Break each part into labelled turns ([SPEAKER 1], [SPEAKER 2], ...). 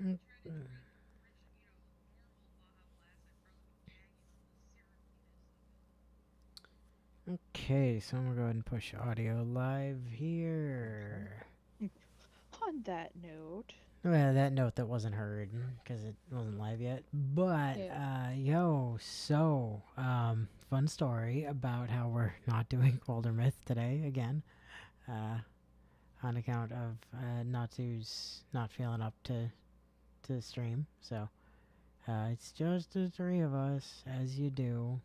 [SPEAKER 1] Mm. Okay, so I'm gonna go ahead and push audio live
[SPEAKER 2] Okay.
[SPEAKER 1] here.
[SPEAKER 2] On that note,
[SPEAKER 1] Well, that note that wasn't heard because it wasn't live yet. But
[SPEAKER 2] yeah.
[SPEAKER 1] fun story about how we're not doing Wildermyth today again, uh, on account of Natsu's not feeling up to stream. So it's just the three of us, as you do.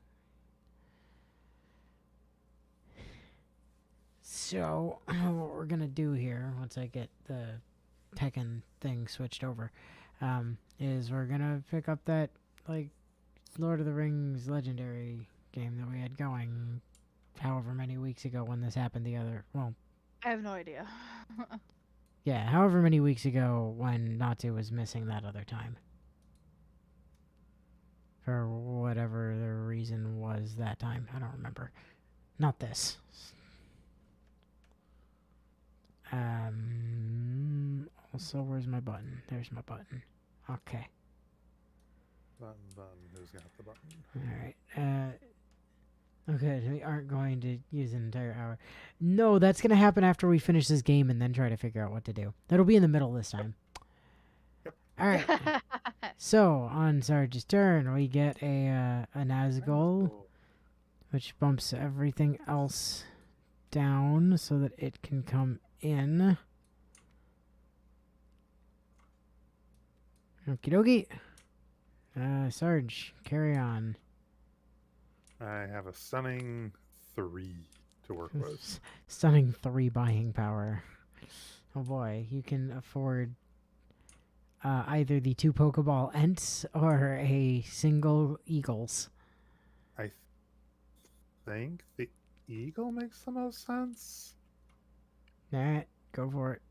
[SPEAKER 1] So what we're gonna do here, once I get the Tekken thing switched over, is we're gonna pick up that like Lord of the Rings legendary game that we had going however many weeks ago when this happened the other
[SPEAKER 2] I have no idea.
[SPEAKER 1] yeah, however many weeks ago when Natsu was missing that other time. For whatever the reason was that time. I don't remember. Not this. Also, where's my button? There's my button. Okay.
[SPEAKER 3] Button. Who's got the button?
[SPEAKER 1] Alright. Okay, we aren't going to use an entire hour. No, that's going to happen after we finish this game and then try to figure out what to do. That'll be in the middle this time.
[SPEAKER 3] Yep.
[SPEAKER 1] Alright. So, on Sarge's turn, we get a Nazgul,
[SPEAKER 3] Cool.
[SPEAKER 1] which bumps everything else down so that it can come in. Okie dokie. Sarge, carry on.
[SPEAKER 3] I have a stunning 3 to work with.
[SPEAKER 1] Stunning 3 buying power. Oh boy, you can afford either the 2 Pokeball Ents or a single Eagles.
[SPEAKER 3] I think the eagle makes the most sense.
[SPEAKER 1] Alright, go for it.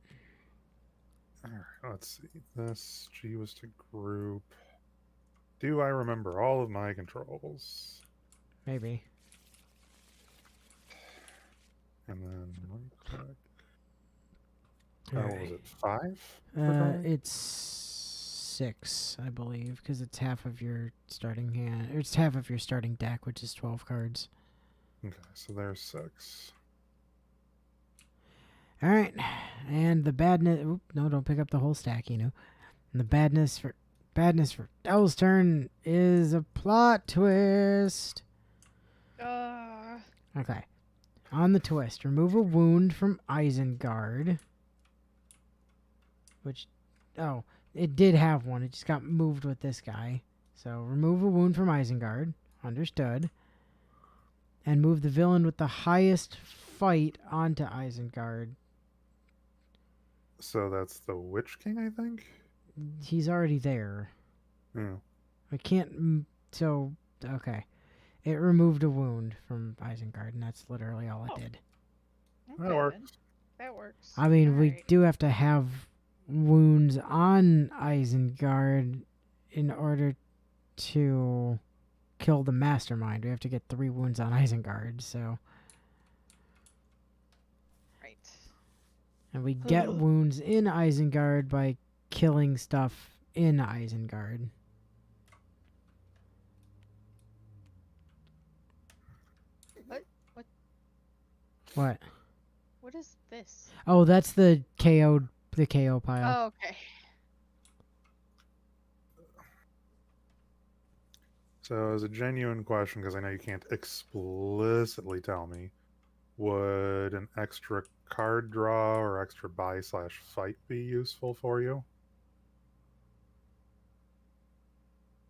[SPEAKER 3] Alright, let's see. This G was to group. Do I remember all of my controls?
[SPEAKER 1] Maybe.
[SPEAKER 3] And then right click.
[SPEAKER 1] All
[SPEAKER 3] What was
[SPEAKER 1] right.
[SPEAKER 3] it? 5? For drawing?
[SPEAKER 1] It's 6, I believe, because it's half of your starting hand. Or it's half of your starting deck, which is 12 cards.
[SPEAKER 3] Okay, so there's 6.
[SPEAKER 1] All right, and the badness. Oop, no, don't pick up the whole stack, you know. And the badness for Elle's turn is a plot twist.
[SPEAKER 2] uh,
[SPEAKER 1] Okay. On the twist, remove a wound from Isengard. Which, oh, it did have one. It just got moved with this guy. So remove a wound from Isengard. Understood. And move the villain with the highest fight onto Isengard.
[SPEAKER 3] So that's the Witch King, I think?
[SPEAKER 1] He's already there.
[SPEAKER 3] Yeah.
[SPEAKER 1] I can't. So, okay. It removed a wound from Isengard, and that's literally all it
[SPEAKER 2] oh,
[SPEAKER 1] did.
[SPEAKER 3] That
[SPEAKER 2] okay
[SPEAKER 3] works.
[SPEAKER 2] then. That works.
[SPEAKER 1] I mean, we
[SPEAKER 2] Alright.
[SPEAKER 1] do have to have wounds on Isengard in order to kill the mastermind. We have to get 3 wounds on Isengard, so.
[SPEAKER 2] Right.
[SPEAKER 1] And we get wounds in Isengard by killing stuff in Isengard.
[SPEAKER 2] What? What?
[SPEAKER 1] What?
[SPEAKER 2] What is this?
[SPEAKER 1] Oh, that's the KO pile.
[SPEAKER 2] Oh, okay.
[SPEAKER 3] So, as a genuine question, because I know you can't explicitly tell me, would an extra card draw or extra buy/fight be useful for you?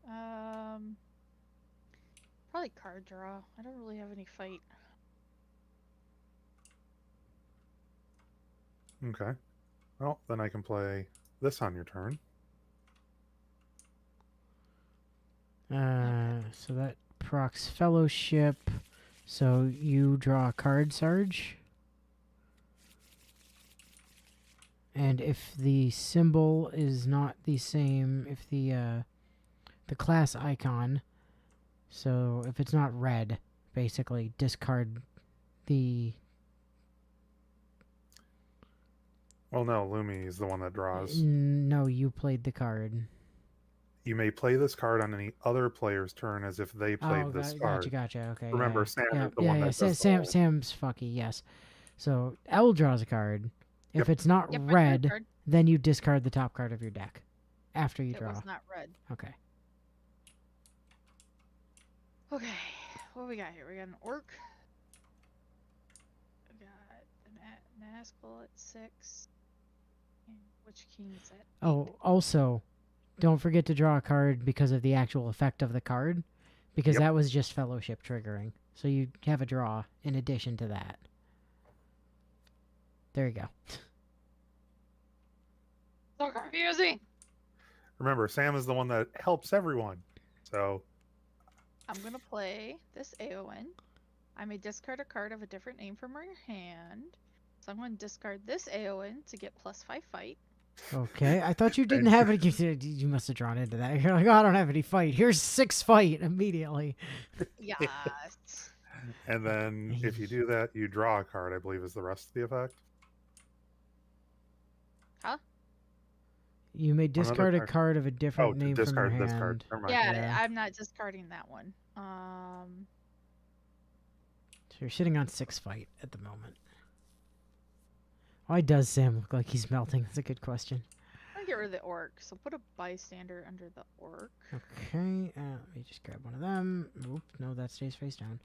[SPEAKER 2] Um, Probably card draw. I don't really have any fight.
[SPEAKER 3] Okay. Well, then I can play this on your turn.
[SPEAKER 1] So that procs Fellowship. So you draw a card, Sarge. And if the symbol is not the same, if the class icon, so if it's not red, basically discard the
[SPEAKER 3] Well, no, Lumi is the one that draws.
[SPEAKER 1] No, you played the card.
[SPEAKER 3] You may play this card on any other player's turn as if they played
[SPEAKER 1] Oh,
[SPEAKER 3] this
[SPEAKER 1] gotcha,
[SPEAKER 3] card.
[SPEAKER 1] gotcha. Okay,
[SPEAKER 3] Remember,
[SPEAKER 1] yeah,
[SPEAKER 3] Sam
[SPEAKER 1] yeah,
[SPEAKER 3] is the
[SPEAKER 1] yeah,
[SPEAKER 3] one
[SPEAKER 1] yeah.
[SPEAKER 3] that does the
[SPEAKER 1] Sam,
[SPEAKER 3] whole...
[SPEAKER 1] Sam's fucky. Yes. So L draws a card. If
[SPEAKER 3] Yep.
[SPEAKER 1] it's not
[SPEAKER 2] Yep, I drew a
[SPEAKER 1] red,
[SPEAKER 2] card.
[SPEAKER 1] then you discard the top card of your deck after you
[SPEAKER 2] It
[SPEAKER 1] draw.
[SPEAKER 2] was not red.
[SPEAKER 1] Okay.
[SPEAKER 2] Okay, what we got here? We got an orc. We got an Nazgul at 6. And which king is that?
[SPEAKER 1] Oh, also, don't forget to draw a card because of the actual effect of the card, because
[SPEAKER 3] Yep.
[SPEAKER 1] that was just fellowship triggering. So you have a draw in addition to that. There you go.
[SPEAKER 2] So confusing.
[SPEAKER 3] Remember, Sam is the one that helps everyone. So,
[SPEAKER 2] I'm gonna play this Aowen. I may discard a card of a different name from your hand. So I'm gonna discard this Aowen to get +5 fight.
[SPEAKER 1] Okay, I thought you didn't have any. You must have drawn into that. You're like, oh, I don't have any fight. Here's 6 fight immediately.
[SPEAKER 2] Yes.
[SPEAKER 3] and then if you do that, you draw a card, I believe is the rest of the effect.
[SPEAKER 1] You may discard a
[SPEAKER 3] card.
[SPEAKER 1] card of a different
[SPEAKER 3] to
[SPEAKER 1] name from your
[SPEAKER 3] discard
[SPEAKER 1] hand.
[SPEAKER 3] this card. Never mind.
[SPEAKER 2] Yeah,
[SPEAKER 1] Yeah.
[SPEAKER 2] I'm not discarding that one.
[SPEAKER 1] So you're sitting on 6 fight at the moment. Why does Sam look like he's melting? That's a good question.
[SPEAKER 2] I'm gonna get rid of the orc. So put a bystander under the orc.
[SPEAKER 1] Okay, let me just grab one of them. Oop, no, that stays face down.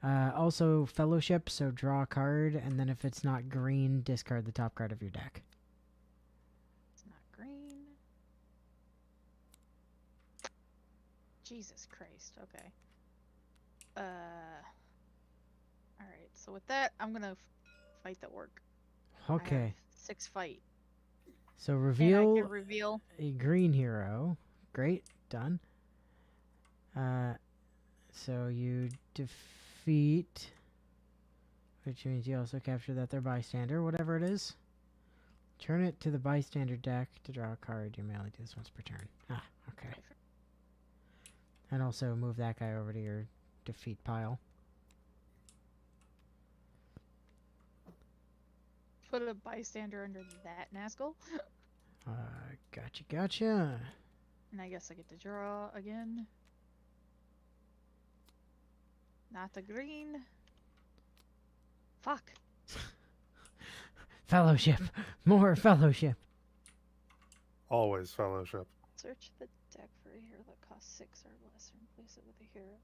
[SPEAKER 1] Also, fellowship, so draw a card, and then if it's not green, discard the top card of your deck.
[SPEAKER 2] It's not green. Jesus Christ. Okay. Alright, so with that, I'm gonna fight the orc. I have
[SPEAKER 1] Okay,
[SPEAKER 2] 6 fight.
[SPEAKER 1] so
[SPEAKER 2] And I
[SPEAKER 1] reveal
[SPEAKER 2] can reveal.
[SPEAKER 1] a green hero. Great, done. So you defeat, which means you also capture that they're bystander, whatever it is. Turn it to the bystander deck to draw a card. You may only do this once per turn. Ah, okay. And also move that guy over to your defeat pile.
[SPEAKER 2] Put a bystander under that Nazgul.
[SPEAKER 1] Gotcha.
[SPEAKER 2] And I guess I get to draw again. Not the green. Fuck.
[SPEAKER 1] Fellowship. More fellowship.
[SPEAKER 3] Always fellowship.
[SPEAKER 2] Search the deck for a hero that costs 6 or less and replace it with a hero.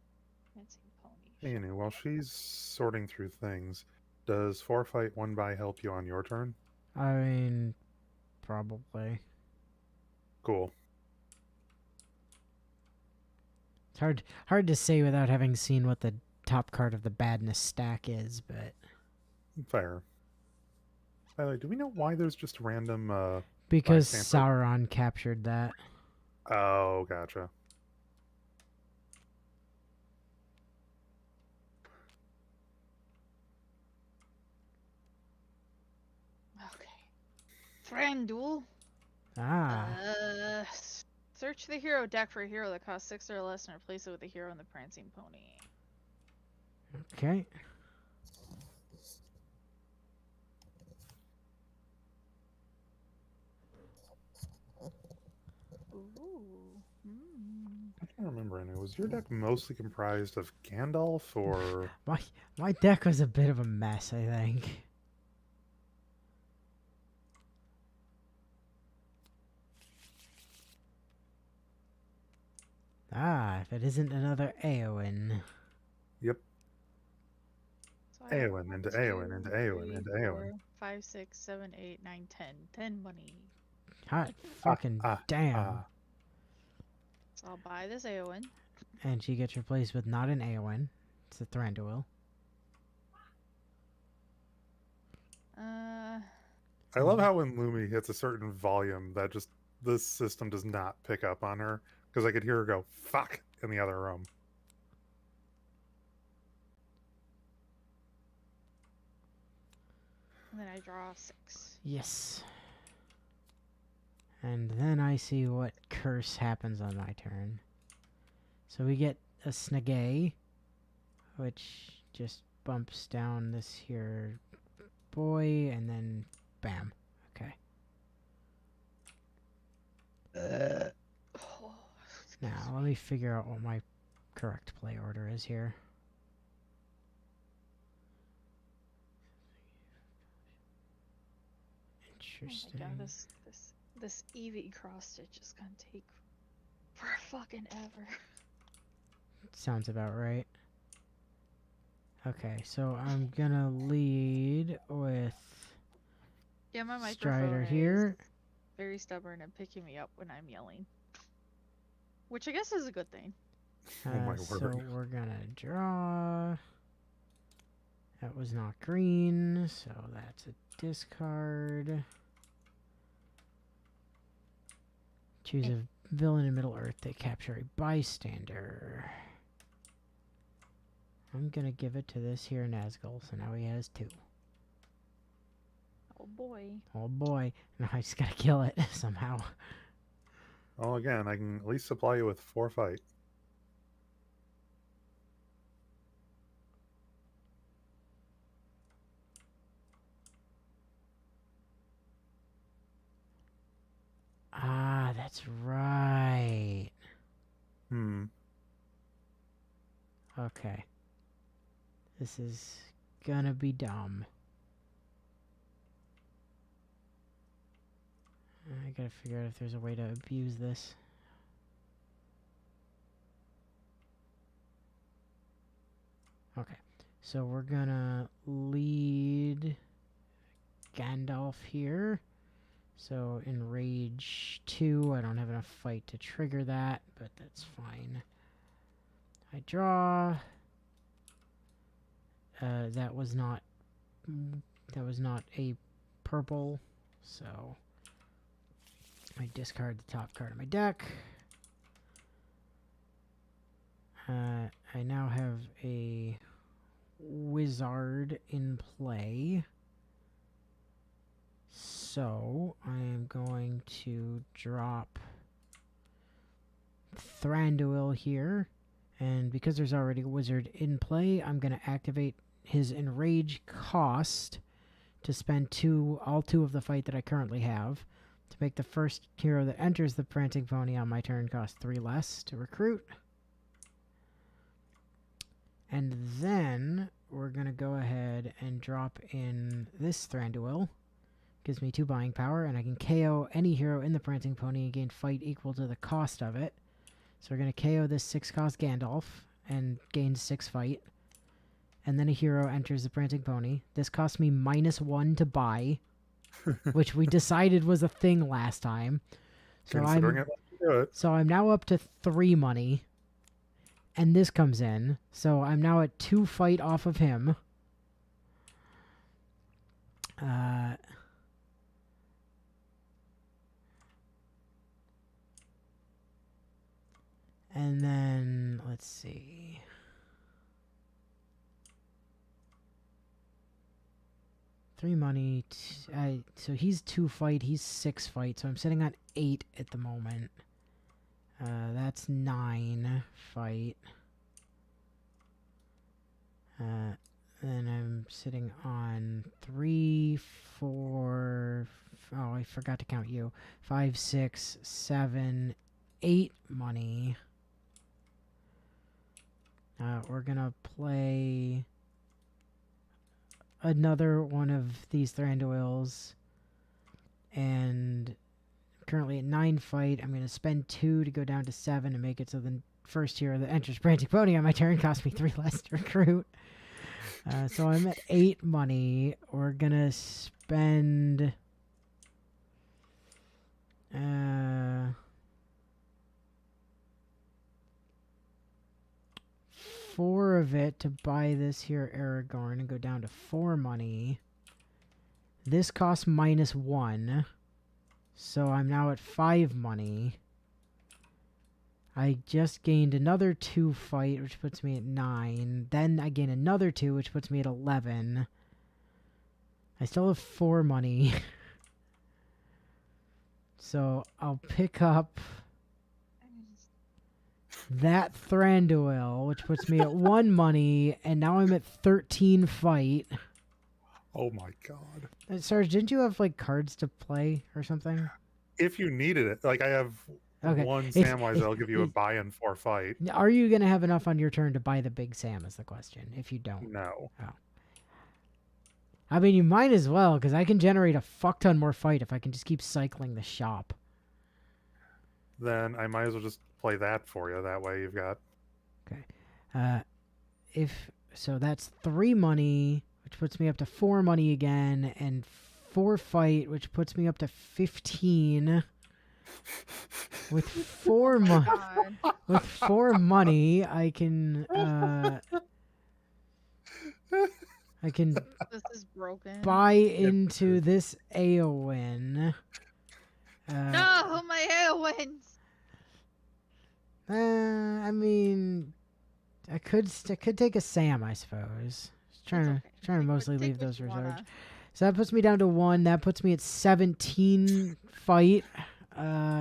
[SPEAKER 2] Mincing pony.
[SPEAKER 3] Anyway, while she's sorting through things, does 4 fight 1 buy help you on your turn?
[SPEAKER 1] I mean, probably.
[SPEAKER 3] Cool.
[SPEAKER 1] It's hard to say without having seen what the top card of the badness stack is, but
[SPEAKER 3] Fair. By the way, do we know why there's just random
[SPEAKER 1] because
[SPEAKER 3] bystander?
[SPEAKER 1] Sauron captured that.
[SPEAKER 3] Oh, gotcha.
[SPEAKER 2] Okay. Thranduil.
[SPEAKER 1] Ah,
[SPEAKER 2] Search the hero deck for a hero that costs 6 or less and replace it with a hero in the prancing pony.
[SPEAKER 1] okay.
[SPEAKER 2] Ooh. Mm.
[SPEAKER 3] I can't remember anyway. Was your deck mostly comprised of Gandalf or...
[SPEAKER 1] My deck was a bit of a mess, I think. Ah, if it isn't another Eowyn.
[SPEAKER 3] Yep.
[SPEAKER 2] So I have
[SPEAKER 3] Eowyn into
[SPEAKER 2] 1,
[SPEAKER 3] Eowyn
[SPEAKER 2] 2,
[SPEAKER 3] into Eowyn
[SPEAKER 2] 3,
[SPEAKER 3] into Eowyn.
[SPEAKER 2] 4, 5, 6, 7, 8, 9, 10. 10 money.
[SPEAKER 1] Hot fucking damn.
[SPEAKER 2] So I'll buy this Aowen.
[SPEAKER 1] And she gets replaced with not an Eowyn. It's a Thranduil.
[SPEAKER 3] I love how when Lumi hits a certain volume that just this system does not pick up on her, because I could hear her go "fuck" in the other room.
[SPEAKER 2] And then I draw 6.
[SPEAKER 1] Yes. And then I see what curse happens on my turn. So we get a Snagay, which just bumps down this here boy, and then bam. Okay. Now, let me figure out what my correct play order is here. Interesting.
[SPEAKER 2] Oh my god, this Eevee cross stitch is gonna take for fucking ever.
[SPEAKER 1] Sounds about right. Okay, so I'm gonna lead with
[SPEAKER 2] Yeah, my microphone
[SPEAKER 1] Strider
[SPEAKER 2] is
[SPEAKER 1] here.
[SPEAKER 2] very stubborn and picking me up when I'm yelling, which I guess is a good thing.
[SPEAKER 3] Oh my
[SPEAKER 1] So
[SPEAKER 3] word.
[SPEAKER 1] we're gonna draw. That was not green, so that's a discard. Choose a villain in Middle Earth. They capture a bystander. I'm gonna give it to this here Nazgul, so now he has 2.
[SPEAKER 2] Oh boy.
[SPEAKER 1] Oh boy, now I just gotta kill it somehow.
[SPEAKER 3] Well, again, I can at least supply you with 4 fight.
[SPEAKER 1] Ah, that's right. Okay. This is gonna be dumb. I gotta figure out if there's a way to abuse this. Okay, so we're gonna lead Gandalf here. So in Rage 2, I don't have enough fight to trigger that, but that's fine. I draw. That was not a purple, so I discard the top card of my deck. I now have a wizard in play. So I am going to drop Thranduil here. And because there's already a wizard in play, I'm going to activate his Enrage cost to spend all 2 of the fight that I currently have to make the first hero that enters the Prancing Pony on my turn cost 3 less to recruit. And then we're going to go ahead and drop in this Thranduil. Gives me 2 buying power, and I can KO any hero in the Prancing Pony and gain fight equal to the cost of it. So we're going to KO this 6 cost Gandalf and gain 6 fight. And then a hero enters the Prancing Pony. This costs me -1 to buy, which we decided was a thing last time. So I'm now up to 3 money. And this comes in. So I'm now at 2 fight off of him. And then, let's see. Three money. So he's 2 fight. He's 6 fight. So I'm sitting on 8 at the moment. That's 9 fight. Then I'm sitting on 3, 4. Oh, I forgot to count you. 5, 6, 7, 8 money. We're gonna play another one of these Thranduils, and currently at 9 fight. I'm gonna spend 2 to go down to 7 and make it so the first hero that enters Prancing Pony on my turn costs me 3 less to recruit. So I'm at 8 money. We're gonna spend 4 of it to buy this here Aragorn and go down to 4 money. This costs -1. So I'm now at 5 money. I just gained another 2 fight, which puts me at 9. Then I gain another 2, which puts me at 11. I still have 4 money. So I'll pick up that Thranduil, which puts me at 1 money, and now I'm at 13 fight.
[SPEAKER 3] Oh my god.
[SPEAKER 1] Sarge, didn't you have like cards to play or something?
[SPEAKER 3] If you needed it, like I have
[SPEAKER 1] Okay.
[SPEAKER 3] One
[SPEAKER 1] If-
[SPEAKER 3] Samwise that'll give you a buy in for fight.
[SPEAKER 1] Are you gonna have enough on your turn to buy the big Sam? Is the question. If you don't,
[SPEAKER 3] No.
[SPEAKER 1] I mean, you might as well, because I can generate a fuck ton more fight if I can just keep cycling the shop.
[SPEAKER 3] Then I might as well just play that for you. That way you've got.
[SPEAKER 1] If so, that's 3 money, which puts me up to 4 money again, and 4 fight, which puts me up to 15. With 4 money,
[SPEAKER 2] God.
[SPEAKER 1] with 4 money, I can
[SPEAKER 2] This is broken.
[SPEAKER 1] buy into this Aowen.
[SPEAKER 2] No, my Aowen's.
[SPEAKER 1] I mean, I could take a Sam, I suppose. Trying
[SPEAKER 2] okay.
[SPEAKER 1] to
[SPEAKER 2] Take
[SPEAKER 1] mostly
[SPEAKER 2] what
[SPEAKER 1] leave those
[SPEAKER 2] you
[SPEAKER 1] reserved.
[SPEAKER 2] wanna.
[SPEAKER 1] So that puts me down to 1. That puts me at 17 fight.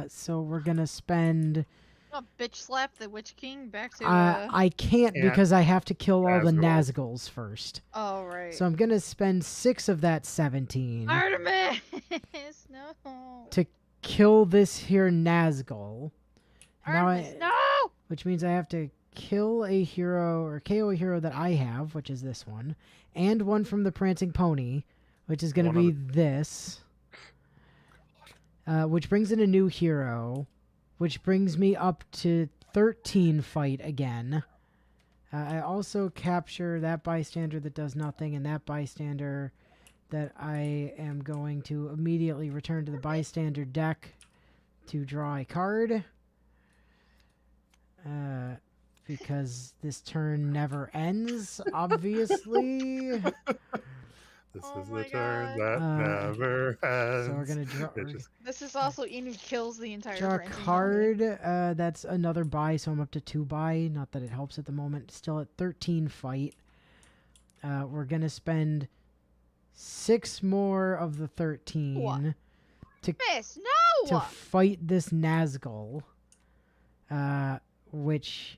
[SPEAKER 1] So we're gonna spend.
[SPEAKER 2] Oh, bitch slap the Witch King back to.
[SPEAKER 1] I can't
[SPEAKER 3] Can't.
[SPEAKER 1] because I have to kill all the
[SPEAKER 3] Nazguls.
[SPEAKER 1] Nazguls first.
[SPEAKER 2] Oh right.
[SPEAKER 1] So I'm gonna spend 6 of that 17
[SPEAKER 2] Artemis, no.
[SPEAKER 1] to kill this here Nazgul. Now
[SPEAKER 2] Artemis, no.
[SPEAKER 1] which means I have to kill a hero or KO a hero that I have, which is this one, and one from the Prancing Pony, which is going to
[SPEAKER 3] One
[SPEAKER 1] be
[SPEAKER 3] of
[SPEAKER 1] this, which brings in a new hero, which brings me up to 13 fight again. I also capture that bystander that does nothing and that bystander that I am going to immediately return to the bystander deck to draw a card. Because this turn never ends, obviously.
[SPEAKER 3] This
[SPEAKER 2] Oh
[SPEAKER 3] is
[SPEAKER 2] my
[SPEAKER 3] the turn
[SPEAKER 2] God.
[SPEAKER 3] that never ends.
[SPEAKER 1] So we're gonna draw,
[SPEAKER 3] It just-
[SPEAKER 2] This is also Inu kills the entire.
[SPEAKER 1] draw a
[SPEAKER 2] Prancing Pony.
[SPEAKER 1] card. That's another buy, so I'm up to 2 buy. Not that it helps at the moment. Still at 13 fight. We're gonna spend 6 more of the 13
[SPEAKER 2] Miss,
[SPEAKER 1] to
[SPEAKER 2] no.
[SPEAKER 1] fight this Nazgul. Which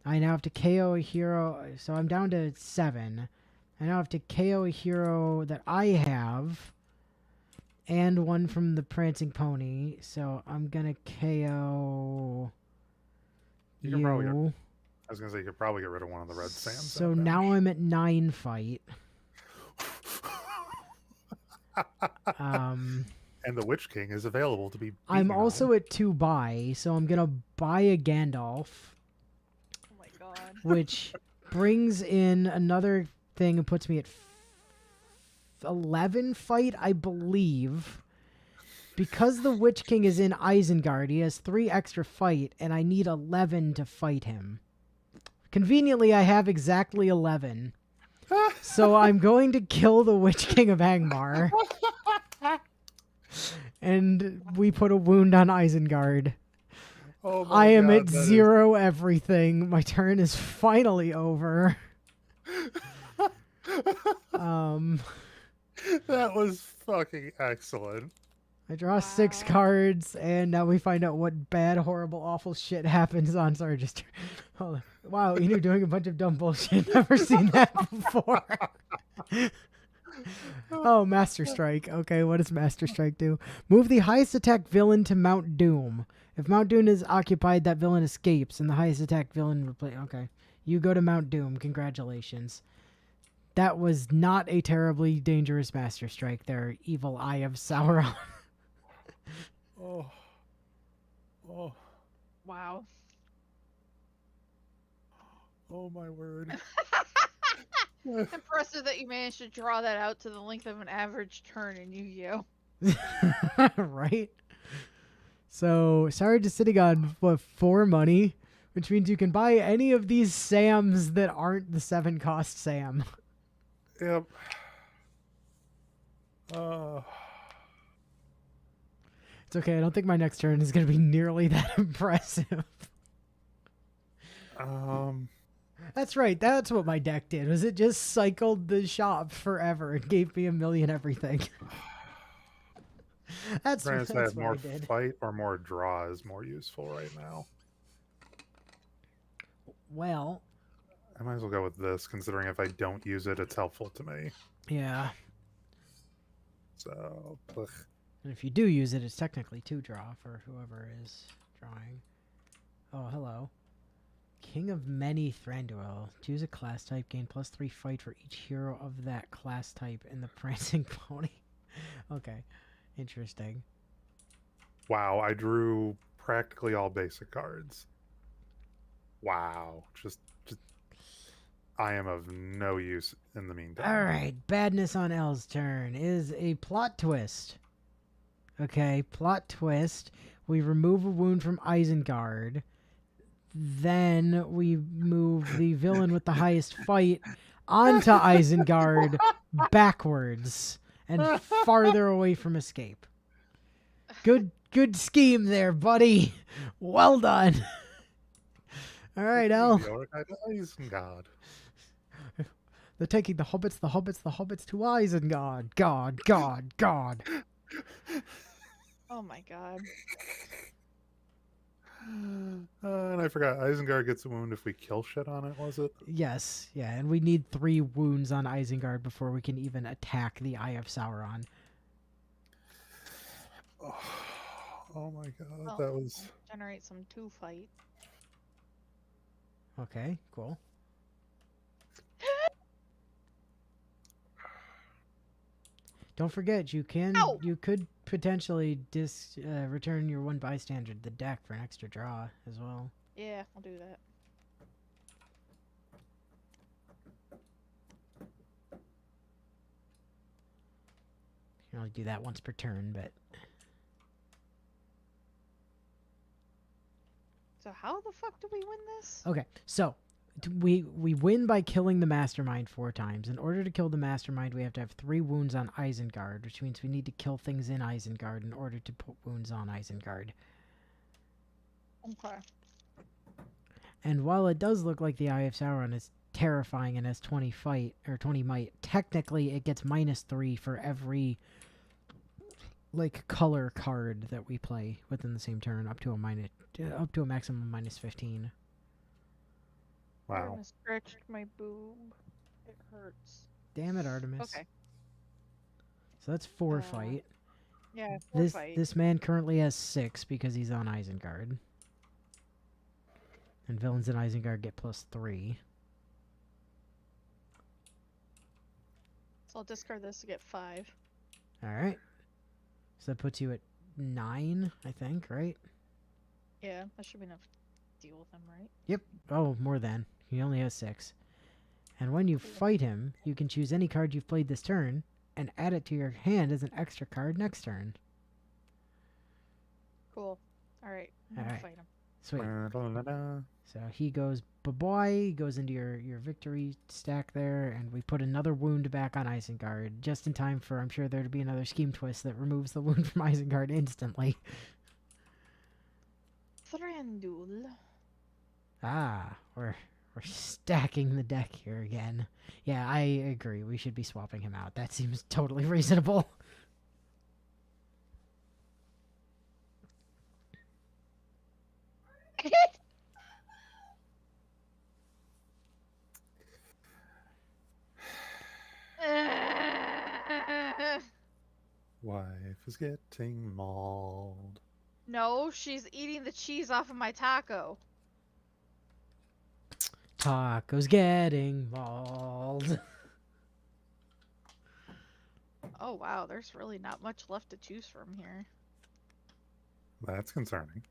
[SPEAKER 1] I now have to KO a hero. So I'm down to 7. I now have to KO a hero that I have and one from the Prancing Pony. So I'm going to KO
[SPEAKER 3] You
[SPEAKER 1] you.
[SPEAKER 3] can probably I was gonna say you could probably get rid of one of the red Sams.
[SPEAKER 1] So now I'm at 9 fight.
[SPEAKER 3] And the Witch King is available to be.
[SPEAKER 1] I'm
[SPEAKER 3] beaten on.
[SPEAKER 1] also at 2 buy, so I'm going to buy a Gandalf,
[SPEAKER 2] Oh my God.
[SPEAKER 1] which brings in another thing and puts me at 11 fight, I believe. Because the Witch King is in Isengard, he has 3 extra fight, and I need 11 to fight him. Conveniently, I have exactly 11. So I'm going to kill the Witch King of Angmar. And we put a wound on Isengard.
[SPEAKER 3] Oh my
[SPEAKER 1] I am
[SPEAKER 3] God,
[SPEAKER 1] at
[SPEAKER 3] that is-
[SPEAKER 1] 0 everything. My turn is finally over.
[SPEAKER 3] That was fucking excellent.
[SPEAKER 1] I draw 6
[SPEAKER 2] Wow.
[SPEAKER 1] cards, and now we find out what bad, horrible, awful shit happens on Sarge's. Hold on. Wow, Inu doing a bunch of dumb bullshit. Never seen that before. Oh, Master Strike. Okay, what does Master Strike do? Move the highest attack villain to Mount Doom. If Mount Doom is occupied, that villain escapes, and the highest attack villain replace. Okay, you go to Mount Doom. Congratulations. That was not a terribly dangerous Master Strike there, Evil Eye of Sauron.
[SPEAKER 3] Oh. Oh.
[SPEAKER 2] Wow.
[SPEAKER 3] Oh my word.
[SPEAKER 2] Impressive that you managed to draw that out to the length of an average turn in Yu-Gi-Oh.
[SPEAKER 1] Right? So, Sarge is sitting on, what, 4 money? Which means you can buy any of these Sams that aren't the 7 cost Sam.
[SPEAKER 3] Yep.
[SPEAKER 1] It's okay, I don't think my next turn is going to be nearly that impressive. That's right, that's what my deck did, was it just cycled the shop forever and gave me 1,000,000 everything. That's
[SPEAKER 3] Granted, I have
[SPEAKER 1] what
[SPEAKER 3] more
[SPEAKER 1] I did.
[SPEAKER 3] fight or more draw is more useful right now.
[SPEAKER 1] Well,
[SPEAKER 3] I might as well go with this, considering if I don't use it, it's helpful to me.
[SPEAKER 1] yeah.
[SPEAKER 3] So, ugh.
[SPEAKER 1] And if you do use it, it's technically 2 draw for whoever is drawing. Oh, hello. King of Many Thranduil. Choose a class type. Gain +3 fight for each hero of that class type in the Prancing Pony. Okay. Interesting.
[SPEAKER 3] Wow, I drew practically all basic cards. Wow. Just I am of no use in the meantime.
[SPEAKER 1] Alright, badness on L's turn is a plot twist. Okay, plot twist. We remove a wound from Isengard. Then we move the villain with the highest fight onto Isengard backwards and farther away from escape. Good scheme there, buddy. Well done. Alright, L.
[SPEAKER 3] Isengard.
[SPEAKER 1] They're taking the hobbits to Isengard. God.
[SPEAKER 2] Oh my god.
[SPEAKER 3] And I forgot, Isengard gets a wound if we kill shit on it, was it?
[SPEAKER 1] Yes, yeah, and we need 3 wounds on Isengard before we can even attack the Eye of Sauron.
[SPEAKER 3] Oh my god,
[SPEAKER 2] Well,
[SPEAKER 3] that was...
[SPEAKER 2] generate some 2 fight.
[SPEAKER 1] Okay, cool. Don't forget, you could potentially return your 1 bystander to the deck for an extra draw as well.
[SPEAKER 2] Yeah, I'll do that.
[SPEAKER 1] You can only do that once per turn, but
[SPEAKER 2] So how the fuck do we win this?
[SPEAKER 1] okay. So we win by killing the mastermind 4 times. In order to kill the mastermind, we have to have 3 wounds on Isengard, which means we need to kill things in Isengard in order to put wounds on Isengard.
[SPEAKER 2] Okay.
[SPEAKER 1] And while it does look like the Eye of Sauron is terrifying and has 20 fight or 20 might, technically it gets -3 for every like color card that we play within the same turn, up to a maximum -15.
[SPEAKER 3] Wow.
[SPEAKER 2] Artemis stretched my boob. It hurts.
[SPEAKER 1] Damn it, Artemis.
[SPEAKER 2] Okay.
[SPEAKER 1] So that's 4 fight.
[SPEAKER 2] Yeah, 4
[SPEAKER 1] This
[SPEAKER 2] fight.
[SPEAKER 1] this man currently has 6 because he's on Isengard. And villains in Isengard get +3.
[SPEAKER 2] So I'll discard this to get 5.
[SPEAKER 1] Alright. So that puts you at 9, I think, right?
[SPEAKER 2] Yeah, that should be enough to deal with them, right?
[SPEAKER 1] Yep. Oh, more than. He only has 6. And when you fight him, you can choose any card you've played this turn and add it to your hand as an extra card next turn.
[SPEAKER 2] Cool. Alright, I'm gonna
[SPEAKER 1] Alright.
[SPEAKER 2] fight him.
[SPEAKER 1] Sweet.
[SPEAKER 3] Da-da-da-da.
[SPEAKER 1] So he goes bye-bye, goes into your victory stack there, and we put another wound back on Isengard, just in time for, I'm sure, there to be another scheme twist that removes the wound from Isengard instantly.
[SPEAKER 2] Thranduil.
[SPEAKER 1] Ah, we're stacking the deck here again. Yeah, I agree. We should be swapping him out. That seems totally reasonable.
[SPEAKER 3] Wife is getting mauled.
[SPEAKER 2] No, she's eating the cheese off of my taco.
[SPEAKER 1] Taco's getting mauled.
[SPEAKER 2] Oh wow, there's really not much left to choose from here.
[SPEAKER 3] That's concerning.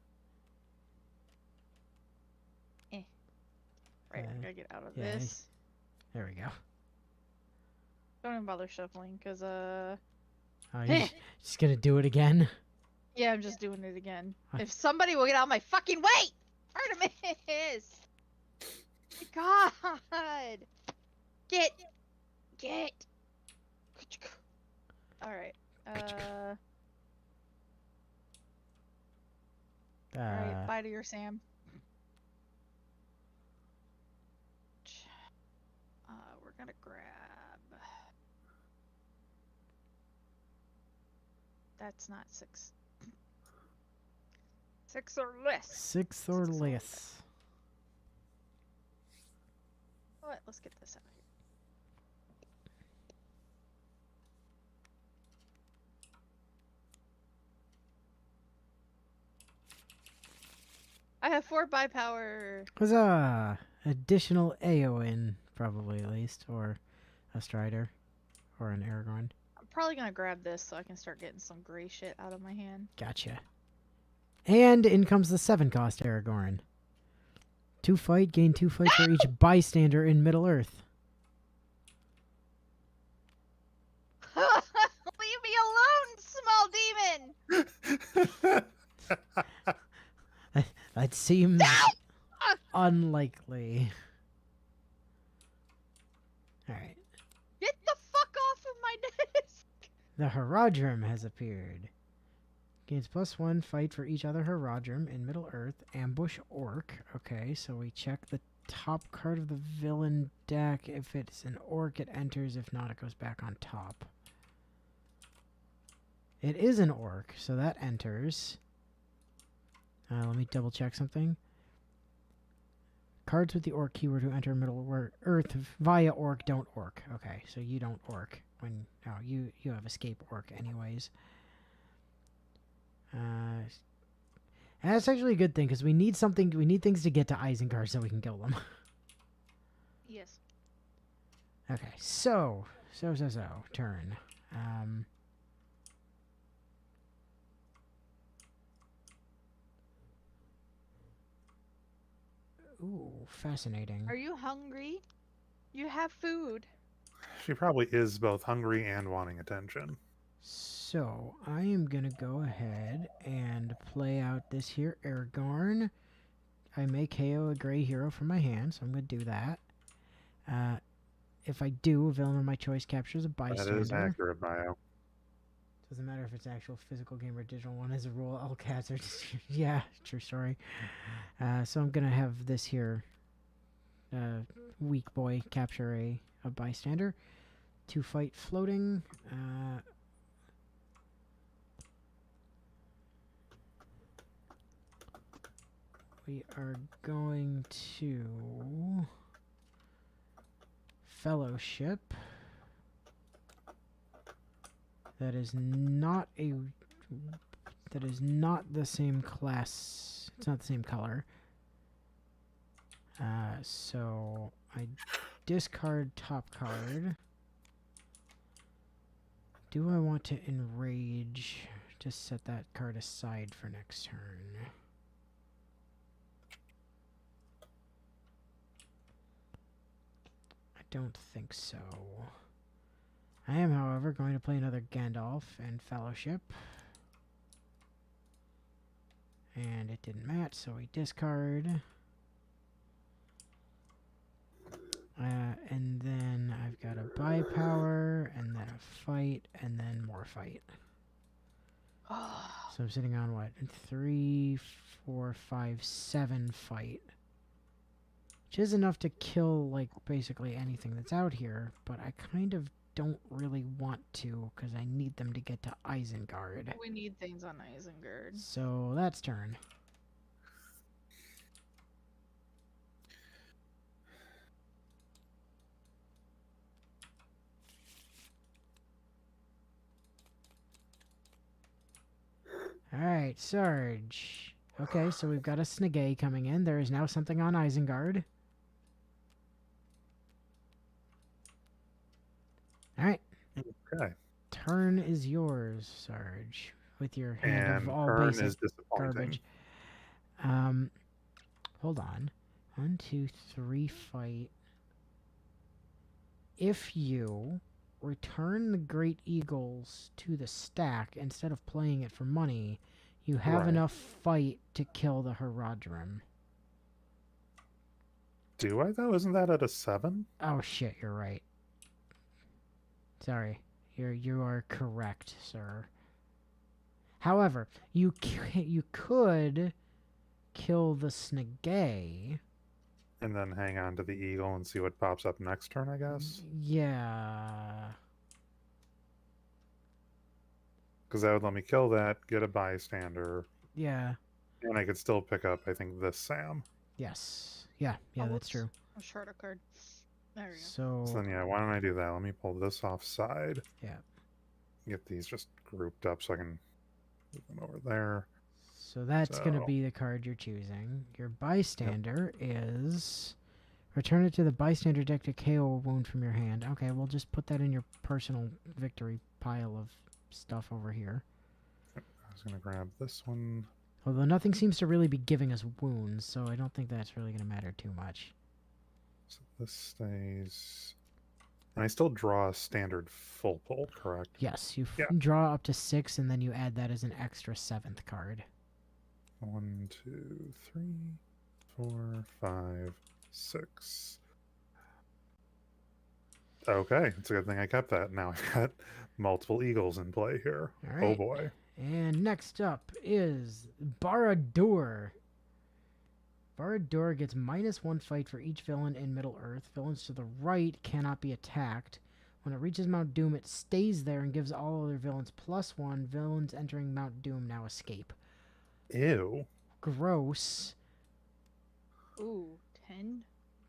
[SPEAKER 2] Right, I gotta get out of
[SPEAKER 1] yeah,
[SPEAKER 2] this.
[SPEAKER 1] There we go.
[SPEAKER 2] Don't even bother shuffling, cause
[SPEAKER 1] Oh, you're just gonna do it again?
[SPEAKER 2] yeah, I'm just doing it again. If somebody will get out of my fucking way! Artemis! God! Get! Alright, alright, bye to your Sam. We're gonna grab... That's not 6. 6 or less.
[SPEAKER 1] 6 or less.
[SPEAKER 2] What? Let's get this out of here. I have 4 by power.
[SPEAKER 1] Huzzah! Additional Aowen, probably at least, or a Strider, or an Aragorn.
[SPEAKER 2] I'm probably gonna grab this so I can start getting some gray shit out of my hand.
[SPEAKER 1] Gotcha. And in comes the 7-cost Aragorn. 2 fight, gain 2 fight for each bystander in Middle Earth.
[SPEAKER 2] Leave me alone, small demon!
[SPEAKER 1] That seems unlikely. Alright.
[SPEAKER 2] Get the fuck off of my desk!
[SPEAKER 1] The Haradrim has appeared. Gains +1 fight for each other Haradrim in Middle Earth. Ambush Orc. Okay, so we check the top card of the villain deck. If it's an Orc, it enters. If not, it goes back on top. It is an Orc, so that enters. Let me double check something. Cards with the Orc keyword who enter Middle Earth via Orc don't Orc. Okay, so you don't Orc. No, you have escape Orc anyways. And that's actually a good thing, because we need things to get to Isengard so we can kill them.
[SPEAKER 2] Yes.
[SPEAKER 1] Okay, so, turn. Ooh, fascinating.
[SPEAKER 2] Are you hungry? You have food.
[SPEAKER 3] She probably is both hungry and wanting attention.
[SPEAKER 1] So, I am going to go ahead and play out this here Aragorn. I may KO a gray hero from my hand, so I'm going to do that. If I do, a villain of my choice captures a bystander.
[SPEAKER 3] That is accurate, Bio.
[SPEAKER 1] Doesn't matter if it's actual physical game or digital one. As a rule, all cats are just... yeah, true story. So I'm going to have this here weak boy capture a bystander. 2 fight floating. We are going to Fellowship. That is not the same class. It's not the same color. So I discard top card. Do I want to enrage? Just set that card aside for next turn. I don't think so. I am, however, going to play another Gandalf and Fellowship. And it didn't match, so we discard. And then I've got a buy power, and then a fight, and then more fight. So I'm sitting on what? 3, 4, 5, 7 fight. Which is enough to kill, like, basically anything that's out here, but I kind of don't really want to, because I need them to get to Isengard.
[SPEAKER 2] We need things on Isengard.
[SPEAKER 1] So that's turn. Alright, Sarge. Okay, so we've got a Snegay coming in. There is now something on Isengard. Alright.
[SPEAKER 3] Okay.
[SPEAKER 1] Turn is yours, Sarge. With your hand
[SPEAKER 3] And
[SPEAKER 1] of all
[SPEAKER 3] turn
[SPEAKER 1] basic
[SPEAKER 3] is disappointing.
[SPEAKER 1] garbage. Hold on. 1, 2, 3 fight. If you return the Great Eagles to the stack instead of playing it for money, you have
[SPEAKER 3] Right.
[SPEAKER 1] enough fight to kill the Haradrim.
[SPEAKER 3] Do I, though? Isn't that at a 7?
[SPEAKER 1] Oh shit, you're right. Sorry. You are correct, sir. However, you could kill the Snegay.
[SPEAKER 3] And then hang on to the eagle and see what pops up next turn, I guess?
[SPEAKER 1] Yeah.
[SPEAKER 3] Because that would let me kill that, get a bystander,
[SPEAKER 1] Yeah.
[SPEAKER 3] and I could still pick up, I think, this Sam.
[SPEAKER 1] Yes. Yeah,
[SPEAKER 2] Oh,
[SPEAKER 1] that's
[SPEAKER 2] whoops.
[SPEAKER 1] true.
[SPEAKER 2] I'll short a card. There we go.
[SPEAKER 1] So
[SPEAKER 3] So then, yeah, why don't I do that? Let me pull this off side.
[SPEAKER 1] Yeah.
[SPEAKER 3] Get these just grouped up so I can move them over there.
[SPEAKER 1] So that's going to
[SPEAKER 3] So-
[SPEAKER 1] be the card you're choosing. Your bystander is... Return it to the bystander deck to KO a wound from your hand. Okay, we'll just put that in your personal victory pile of stuff over here.
[SPEAKER 3] I was going to grab this one.
[SPEAKER 1] Although nothing seems to really be giving us wounds, so I don't think that's really going to matter too much.
[SPEAKER 3] So this stays. And I still draw a standard full pull, correct?
[SPEAKER 1] Yes, you
[SPEAKER 3] Yeah.
[SPEAKER 1] draw up to 6, and then you add that as an extra 7th card.
[SPEAKER 3] 1, 2, 3, 4, 5, 6. Okay, it's a good thing I kept that. Now I've got multiple eagles in play here.
[SPEAKER 1] All
[SPEAKER 3] Oh
[SPEAKER 1] right.
[SPEAKER 3] boy.
[SPEAKER 1] And next up is Barad-dûr. Barad-dûr gets -1 fight for each villain in Middle Earth. Villains to the right cannot be attacked. When it reaches Mount Doom, it stays there and gives all other villains +1. Villains entering Mount Doom now escape.
[SPEAKER 3] Ew.
[SPEAKER 1] Gross.
[SPEAKER 2] Ooh, 10.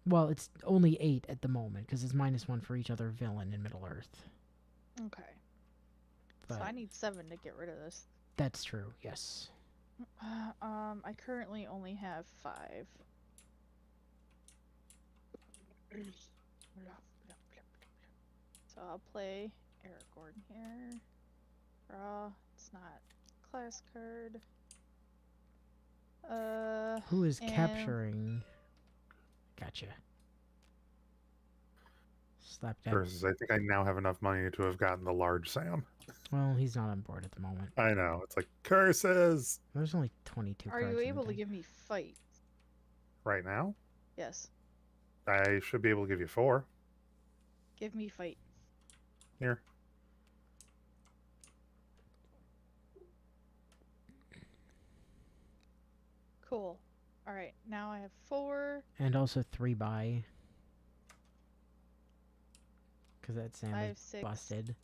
[SPEAKER 1] Well, it's only 8 at the moment because it's -1 for each other villain in Middle Earth.
[SPEAKER 2] Okay.
[SPEAKER 1] But
[SPEAKER 2] So I need 7 to get rid of this.
[SPEAKER 1] that's true, yes.
[SPEAKER 2] I currently only have 5. So I'll play Aragorn here. Draw. It's not class card.
[SPEAKER 1] Who is
[SPEAKER 2] and-
[SPEAKER 1] capturing? Gotcha. Slap that.
[SPEAKER 3] Versus, I think I now have enough money to have gotten the large Sam.
[SPEAKER 1] Well, he's not on board at the moment.
[SPEAKER 3] I know. It's like curses
[SPEAKER 1] There's only 22
[SPEAKER 2] Are
[SPEAKER 1] cards.
[SPEAKER 2] you
[SPEAKER 1] in the
[SPEAKER 2] able to
[SPEAKER 1] deck.
[SPEAKER 2] give me fight?
[SPEAKER 3] right now.
[SPEAKER 2] Yes.
[SPEAKER 3] I should be able to give you 4.
[SPEAKER 2] Give me fight.
[SPEAKER 3] Here.
[SPEAKER 2] Cool. Alright, now I have 4.
[SPEAKER 1] And also 3 buy. Because that Sam
[SPEAKER 2] 5,
[SPEAKER 1] is
[SPEAKER 2] 6.
[SPEAKER 1] busted.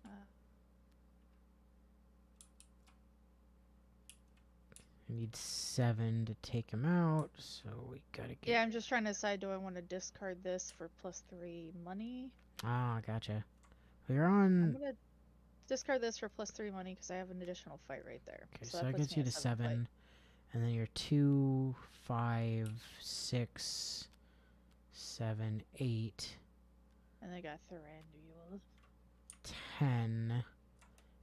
[SPEAKER 2] Uh,
[SPEAKER 1] I need 7 to take him out, so we gotta get...
[SPEAKER 2] yeah, I'm just trying to decide, do I want to discard this for +3 money?
[SPEAKER 1] Ah, gotcha. Well, you're
[SPEAKER 2] I'm
[SPEAKER 1] on...
[SPEAKER 2] gonna discard this for +3 money because I have an additional fight right there.
[SPEAKER 1] Okay,
[SPEAKER 2] so
[SPEAKER 1] so that
[SPEAKER 2] puts
[SPEAKER 1] gets
[SPEAKER 2] me
[SPEAKER 1] you
[SPEAKER 2] at
[SPEAKER 1] to
[SPEAKER 2] 7 fight.
[SPEAKER 1] 7. And then you're 2, 5, 6, 7, 8,
[SPEAKER 2] And I got Thranduil.
[SPEAKER 1] 10.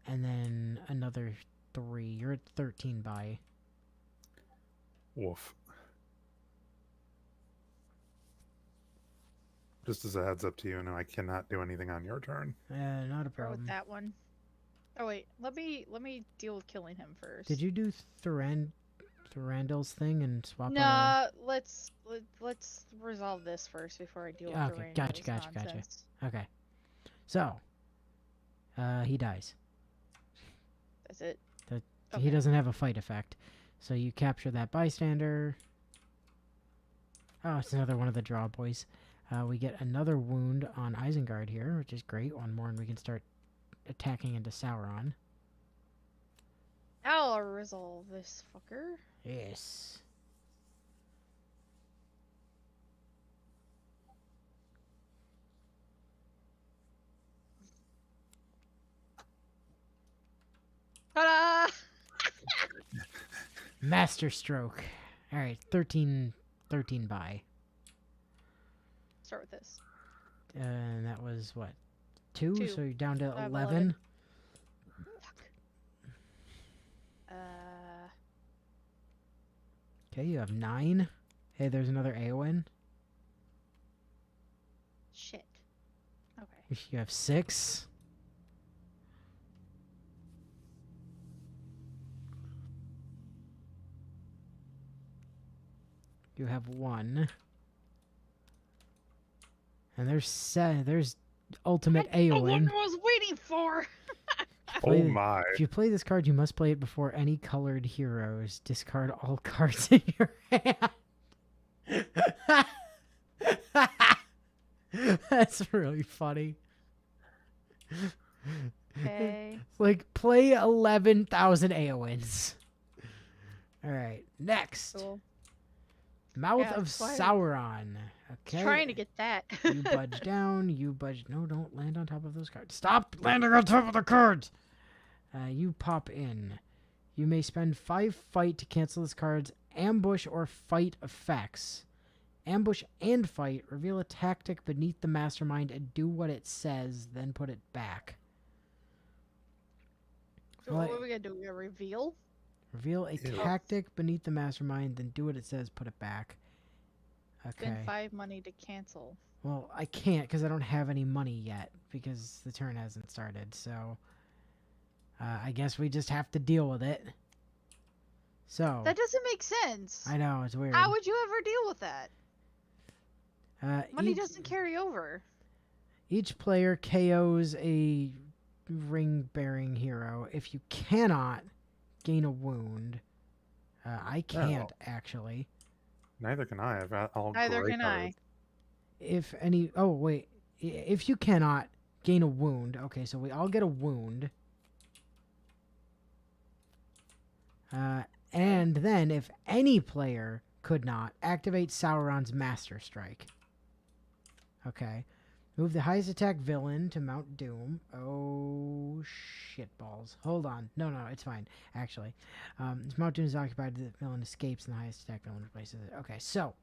[SPEAKER 1] And then another 3. You're at 13 buy.
[SPEAKER 3] Woof. Just as a heads up to you, no, I cannot do anything on your turn.
[SPEAKER 1] Not a
[SPEAKER 2] Go
[SPEAKER 1] problem.
[SPEAKER 2] with that one. Oh wait, let me deal with killing him first.
[SPEAKER 1] Did you do Thranduil's thing and swap out?
[SPEAKER 2] Nah, let's resolve this first before I deal with
[SPEAKER 1] Okay,
[SPEAKER 2] Thranduil's
[SPEAKER 1] gotcha.
[SPEAKER 2] nonsense.
[SPEAKER 1] Okay. So, he dies.
[SPEAKER 2] That's it.
[SPEAKER 1] He
[SPEAKER 2] Okay.
[SPEAKER 1] doesn't have a fight effect. So you capture that bystander. Oh, it's another one of the draw boys. We get another wound on Isengard here, which is great. One more and we can start attacking into Sauron.
[SPEAKER 2] I'll resolve this fucker.
[SPEAKER 1] Yes.
[SPEAKER 2] Ta-da!
[SPEAKER 1] Master stroke. All right, 13 buy.
[SPEAKER 2] Start with this.
[SPEAKER 1] And that was what? 2?
[SPEAKER 2] Two.
[SPEAKER 1] So you're down to
[SPEAKER 2] I have
[SPEAKER 1] 11.
[SPEAKER 2] 11.
[SPEAKER 1] Okay, you have 9. Hey, there's another Aowen.
[SPEAKER 2] Shit. Okay.
[SPEAKER 1] You have 6. You have 1. And there's ultimate
[SPEAKER 2] The one
[SPEAKER 1] Aowen.
[SPEAKER 2] I was waiting for.
[SPEAKER 1] Play
[SPEAKER 3] Oh
[SPEAKER 1] the-
[SPEAKER 3] my.
[SPEAKER 1] If you play this card, you must play it before any colored heroes. Discard all cards in your hand. That's really funny.
[SPEAKER 2] Okay.
[SPEAKER 1] Like, play 11,000 Aowens. Alright, next.
[SPEAKER 2] Cool.
[SPEAKER 1] Mouth
[SPEAKER 2] Yeah,
[SPEAKER 1] of
[SPEAKER 2] that's why-
[SPEAKER 1] Sauron. Okay.
[SPEAKER 2] Trying to get that.
[SPEAKER 1] You budge down, you budge... No, don't land on top of those cards. Stop landing on top of the cards! You pop in. You may spend 5 fight to cancel this card's ambush or fight effects. Ambush and fight. Reveal a tactic beneath the mastermind and do what it says, then put it back.
[SPEAKER 2] So what are we gonna do? We're gonna reveal?
[SPEAKER 1] Reveal a tactic beneath the mastermind, then do what it says, put it back. Okay.
[SPEAKER 2] Spend 5 money to cancel.
[SPEAKER 1] Well, I can't because I don't have any money yet because the turn hasn't started. So I guess we just have to deal with it. So
[SPEAKER 2] That doesn't make sense.
[SPEAKER 1] I know, it's weird.
[SPEAKER 2] How would you ever deal with that? Money
[SPEAKER 1] each,
[SPEAKER 2] doesn't carry over.
[SPEAKER 1] Each player KOs a ring-bearing hero. If you cannot gain a wound, I can't actually.
[SPEAKER 3] Neither can I. I've got all
[SPEAKER 2] Neither
[SPEAKER 3] gray
[SPEAKER 2] can
[SPEAKER 3] cards.
[SPEAKER 1] If any, oh wait, if you cannot gain a wound, okay, so we all get a wound. And then if any player could not activate Sauron's Master Strike. Okay. Move the highest attack villain to Mount Doom. Oh, shitballs. Hold on. No, it's fine, actually. If Mount Doom is occupied, the villain escapes and the highest attack villain replaces it. Okay, so,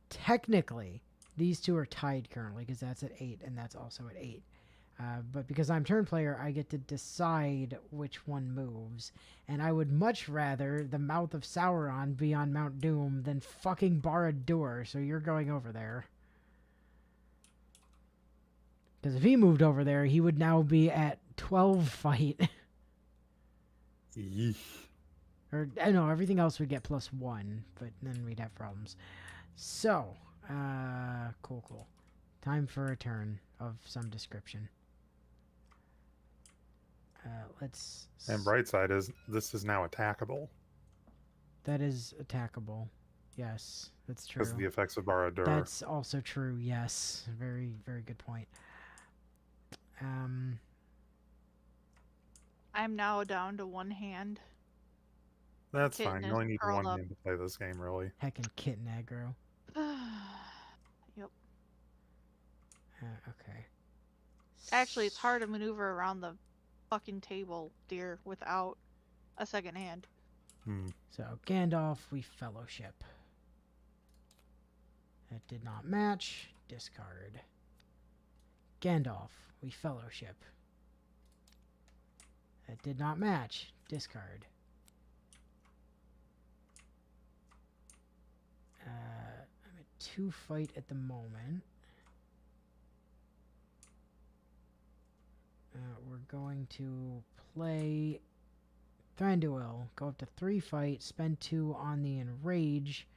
[SPEAKER 1] technically, these two are tied currently because that's at 8 and that's also at 8. But because I'm turn player, I get to decide which one moves. And I would much rather the Mouth of Sauron be on Mount Doom than fucking Barad-dûr, so you're going over there. Because if he moved over there, he would now be at 12 fight.
[SPEAKER 3] Yeesh.
[SPEAKER 1] Or, I know, everything else would get +1, but then we'd have problems. So, cool. Time for a turn of some description.
[SPEAKER 3] And bright side is this is now attackable
[SPEAKER 1] That is attackable. Yes, that's true.
[SPEAKER 3] because of the effects of Barad-dûr.
[SPEAKER 1] That's also true, yes. Very, very good point.
[SPEAKER 2] I'm now down to 1 hand.
[SPEAKER 3] That's
[SPEAKER 2] Kitten
[SPEAKER 3] fine. You
[SPEAKER 2] is
[SPEAKER 3] only need
[SPEAKER 2] curled
[SPEAKER 3] one
[SPEAKER 2] up.
[SPEAKER 3] hand to play this game, really.
[SPEAKER 1] Heckin' kitten aggro.
[SPEAKER 2] Yep.
[SPEAKER 1] Okay.
[SPEAKER 2] Actually, it's hard to maneuver around the fucking table, dear, without a second hand.
[SPEAKER 1] So, Gandalf, we fellowship. That did not match. Discard. Gandalf, we fellowship. That did not match. Discard. I'm at 2 fight at the moment. We're going to play Thranduil. Go up to 3 fight. Spend 2 on the Enrage.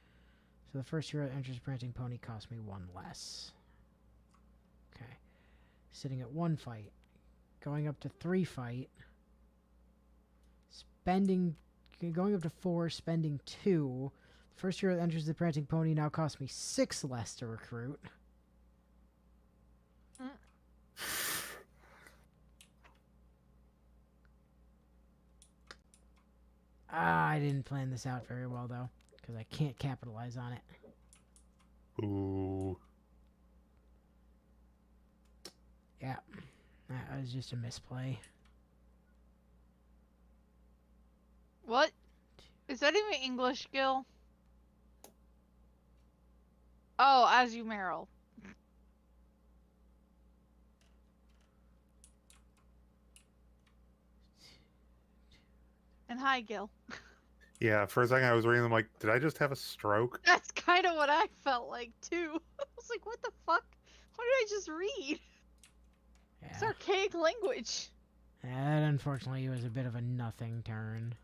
[SPEAKER 1] So the first hero that enters Prancing Pony costs me 1 less. Okay. Sitting at 1 fight. Going up to 3 fight. Going up to 4, spending 2. First hero that enters the Prancing Pony now costs me 6 less to recruit. I didn't plan this out very well, though, because I can't capitalize on it.
[SPEAKER 3] Ooh.
[SPEAKER 1] Yeah, that was just a misplay.
[SPEAKER 2] What? Is that even English, Gil? Oh, as you Meryl. And hi, Gil.
[SPEAKER 3] Yeah, for a second I was reading them like, did I just have a stroke?
[SPEAKER 2] That's kind of what I felt like, too. I was like, what the fuck? What did I just read?
[SPEAKER 1] Yeah.
[SPEAKER 2] It's archaic language.
[SPEAKER 1] That unfortunately was a bit of a nothing turn.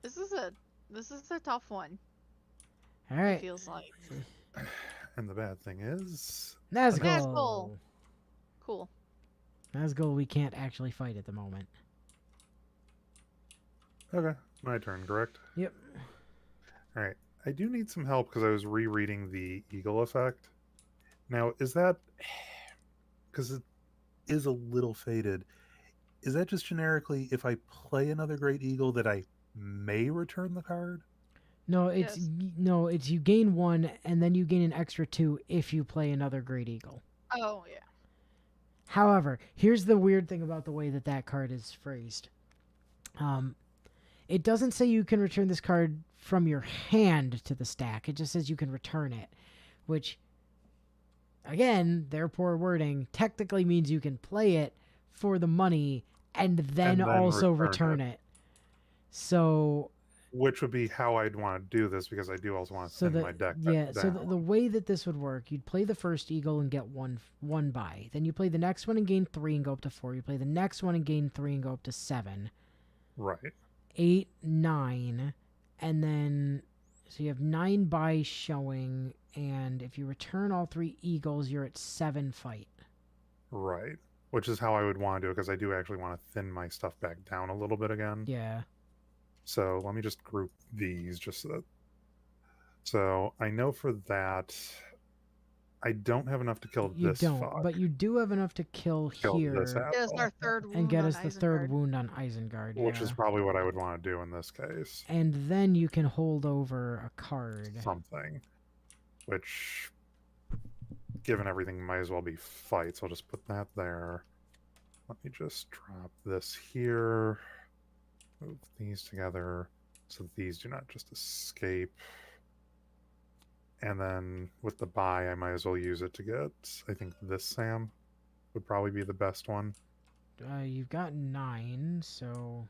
[SPEAKER 2] This is a tough one.
[SPEAKER 1] All
[SPEAKER 2] It
[SPEAKER 1] right,
[SPEAKER 2] feels like.
[SPEAKER 3] And the bad thing is...
[SPEAKER 1] Nazgul.
[SPEAKER 2] Nazgul. Cool.
[SPEAKER 1] Nazgul we can't actually fight at the moment.
[SPEAKER 3] Okay, my turn, correct?
[SPEAKER 1] Yep.
[SPEAKER 3] Alright, I do need some help because I was rereading the Eagle effect. Now, is that... Because it is a little faded. Is that just generically, if I play another Great Eagle, that I may return the card?
[SPEAKER 1] No, it's
[SPEAKER 2] Yes.
[SPEAKER 1] it's you gain 1 and then you gain an extra 2 if you play another Great Eagle.
[SPEAKER 2] Oh, yeah.
[SPEAKER 1] However, here's the weird thing about the way that that card is phrased. It doesn't say you can return this card from your hand to the stack. It just says you can return it, which, again, their poor wording, technically means you can play it for the money and then also return it. So,
[SPEAKER 3] which would be how I'd want to do this, because I do also want to thin my deck
[SPEAKER 1] yeah.
[SPEAKER 3] down.
[SPEAKER 1] So the way that this would work, you'd play the first eagle and get one buy. Then you play the next one and gain 3 and go up to 4. You play the next one and gain 3 and go up to 7.
[SPEAKER 3] Right.
[SPEAKER 1] 8, 9, and then so you have 9 buys showing, and if you return all 3 eagles, you're at 7 fight.
[SPEAKER 3] Right. Which is how I would want to do it, because I do actually want to thin my stuff back down a little bit again.
[SPEAKER 1] Yeah.
[SPEAKER 3] So let me just group these just so that. So I know for that, I don't have enough to kill
[SPEAKER 1] You
[SPEAKER 3] this
[SPEAKER 1] don't,
[SPEAKER 3] fuck.
[SPEAKER 1] but you do have enough to kill here
[SPEAKER 3] this
[SPEAKER 2] Get us
[SPEAKER 3] asshole,
[SPEAKER 2] our third wound
[SPEAKER 1] and get
[SPEAKER 2] on
[SPEAKER 1] us the third
[SPEAKER 2] Isengard.
[SPEAKER 1] wound on Isengard.
[SPEAKER 3] which
[SPEAKER 1] yeah.
[SPEAKER 3] is probably what I would want to do in this case.
[SPEAKER 1] And then you can hold over a card.
[SPEAKER 3] Something. Which, given everything, might as well be fight. So I'll just put that there. Let me just drop this here. Move these together so that these do not just escape. And then with the buy, I might as well use it to get, I think this Sam would probably be the best one.
[SPEAKER 1] You've got 9, so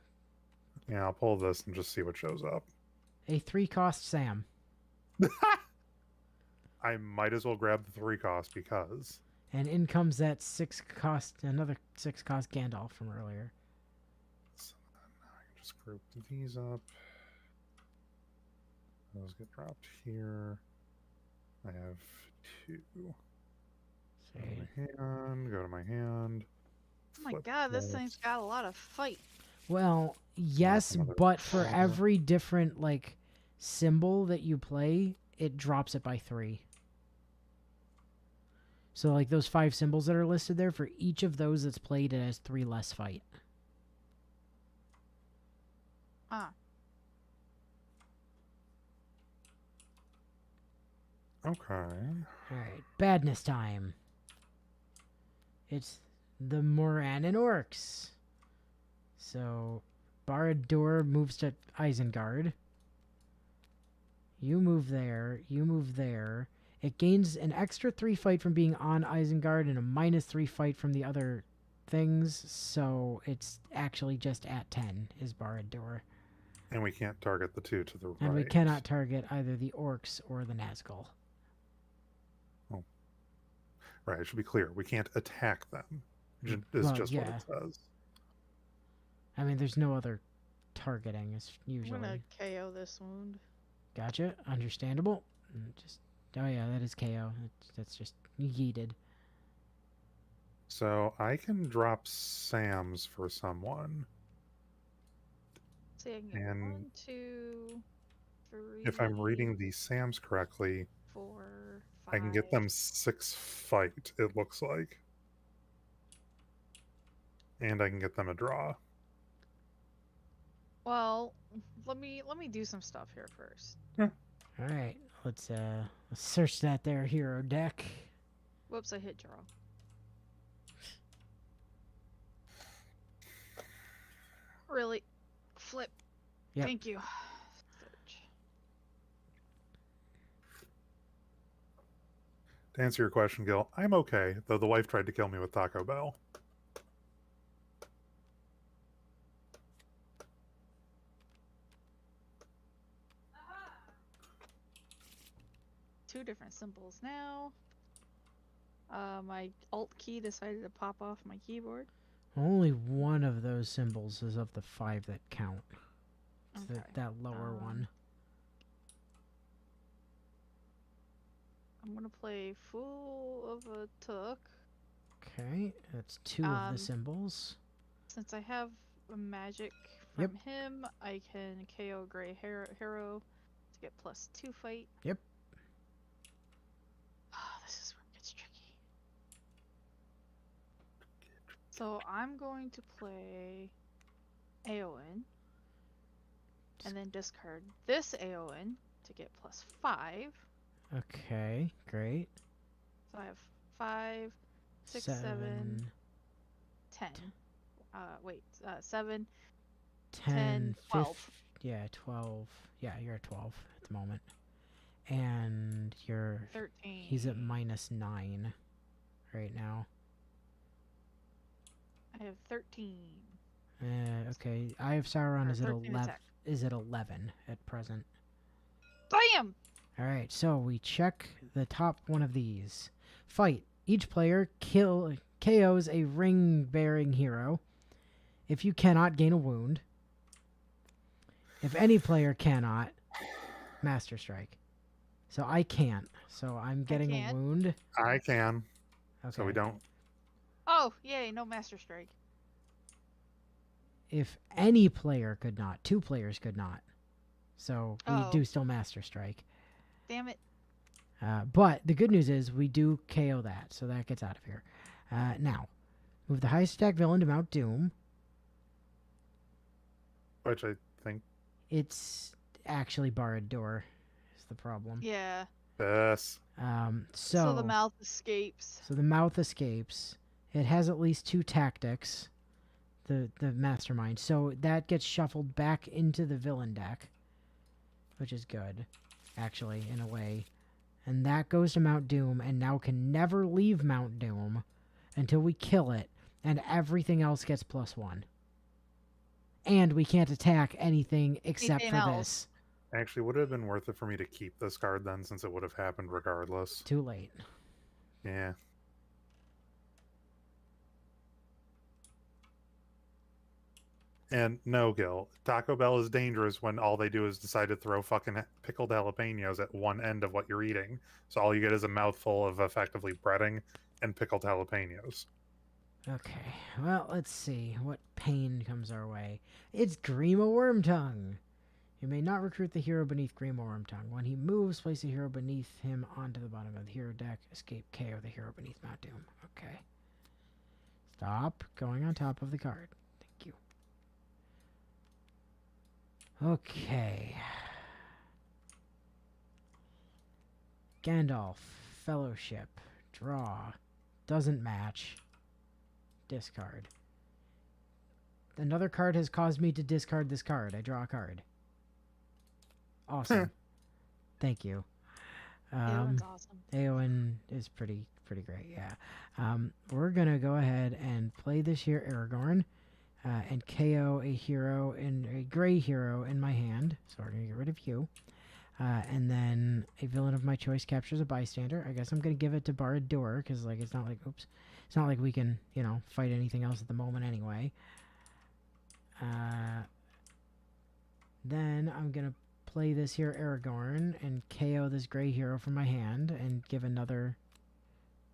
[SPEAKER 3] Yeah, I'll pull this and just see what shows up.
[SPEAKER 1] a 3-cost Sam.
[SPEAKER 3] I might as well grab the 3 cost because...
[SPEAKER 1] And in comes that 6-cost, another 6-cost Gandalf from earlier.
[SPEAKER 3] So now I can just group these up. Those get dropped here. I have 2. Go to my hand, go to my hand.
[SPEAKER 2] Oh my
[SPEAKER 3] flip
[SPEAKER 2] god, this
[SPEAKER 3] this.
[SPEAKER 2] thing's got a lot of fight.
[SPEAKER 1] Well, yes,
[SPEAKER 3] another
[SPEAKER 1] but for
[SPEAKER 3] power.
[SPEAKER 1] every different like symbol that you play, it drops it by 3. So like those 5 symbols that are listed there, for each of those that's played, it has 3 less fight.
[SPEAKER 2] Ah.
[SPEAKER 3] Okay.
[SPEAKER 1] Alright, badness time. It's the Moran and Orcs. So, Barad-dûr moves to Isengard. You move there. You move there. It gains an extra 3 fight from being on Isengard and a -3 fight from the other things. So, it's actually just at 10 is Barad-dûr.
[SPEAKER 3] And we can't target the 2 to the right.
[SPEAKER 1] And we cannot target either the Orcs or the Nazgul.
[SPEAKER 3] Right, it should be clear. We can't attack them. It's
[SPEAKER 1] Well,
[SPEAKER 3] just
[SPEAKER 1] yeah.
[SPEAKER 3] what it says.
[SPEAKER 1] I mean, there's no other targeting, is
[SPEAKER 2] I'm
[SPEAKER 1] usually.
[SPEAKER 2] gonna KO this wound.
[SPEAKER 1] Gotcha. Understandable. Just oh yeah, that is KO. That's just yeeted.
[SPEAKER 3] So I can drop Sam's for someone.
[SPEAKER 2] See, I can get
[SPEAKER 3] And
[SPEAKER 2] 1, 2, 3.
[SPEAKER 3] If I'm reading the Sam's correctly,
[SPEAKER 2] 4, 5.
[SPEAKER 3] I can get them 6 fight, it looks like. And I can get them a draw.
[SPEAKER 2] Well, let me do some stuff here first.
[SPEAKER 1] All right, let's search that there hero deck.
[SPEAKER 2] Whoops, I hit draw. Really? Flip.
[SPEAKER 1] Yep.
[SPEAKER 2] Thank you. Search.
[SPEAKER 3] To answer your question, Gil, I'm okay, though the wife tried to kill me with Taco Bell.
[SPEAKER 2] Two different symbols now. My Alt key decided to pop off my keyboard.
[SPEAKER 1] Only one of those symbols is of the 5 that count. It's
[SPEAKER 2] Okay.
[SPEAKER 1] that lower one.
[SPEAKER 2] I'm gonna play Fool of a Took.
[SPEAKER 1] Okay, that's 2 of the symbols.
[SPEAKER 2] Since I have a magic from
[SPEAKER 1] Yep.
[SPEAKER 2] him, I can KO Grey Hero to get +2 fight.
[SPEAKER 1] Yep.
[SPEAKER 2] This is where it gets tricky. So I'm going to play Eowyn. And then discard this Eowyn to get +5.
[SPEAKER 1] Okay, great.
[SPEAKER 2] So I have 5, 6, 7, 10. Wait, 7,
[SPEAKER 1] 10,
[SPEAKER 2] 10, 12.
[SPEAKER 1] Yeah, 12. Yeah, you're at 12 at the moment. And you're
[SPEAKER 2] 13.
[SPEAKER 1] he's at -9 right now.
[SPEAKER 2] I have 13.
[SPEAKER 1] Okay. I have Sauron
[SPEAKER 2] Or
[SPEAKER 1] is at
[SPEAKER 2] 13
[SPEAKER 1] 11.
[SPEAKER 2] attack.
[SPEAKER 1] Is at 11 at present.
[SPEAKER 2] Bam!
[SPEAKER 1] All right. So we check the top one of these. Fight. Each player KOs a ring-bearing hero. If you cannot, gain a wound. If any player cannot, Master Strike. So I can't. So I'm getting a
[SPEAKER 2] can.
[SPEAKER 1] wound.
[SPEAKER 3] I can.
[SPEAKER 1] Okay.
[SPEAKER 3] So we don't.
[SPEAKER 2] Oh, yay, no Master Strike.
[SPEAKER 1] If any player could not, 2 players could not. So we
[SPEAKER 2] Oh.
[SPEAKER 1] do still Master Strike.
[SPEAKER 2] Damn it.
[SPEAKER 1] But the good news is we do KO that, so that gets out of here. Now, move the highest attack villain to Mount Doom.
[SPEAKER 3] Which I think.
[SPEAKER 1] It's actually Barad Door is the problem.
[SPEAKER 2] Yeah.
[SPEAKER 3] Yes.
[SPEAKER 2] So the mouth escapes.
[SPEAKER 1] So the mouth escapes. It has at least 2 tactics. The mastermind. So that gets shuffled back into the villain deck, which is good, actually, in a way. And that goes to Mount Doom, and now can never leave Mount Doom until we kill it, and everything else gets +1. And we can't attack anything except
[SPEAKER 2] Anything
[SPEAKER 1] for
[SPEAKER 2] else.
[SPEAKER 1] this.
[SPEAKER 3] Actually, would it have been worth it for me to keep this card then, since it would have happened regardless?
[SPEAKER 1] Too late.
[SPEAKER 3] Yeah. And no, Gil, Taco Bell is dangerous when all they do is decide to throw fucking pickled jalapenos at one end of what you're eating. So all you get is a mouthful of effectively breading and pickled jalapenos.
[SPEAKER 1] Okay, well, let's see what pain comes our way. It's Grima Wormtongue. You may not recruit the hero beneath Grima Wormtongue. When he moves, place a hero beneath him onto the bottom of the hero deck. Escape KO the hero beneath Mount Doom. Okay. Stop going on top of the card. Thank you. Okay. Gandalf. Fellowship. Draw. Doesn't match. Discard. Another card has caused me to discard this card. I draw a card. Awesome. Thank you.
[SPEAKER 2] Eowyn's awesome.
[SPEAKER 1] Eowyn is pretty great, yeah. We're gonna go ahead and play this here Aragorn and KO a hero in a gray hero in my hand. So we're gonna get rid of you. And then a villain of my choice captures a bystander. I guess I'm gonna give it to Barad Door because like it's not like it's not like we can, you know, fight anything else at the moment anyway. Then I'm gonna play this here Aragorn and KO this gray hero from my hand and give another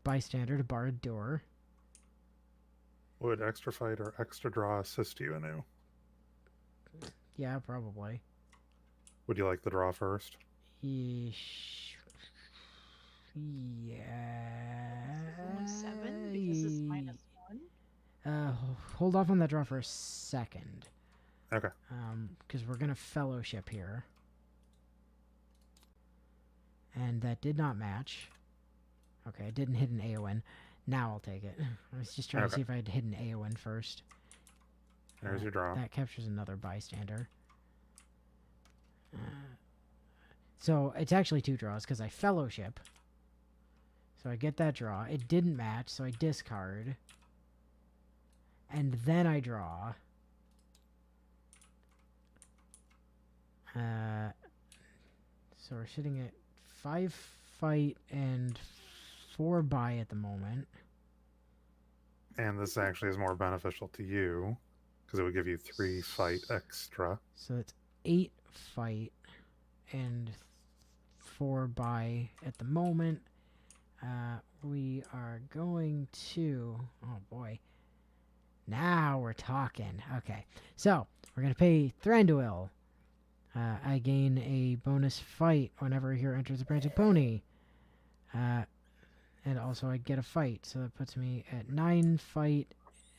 [SPEAKER 1] bystander to Barad Door.
[SPEAKER 3] Would extra fight or extra draw assist you, Anu?
[SPEAKER 1] Yeah, probably.
[SPEAKER 3] Would you like the draw first?
[SPEAKER 1] Yeesh. Yeah.
[SPEAKER 2] Only 7 because it's -1.
[SPEAKER 1] Hold off on that draw for a second.
[SPEAKER 3] Okay.
[SPEAKER 1] Because we're gonna fellowship here. And that did not match. Okay, I didn't hit an Eowyn. Now I'll take it. I was just trying to see if I had hit an Eowyn first.
[SPEAKER 3] There's your draw.
[SPEAKER 1] That captures another bystander. So it's actually 2 draws because I fellowship. So I get that draw. It didn't match, so I discard. And then I draw. So we're sitting at 5 fight and 4 buy at the moment.
[SPEAKER 3] And this actually is more beneficial to you because it would give you 3 fight extra.
[SPEAKER 1] So it's 8 fight and 4 buy at the moment. We are going to... Oh boy. Now we're talking. Okay. So, we're going to pay Thranduil. I gain a bonus fight whenever a hero enters a prancing pony. And also I get a fight. So that puts me at 9 fight.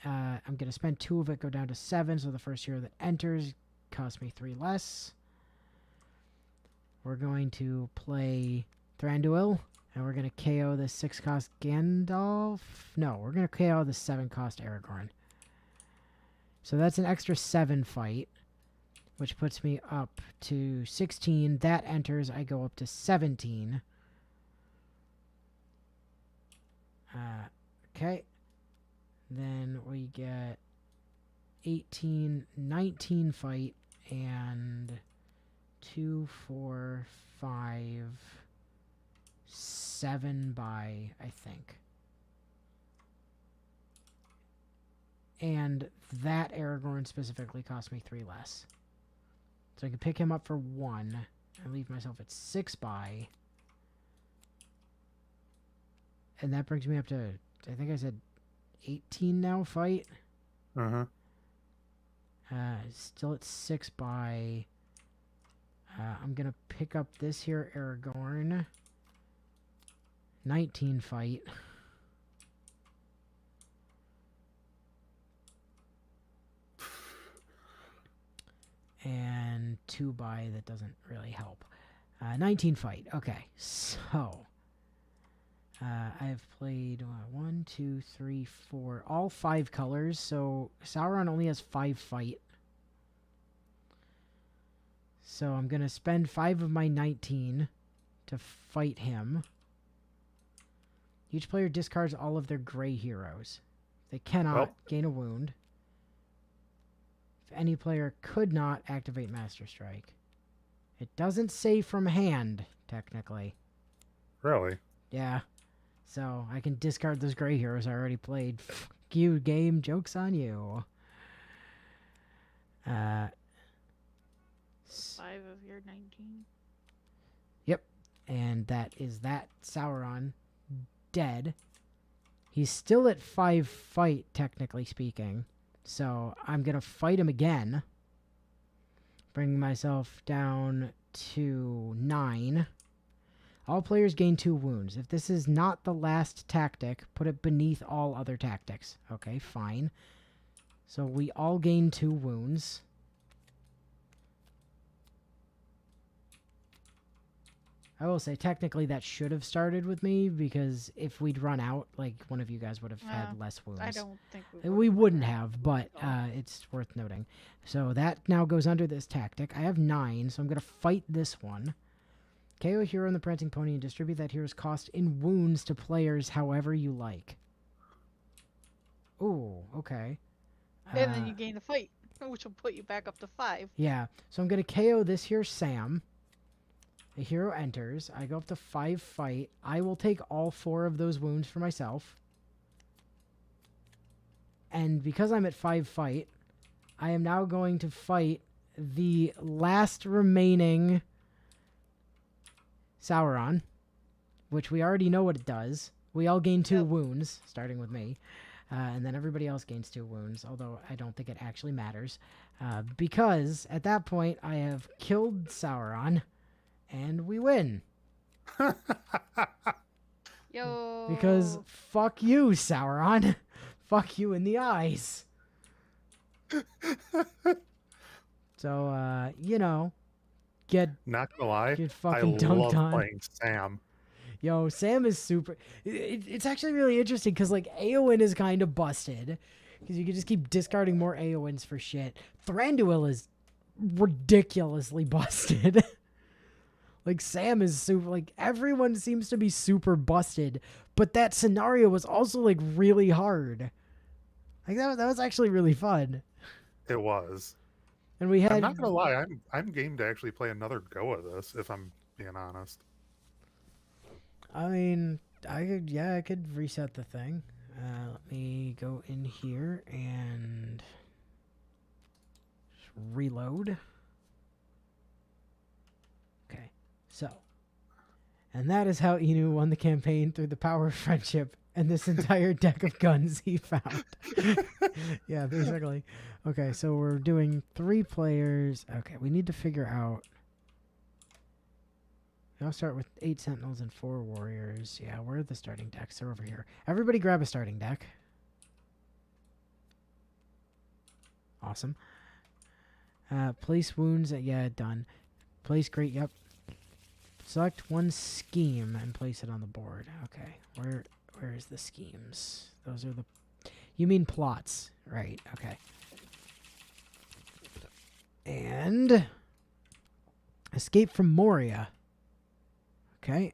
[SPEAKER 1] I'm going to spend 2 of it, go down to 7. So the first hero that enters costs me 3 less. We're going to play Thranduil. And we're going to KO the 6 cost Gandalf. No, we're going to KO the 7 cost Aragorn. So that's an extra 7 fight, which puts me up to 16. That enters. I go up to 17. Okay. Then we get 18, 19 fight, and 2, 4, 5, 7 by, I think. And that Aragorn specifically cost me 3 less. So I can pick him up for 1 and leave myself at 6 by. And that brings me up to, I think I said 18 now fight.
[SPEAKER 3] Uh-huh.
[SPEAKER 1] Still at 6 by. I'm going to pick up this here Aragorn. 19 fight. And 2 by, that doesn't really help. 19 fight. Okay, so I've played 1, 2, 3, 4, all 5 colors. So Sauron only has 5 fight. So I'm going to spend 5 of my 19 to fight him. Each player discards all of their gray heroes. They cannot gain a wound. If any player could not activate Master Strike. It doesn't say from hand, technically.
[SPEAKER 3] Really?
[SPEAKER 1] Yeah. So I can discard those gray heroes I already played. Fuck you, game. Joke's on you.
[SPEAKER 2] 5 of your 19.
[SPEAKER 1] Yep. And that is that Sauron dead. He's still at 5 fight, technically speaking. So I'm going to fight him again. Bring myself down to 9. All players gain 2 wounds. If this is not the last tactic, put it beneath all other tactics. Okay, fine. So we all gain 2 wounds. I will say, technically, that should have started with me, because if we'd run out, like, one of you guys would have had less wounds.
[SPEAKER 2] I don't think
[SPEAKER 1] we wouldn't have, but it's worth noting. So that now goes under this tactic. I have 9, so I'm going to fight this one. KO a hero on the prancing pony and distribute that hero's cost in wounds to players however you like. Ooh, okay.
[SPEAKER 2] And then you gain the fight, which will put you back up to 5.
[SPEAKER 1] Yeah, so I'm going to KO this here Sam. A hero enters. I go up to 5 fight. I will take all 4 of those wounds for myself. And because I'm at 5 fight, I am now going to fight the last remaining Sauron, which we already know what it does. We all gain 2 wounds, starting with me. And then everybody else gains 2 wounds, although I don't think it actually matters. Because at that point, I have killed Sauron. And we win.
[SPEAKER 2] Yo.
[SPEAKER 1] Because fuck you, Sauron. Fuck you in the eyes. So, you know, get
[SPEAKER 3] Not gonna lie,
[SPEAKER 1] fucking
[SPEAKER 3] I
[SPEAKER 1] dunked
[SPEAKER 3] love
[SPEAKER 1] on.
[SPEAKER 3] playing Sam.
[SPEAKER 1] Yo, Sam is super. It's actually really interesting because, like, Eowyn is kind of busted. Because you can just keep discarding more Eowyn's for shit. Thranduil is ridiculously busted. Like, Sam is super, like, everyone seems to be super busted, but that scenario was also, like, really hard. Like, that was actually really fun.
[SPEAKER 3] It was.
[SPEAKER 1] And we had...
[SPEAKER 3] I'm not gonna lie, I'm game to actually play another go of this, if I'm being honest.
[SPEAKER 1] I mean, I could reset the thing. Let me go in here and just reload. Okay. So, and that is how Inu won the campaign, through the power of friendship and this entire deck of guns he found. Yeah, basically. Okay, so we're doing 3 players. Okay, we need to figure out... I'll start with 8 sentinels and 4 warriors. Yeah, where are the starting decks? They're over here. Everybody grab a starting deck. Awesome. Place wounds. Yeah, done. Place great. Yep. Select one scheme and place it on the board. Okay. Where is the schemes? Those are the... You mean plots. Right. Okay. And Escape from Moria. Okay.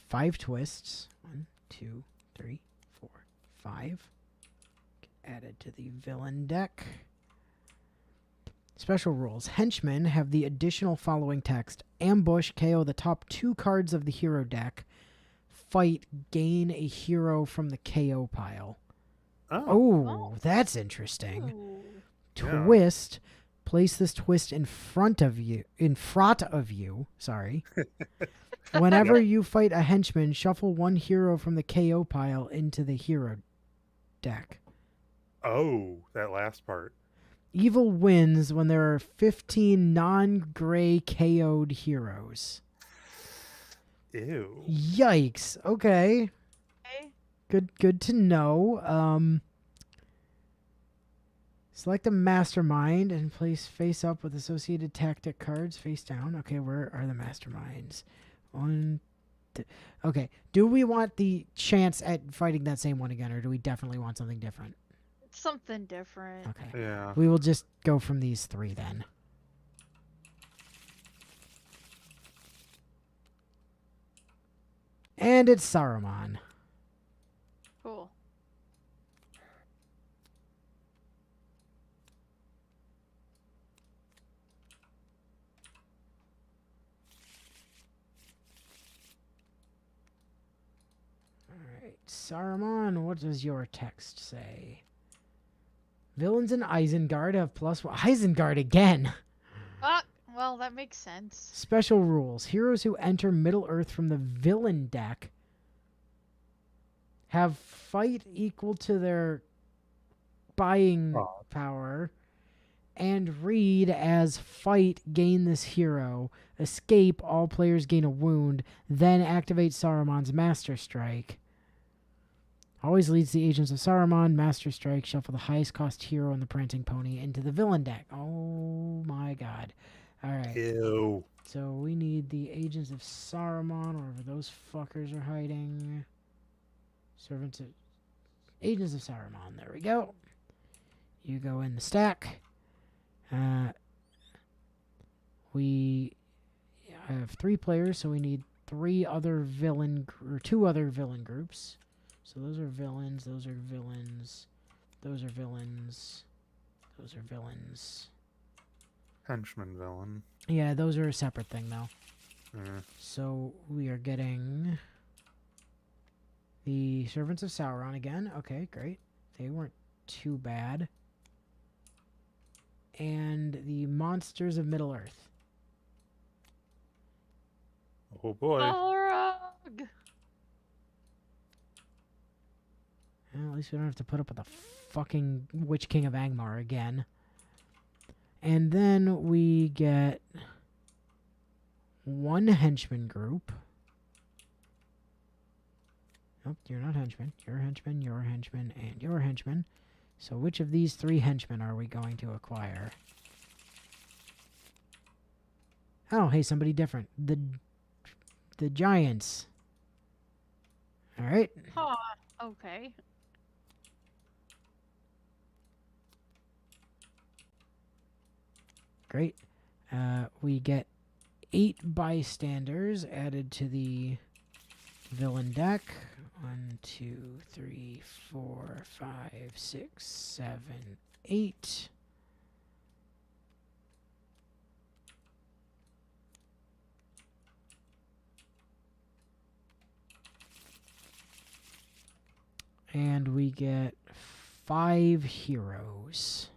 [SPEAKER 1] 5 twists. 1, 2, 3, 4, 5. Added to the villain deck. Special rules. Henchmen have the additional following text. Ambush, KO the top 2 cards of the hero deck. Fight, gain a hero from the KO pile. Oh, that's interesting.
[SPEAKER 2] Ooh.
[SPEAKER 1] Twist. Place this twist in front of you. Sorry. Whenever you fight a henchman, shuffle 1 hero from the KO pile into the hero deck.
[SPEAKER 3] Oh, that last part.
[SPEAKER 1] Evil wins when there are 15 non-gray KO'd heroes.
[SPEAKER 3] Ew.
[SPEAKER 1] Yikes. Okay.
[SPEAKER 2] Okay.
[SPEAKER 1] Good to know. Select a mastermind and place face up with associated tactic cards face down. Okay, where are the masterminds? 1, 2. Okay. Do we want the chance at fighting that same one again, or do we definitely want something different?
[SPEAKER 2] Something different.
[SPEAKER 1] Okay.
[SPEAKER 3] Yeah.
[SPEAKER 1] We will just go from these 3 then. And it's Saruman.
[SPEAKER 2] Cool.
[SPEAKER 1] Alright, Saruman, what does your text say? Villains in Isengard have +1. Isengard again!
[SPEAKER 2] Well, that makes sense.
[SPEAKER 1] Special rules. Heroes who enter Middle-earth from the villain deck have fight equal to their buying power, and read as fight, gain this hero, escape, all players gain a wound, then activate Saruman's Master Strike. Always leads the Agents of Saruman, Master Strike, shuffle the highest cost hero in the Prancing Pony into the villain deck. Oh my god. Alright.
[SPEAKER 3] Ew.
[SPEAKER 1] So we need the Agents of Saruman, wherever those fuckers are hiding. Servants of... Agents of Saruman. There we go. You go in the stack. We have 3 players, so we need 2 other villain groups. So those are villains, those are villains, those are villains, those are villains.
[SPEAKER 3] Henchman villain.
[SPEAKER 1] Yeah, those are a separate thing, though.
[SPEAKER 3] So
[SPEAKER 1] we are getting the Servants of Sauron again. Okay, great. They weren't too bad. And the Monsters of Middle-earth.
[SPEAKER 3] Oh boy.
[SPEAKER 2] Balrog!
[SPEAKER 1] Well, at least we don't have to put up with the fucking Witch King of Angmar again. And then we get 1 henchman group. Nope, you're not henchman. You're henchman, you're henchman, and you're henchman. So which of these 3 henchmen are we going to acquire? Oh, hey, somebody different. The giants. All right.
[SPEAKER 2] Huh. Okay.
[SPEAKER 1] Great. We get 8 bystanders added to the villain deck. 1, 2, 3, 4, 5, 6, 7, 8. And we get 5 heroes.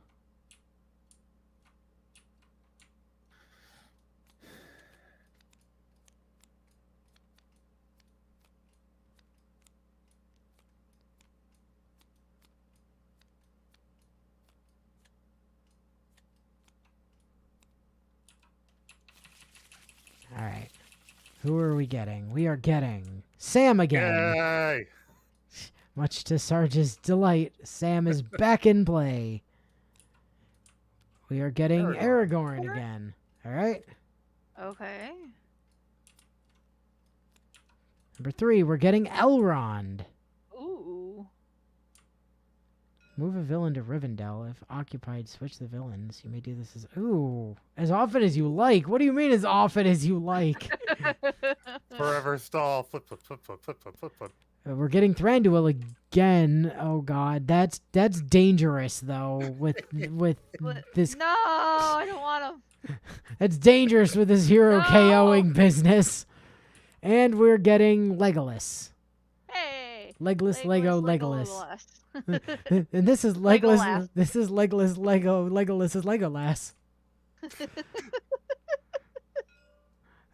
[SPEAKER 1] All right. Who are we getting? We are getting Sam again.
[SPEAKER 3] Yay!
[SPEAKER 1] Much to Sarge's delight, Sam is back in play. We are getting Aragorn again. All right.
[SPEAKER 2] Okay.
[SPEAKER 1] Number 3, we're getting Elrond.
[SPEAKER 2] Ooh.
[SPEAKER 1] Move a villain to Rivendell. If occupied, switch the villains. You may do this as often as you like. What do you mean as often as you like?
[SPEAKER 3] Forever stall. Flip, flip, flip, flip, flip, flip, flip, flip.
[SPEAKER 1] We're getting Thranduil again. Oh God, that's dangerous though. With this,
[SPEAKER 2] No, I don't want him.
[SPEAKER 1] that's dangerous with this hero
[SPEAKER 2] No.
[SPEAKER 1] KOing business. And we're getting Legolas.
[SPEAKER 2] Hey.
[SPEAKER 1] Legless Lego Legolas.
[SPEAKER 2] Legolas.
[SPEAKER 1] And this is Legolas.
[SPEAKER 2] Legolas.
[SPEAKER 1] This is Legolas Lego. Legolas is Legolas.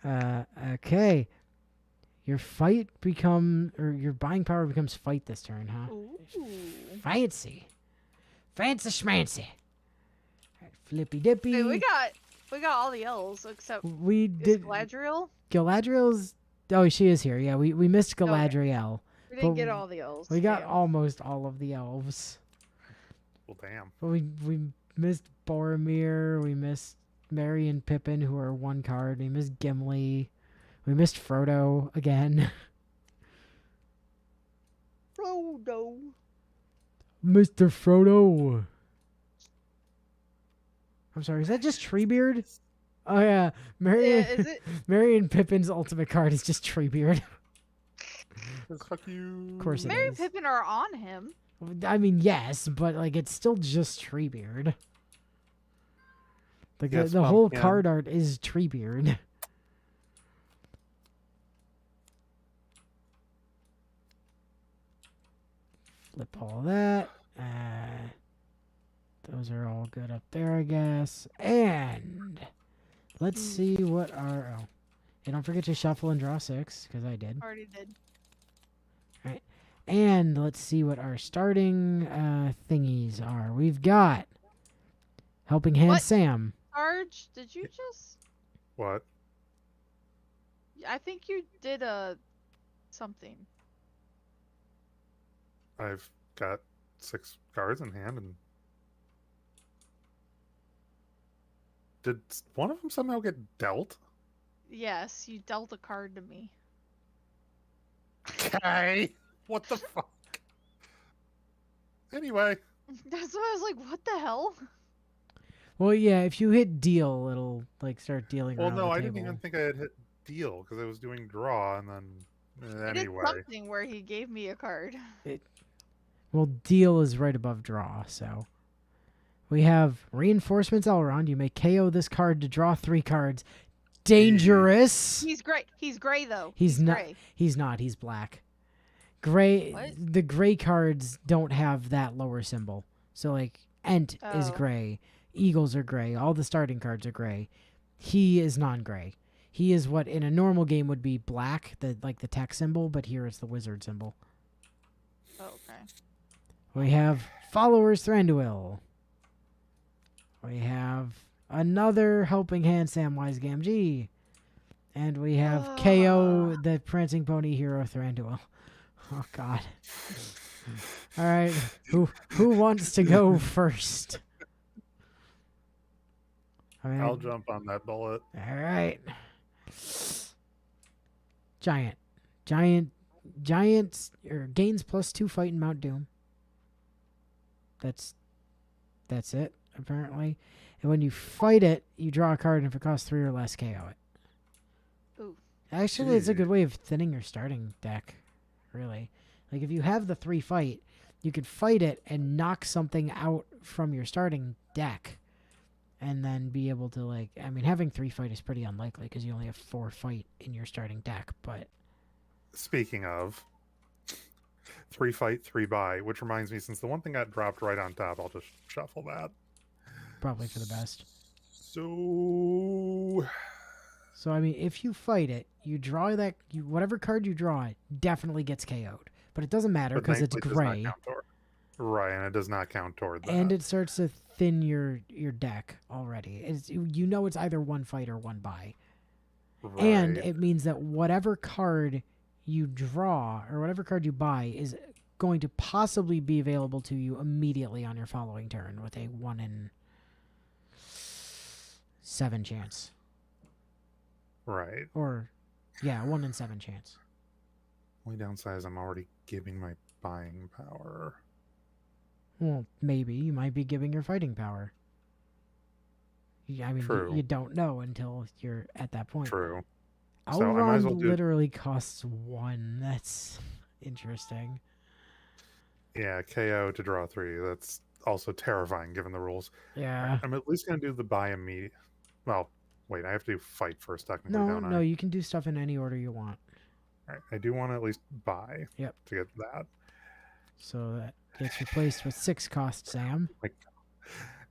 [SPEAKER 1] Okay. Your your buying power becomes fight this turn, huh?
[SPEAKER 2] Ooh.
[SPEAKER 1] Fancy schmancy. Alright, flippy dippy.
[SPEAKER 2] Hey, we got all the elves except
[SPEAKER 1] We did
[SPEAKER 2] Galadriel.
[SPEAKER 1] Galadriel's. Oh, she is here. Yeah, we missed
[SPEAKER 2] Okay.
[SPEAKER 1] Galadriel.
[SPEAKER 2] We didn't
[SPEAKER 1] But
[SPEAKER 2] get all the elves.
[SPEAKER 1] We got
[SPEAKER 2] Damn.
[SPEAKER 1] almost all of the elves.
[SPEAKER 3] Well, damn.
[SPEAKER 1] But we missed Boromir. We missed Merry and Pippin, who are one card. We missed Gimli. We missed Frodo again.
[SPEAKER 2] Frodo.
[SPEAKER 1] Mr. Frodo. I'm sorry, is that just Treebeard? Oh yeah, Merry,
[SPEAKER 2] Yeah, is it?
[SPEAKER 1] Merry and Pippin's ultimate card is just Treebeard.
[SPEAKER 3] Fuck you.
[SPEAKER 1] Of course it
[SPEAKER 2] Merry
[SPEAKER 1] is.
[SPEAKER 2] and Pippin are on him.
[SPEAKER 1] I mean, yes, but like it's still just Treebeard. Like
[SPEAKER 3] Yes,
[SPEAKER 1] the whole
[SPEAKER 3] pumpkin.
[SPEAKER 1] card art is Treebeard. Flip all that. Those are all good up there, I guess. And let's see what our... Oh. And don't forget to shuffle and draw 6, because I did.
[SPEAKER 2] Already did.
[SPEAKER 1] And let's see what our starting thingies are. We've got Helping Hand
[SPEAKER 2] What?
[SPEAKER 1] Sam.
[SPEAKER 2] Arj, did you just?
[SPEAKER 3] What?
[SPEAKER 2] I think you did something.
[SPEAKER 3] I've got 6 cards in hand, and did one of them somehow get dealt?
[SPEAKER 2] Yes, you dealt a card to me.
[SPEAKER 3] Okay. What the fuck? Anyway,
[SPEAKER 2] That's why I was like, what the hell?
[SPEAKER 1] Well, yeah, if you hit deal, it'll like start dealing
[SPEAKER 3] well,
[SPEAKER 1] around
[SPEAKER 3] no,
[SPEAKER 1] the
[SPEAKER 3] I
[SPEAKER 1] table.
[SPEAKER 3] didn't even think I had hit deal because I was doing draw, and then
[SPEAKER 2] I did
[SPEAKER 3] anyway.
[SPEAKER 2] something where he gave me a card.
[SPEAKER 1] Well, deal is right above draw, so. We have Reinforcements Elrond. You may KO this card to draw 3 cards. Dangerous!
[SPEAKER 2] He's gray. He's gray though.
[SPEAKER 1] He's not.
[SPEAKER 2] Gray.
[SPEAKER 1] He's not. He's black. Gray.
[SPEAKER 2] What?
[SPEAKER 1] The gray cards don't have that lower symbol. So like Ent is
[SPEAKER 2] Oh.
[SPEAKER 1] gray. Eagles are gray. All the starting cards are gray. He is non-gray. He is what in a normal game would be black, the text symbol, but here it's the wizard symbol.
[SPEAKER 2] Oh, okay.
[SPEAKER 1] We have Followers Thranduil. We have another Helping Hand Samwise Gamgee. And we have KO the Prancing Pony hero Thranduil. Oh God. All right, who wants to go first? I mean,
[SPEAKER 3] I'll jump on that bullet.
[SPEAKER 1] all right. Giants or gains +2 fight in Mount Doom. That's it apparently. And when you fight it, you draw a card, and if it costs 3 or less, KO it.
[SPEAKER 2] Ooh.
[SPEAKER 1] Actually, it's a good way of thinning your starting deck, really. Like, if you have the 3 fight, you could fight it and knock something out from your starting deck. And then be able to, like... I mean, having 3 fight is pretty unlikely because you only have 4 fight in your starting deck, but...
[SPEAKER 3] Speaking of 3 fight, 3 buy, which reminds me, since the one thing got dropped right on top, I'll just shuffle that.
[SPEAKER 1] Probably for the best.
[SPEAKER 3] So
[SPEAKER 1] I mean, if you fight it, you draw that... whatever card you draw, definitely gets KO'd. But it doesn't matter because it's
[SPEAKER 3] thankfully it does not
[SPEAKER 1] gray.
[SPEAKER 3] count toward- Right, and it does not count toward that.
[SPEAKER 1] And it starts to thin your deck already. You know it's either 1 fight or 1 buy.
[SPEAKER 3] right.
[SPEAKER 1] And it means that whatever card you draw or whatever card you buy is going to possibly be available to you immediately on your following turn with a 1 in 7 chance.
[SPEAKER 3] Right.
[SPEAKER 1] Or, yeah, 1 in 7 chance.
[SPEAKER 3] Only downside is I'm already giving my buying power.
[SPEAKER 1] Well, maybe you might be giving your fighting power. I mean,
[SPEAKER 3] True.
[SPEAKER 1] you don't know until you're at that point.
[SPEAKER 3] True. So I might as
[SPEAKER 1] Elrond
[SPEAKER 3] well do.
[SPEAKER 1] literally costs 1. That's interesting.
[SPEAKER 3] Yeah, KO to draw 3. That's also terrifying given the rules.
[SPEAKER 1] Yeah.
[SPEAKER 3] I'm at least going to do the buy immediate. Well, wait, I have to do fight first, technically,
[SPEAKER 1] No,
[SPEAKER 3] don't
[SPEAKER 1] no,
[SPEAKER 3] I?
[SPEAKER 1] you can do stuff in any order you want.
[SPEAKER 3] All right, I do want to at least buy.
[SPEAKER 1] Yep.
[SPEAKER 3] To get that.
[SPEAKER 1] So that gets replaced with 6 cost, Sam.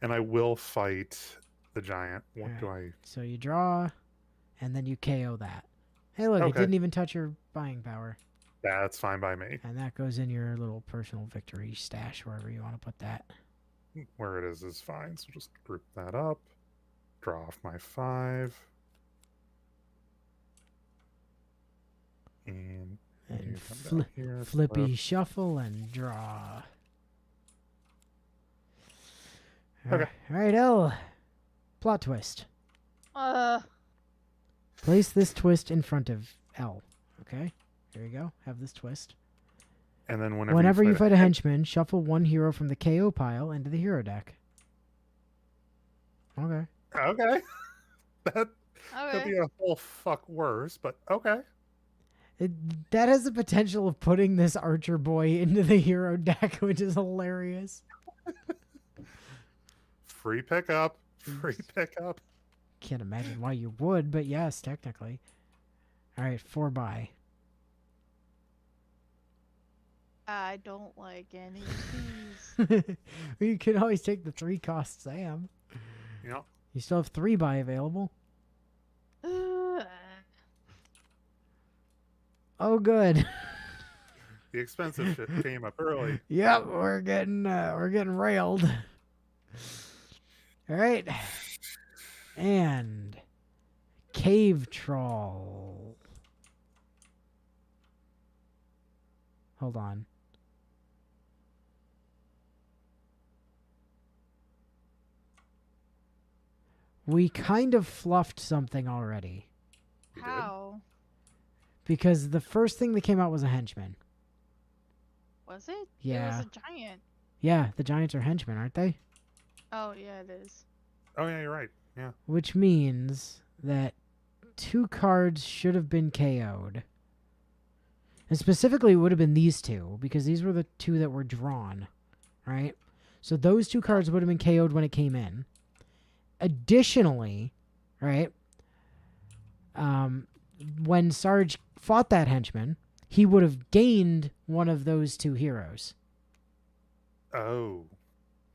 [SPEAKER 3] And I will fight the giant. What
[SPEAKER 1] Alright.
[SPEAKER 3] do I?
[SPEAKER 1] So you draw, and then you KO that. Hey, look, it
[SPEAKER 3] Okay.
[SPEAKER 1] didn't even touch your buying power.
[SPEAKER 3] That's fine by me.
[SPEAKER 1] And that goes in your little personal victory stash, wherever you want to put that.
[SPEAKER 3] Where it is fine. So just group that up. Draw off my 5. And you
[SPEAKER 1] And
[SPEAKER 3] come down here,
[SPEAKER 1] flippy
[SPEAKER 3] flip.
[SPEAKER 1] shuffle and draw.
[SPEAKER 3] Okay.
[SPEAKER 1] All right, L. Plot twist.
[SPEAKER 2] Uh,
[SPEAKER 1] Place this twist in front of L. Okay? There you go. Have this twist.
[SPEAKER 3] And then
[SPEAKER 1] Whenever you fight a henchman, shuffle 1 hero from the KO pile into the hero deck. Okay.
[SPEAKER 3] Okay. That could
[SPEAKER 2] okay.
[SPEAKER 3] be a whole fuck worse, but okay.
[SPEAKER 1] That has the potential of putting this archer boy into the hero deck, which is hilarious.
[SPEAKER 3] Free pickup. Free pickup.
[SPEAKER 1] Can't imagine why you would, but yes, technically. All right, 4 buy.
[SPEAKER 2] I don't like any of these.
[SPEAKER 1] You can always take the 3 cost Sam.
[SPEAKER 3] You know,
[SPEAKER 1] You still have 3 buy available. Oh, good.
[SPEAKER 3] the expensive shit came up early.
[SPEAKER 1] Yep, we're getting railed. All right, and cave troll. Hold on. We kind of fluffed something already.
[SPEAKER 3] We did.
[SPEAKER 2] How?
[SPEAKER 1] Because the first thing that came out was a henchman.
[SPEAKER 2] Was it?
[SPEAKER 1] Yeah.
[SPEAKER 2] It was a giant.
[SPEAKER 1] Yeah, the giants are henchmen, aren't they?
[SPEAKER 2] Oh, yeah, it is.
[SPEAKER 3] Oh yeah, you're right. Yeah.
[SPEAKER 1] Which means that 2 cards should have been KO'd. And specifically, it would have been these 2, because these were the 2 that were drawn, right? So those 2 cards would have been KO'd when it came in. Additionally, right, when Sarge fought that henchman, he would have gained one of those 2 heroes.
[SPEAKER 3] Oh.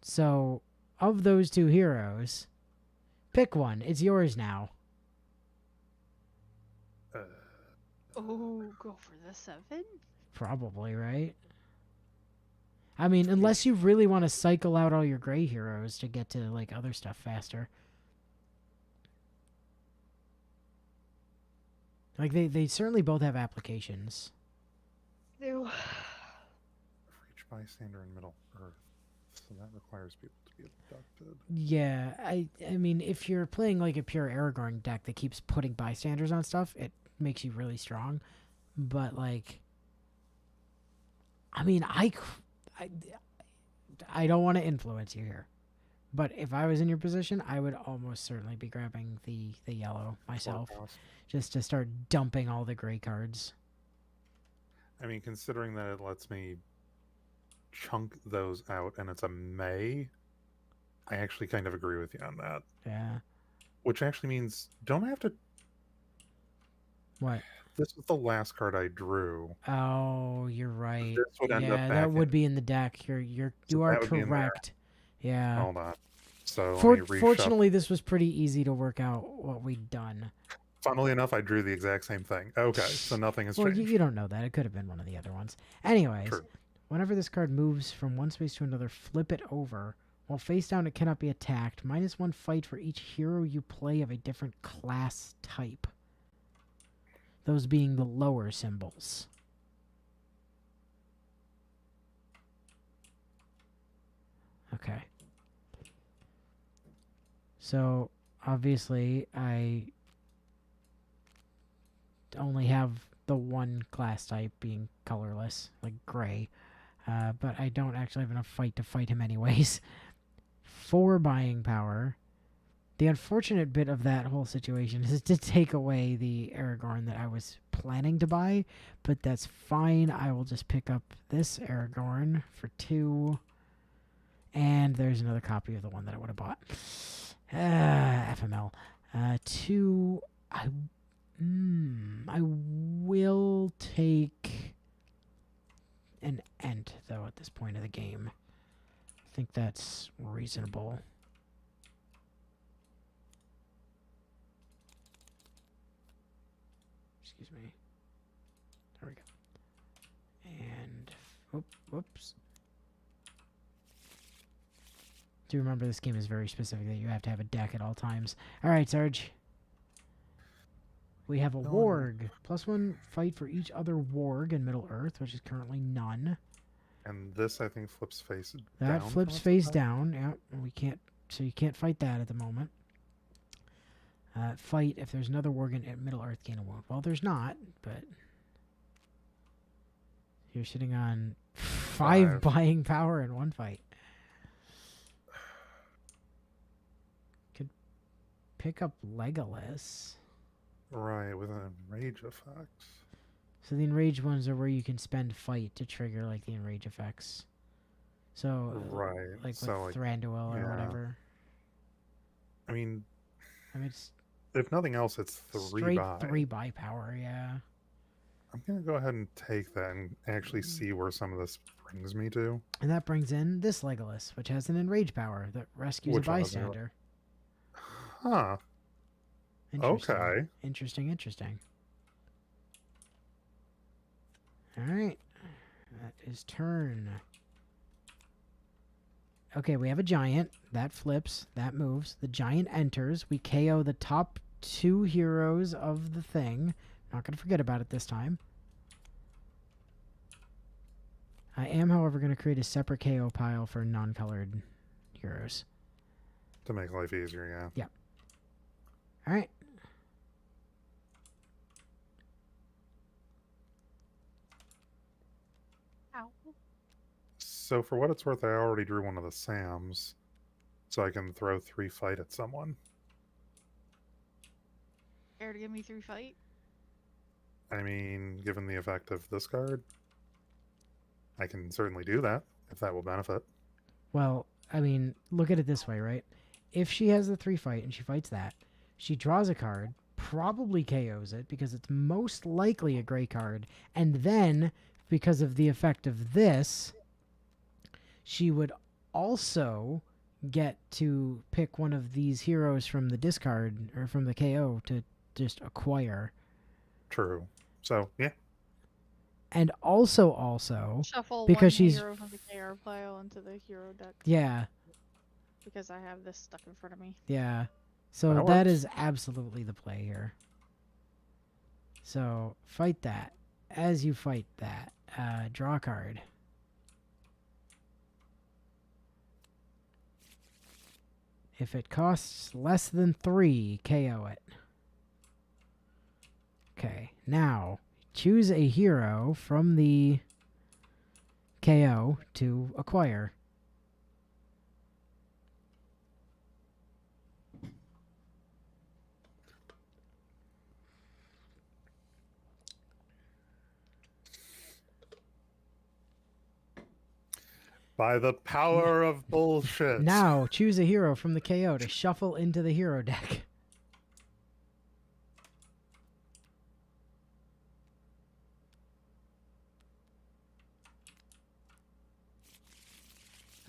[SPEAKER 1] So, of those 2 heroes, pick one. It's yours now.
[SPEAKER 2] Oh, go for the 7?
[SPEAKER 1] Probably, right? I mean, unless you really want to cycle out all your gray heroes to get to, like, other stuff faster. Like, they certainly both have applications.
[SPEAKER 2] Ew.
[SPEAKER 3] For each bystander in Middle Earth. So that requires people to be abducted.
[SPEAKER 1] Yeah, I mean, if you're playing, like, a pure Aragorn deck that keeps putting bystanders on stuff, it makes you really strong. But, like, I mean, I don't want to influence you here. But if I was in your position, I would almost certainly be grabbing the yellow myself. Just to start dumping all the gray cards.
[SPEAKER 3] I mean, considering that it lets me chunk those out and it's a May, I actually kind of agree with you on that.
[SPEAKER 1] Yeah.
[SPEAKER 3] Which actually means, don't I have to...
[SPEAKER 1] What?
[SPEAKER 3] This was the last card I drew.
[SPEAKER 1] Oh, you're right.
[SPEAKER 3] This would end up
[SPEAKER 1] Yeah,
[SPEAKER 3] back
[SPEAKER 1] that would
[SPEAKER 3] in-
[SPEAKER 1] be in the deck. You
[SPEAKER 3] So
[SPEAKER 1] are
[SPEAKER 3] that would be in there.
[SPEAKER 1] correct. Yeah.
[SPEAKER 3] Hold on. So let me reshuffle.
[SPEAKER 1] Fortunately, this was pretty easy to work out what we'd done.
[SPEAKER 3] Funnily enough, I drew the exact same thing. Okay, so nothing has
[SPEAKER 1] Well,
[SPEAKER 3] changed.
[SPEAKER 1] you don't know that. It could have been one of the other ones. Anyways,
[SPEAKER 3] True.
[SPEAKER 1] whenever this card moves from one space to another, flip it over. While face down, it cannot be attacked. -1 fight for each hero you play of a different class type. Those being the lower symbols. Okay. So, obviously, I only have the one class type being colorless, like gray. but I don't actually have enough fight to fight him anyways. 4 buying power. The unfortunate bit of that whole situation is to take away the Aragorn that I was planning to buy, but that's fine. I will just pick up this Aragorn for 2, and there's another copy of the one that I would have bought. FML. 2. I will take an Ent, though, at this point of the game. I think that's reasonable. Excuse me. There we go. And, whoops. Do remember this game is very specific that you have to have a deck at all times. Alright, Sarge. We have a warg. +1 fight for each other warg in Middle Earth, which is currently none.
[SPEAKER 3] And this, I think, flips face down.
[SPEAKER 1] That flips face down. Yeah, we can't. So you can't fight that at the moment. Fight if there's another warg in Middle Earth, gain a wound. Well, there's not, but you're sitting on 5 buying power in 1 fight. Could pick up Legolas.
[SPEAKER 3] Right, with an enrage effect.
[SPEAKER 1] So the enraged ones are where you can spend fight to trigger like the enrage effects. So
[SPEAKER 3] Right.
[SPEAKER 1] like
[SPEAKER 3] So,
[SPEAKER 1] with Thranduil or whatever.
[SPEAKER 3] I mean,
[SPEAKER 1] it's
[SPEAKER 3] if nothing else, it's 3
[SPEAKER 1] straight
[SPEAKER 3] buy.
[SPEAKER 1] 3 buy power, yeah.
[SPEAKER 3] I'm going to go ahead and take that and actually see where some of this brings me to.
[SPEAKER 1] And that brings in this Legolas, which has an enrage power that rescues
[SPEAKER 3] Which
[SPEAKER 1] a
[SPEAKER 3] one is it?
[SPEAKER 1] bystander.
[SPEAKER 3] Huh.
[SPEAKER 1] Interesting.
[SPEAKER 3] Okay.
[SPEAKER 1] Interesting. Alright. That is turn. Okay, we have a giant. That flips. That moves. The giant enters. We KO the top 2 heroes of the thing. Not going to forget about it this time. I am, however, going to create a separate KO pile for non-colored heroes.
[SPEAKER 3] To make life easier, yeah.
[SPEAKER 1] Alright.
[SPEAKER 2] Ow.
[SPEAKER 3] So for what it's worth, I already drew one of the Sams. So I can throw 3 fight at someone.
[SPEAKER 2] Care to give me 3 fight?
[SPEAKER 3] I mean, given the effect of this card, I can certainly do that, if that will benefit.
[SPEAKER 1] Well, I mean, look at it this way, right? If she has the 3 fight and she fights that, she draws a card, probably KOs it because it's most likely a gray card, and then, because of the effect of this, she would also get to pick one of these heroes from the discard, or from the KO, to just acquire.
[SPEAKER 3] True. So, yeah.
[SPEAKER 1] And also,
[SPEAKER 2] Shuffle
[SPEAKER 1] because
[SPEAKER 2] one
[SPEAKER 1] she's...
[SPEAKER 2] hero from the KR pile into the hero deck.
[SPEAKER 1] Yeah.
[SPEAKER 2] Because I have this stuck in front of me.
[SPEAKER 1] Yeah. So
[SPEAKER 3] That
[SPEAKER 1] that
[SPEAKER 3] works.
[SPEAKER 1] is absolutely the play here. So fight that. As you fight that, draw a card. If it costs less than 3, KO it. Okay, now choose a hero from the KO to acquire.
[SPEAKER 3] By the power of bullshit.
[SPEAKER 1] Now choose a hero from the KO to shuffle into the hero deck.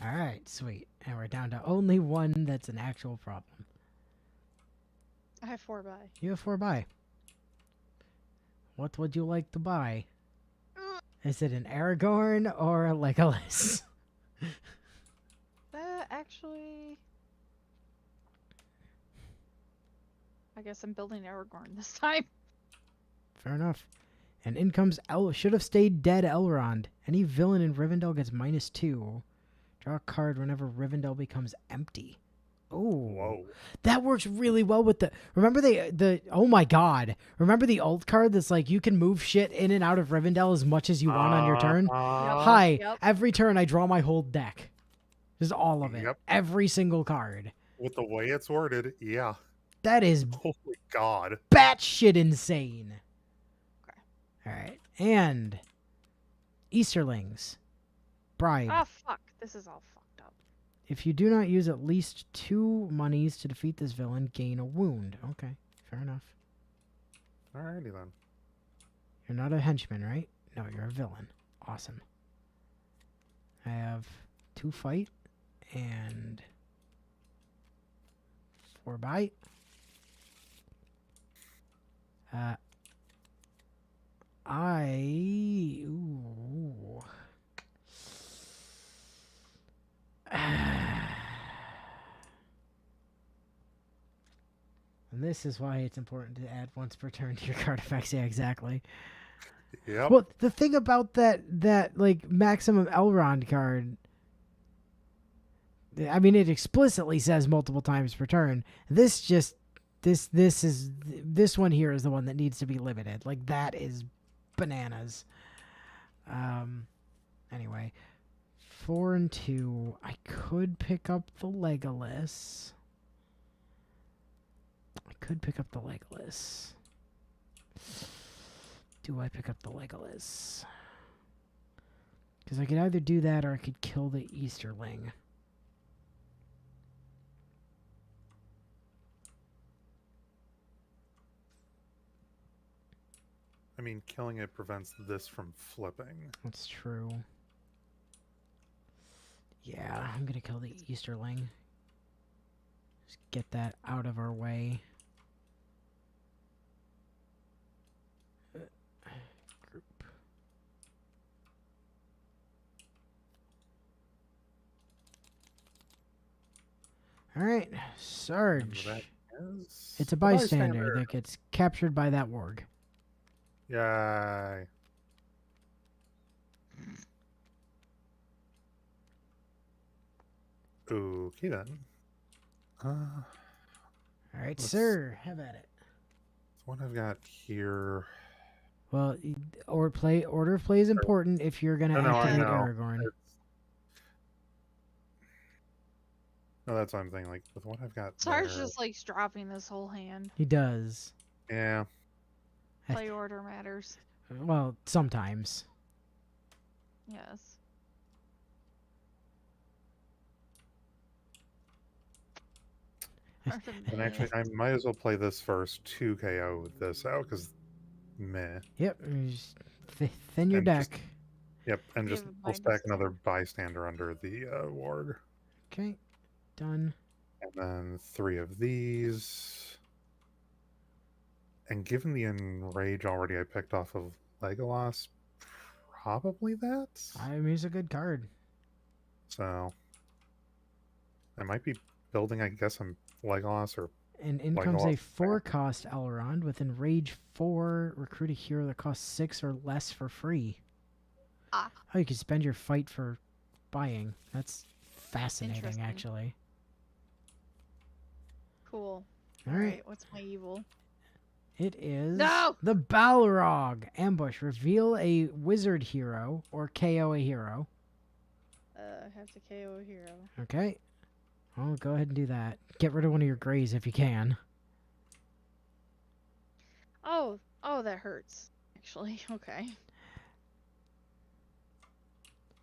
[SPEAKER 1] Alright, sweet. And we're down to only one that's an actual problem.
[SPEAKER 2] I have 4 buy.
[SPEAKER 1] You have 4 buy. What would you like to buy? Is it an Aragorn or a Legolas?
[SPEAKER 2] Actually, I guess I'm building Aragorn this time.
[SPEAKER 1] Fair enough. And in comes should have stayed dead Elrond. Any villain in Rivendell gets -2. Draw a card whenever Rivendell becomes empty. Oh,
[SPEAKER 3] Whoa.
[SPEAKER 1] that works really well with the. Remember the. Oh my God! Remember the alt card that's like you can move shit in and out of Rivendell as much as you want on your turn. Hi,
[SPEAKER 2] Yep.
[SPEAKER 1] every turn I draw my whole deck. Just all of it.
[SPEAKER 3] Yep.
[SPEAKER 1] Every single card.
[SPEAKER 3] With the way it's worded, yeah.
[SPEAKER 1] That is
[SPEAKER 3] Holy God.
[SPEAKER 1] batshit insane.
[SPEAKER 2] Okay.
[SPEAKER 1] All right, and Easterlings. Bribe.
[SPEAKER 2] Oh, fuck. This is all fucked up.
[SPEAKER 1] If you do not use at least 2 monies to defeat this villain, gain a wound. Okay, fair enough.
[SPEAKER 3] Alrighty then.
[SPEAKER 1] You're not a henchman, right? No, you're a villain. Awesome. I have 2 fight and 4 bite. Ooh. And this is why it's important to add once per turn to your card effects. Yeah, exactly.
[SPEAKER 3] Yep.
[SPEAKER 1] Well, the thing about that like maximum Elrond card, I mean, it explicitly says multiple times per turn. This one here is the one that needs to be limited. Like that is bananas. Anyway, 4 and 2. I could pick up the Legolas. Do I pick up the Legolas? Because I could either do that or I could kill the Easterling.
[SPEAKER 3] I mean, killing it prevents this from flipping.
[SPEAKER 1] That's true. Yeah, I'm going to kill the Easterling. Just get that out of our way. Group. All right, Sarge.
[SPEAKER 3] And that is
[SPEAKER 1] It's a
[SPEAKER 3] the
[SPEAKER 1] bystander that gets captured by that warg.
[SPEAKER 3] Yay. Okay then.
[SPEAKER 1] All right,
[SPEAKER 3] Let's-
[SPEAKER 1] sir, have at it.
[SPEAKER 3] What I've got here.
[SPEAKER 1] Well, order of play is important if you're gonna
[SPEAKER 3] No, I
[SPEAKER 1] activate
[SPEAKER 3] know.
[SPEAKER 1] Aragorn.
[SPEAKER 3] No, that's what I'm saying. Like with what I've got.
[SPEAKER 2] Sarge
[SPEAKER 3] there,
[SPEAKER 2] just likes dropping this whole hand.
[SPEAKER 1] He does.
[SPEAKER 3] Yeah.
[SPEAKER 2] Play order matters.
[SPEAKER 1] Well, sometimes.
[SPEAKER 2] Yes.
[SPEAKER 3] And actually, I might as well play this first to KO this out because, meh.
[SPEAKER 1] Yep. You just thin your
[SPEAKER 3] And just-
[SPEAKER 1] deck.
[SPEAKER 3] Yep, and
[SPEAKER 2] You
[SPEAKER 3] just
[SPEAKER 2] have a
[SPEAKER 3] we'll stack
[SPEAKER 2] minus
[SPEAKER 3] another bystander under the warg,
[SPEAKER 1] Okay. Done.
[SPEAKER 3] and then 3 of these. And given the enrage already I picked off of Legolas, probably that.
[SPEAKER 1] I mean, it's a good card.
[SPEAKER 3] So I might be building, I guess, I'm Legolas or
[SPEAKER 1] And in
[SPEAKER 3] Like
[SPEAKER 1] comes
[SPEAKER 3] a
[SPEAKER 1] a
[SPEAKER 3] lot-
[SPEAKER 1] 4-cost Elrond with Enrage 4. Recruit a hero that costs 6 or less for free.
[SPEAKER 2] Ah.
[SPEAKER 1] Oh, you can spend your fight for buying. That's fascinating,
[SPEAKER 2] Interesting.
[SPEAKER 1] actually.
[SPEAKER 2] Cool.
[SPEAKER 1] All right.
[SPEAKER 2] What's my evil?
[SPEAKER 1] It is
[SPEAKER 2] No!
[SPEAKER 1] the Balrog ambush. Reveal a wizard hero or KO a hero.
[SPEAKER 2] I have to KO a hero.
[SPEAKER 1] Okay. Well, go ahead and do that. Get rid of one of your grays if you can.
[SPEAKER 2] Oh, that hurts. Actually, okay.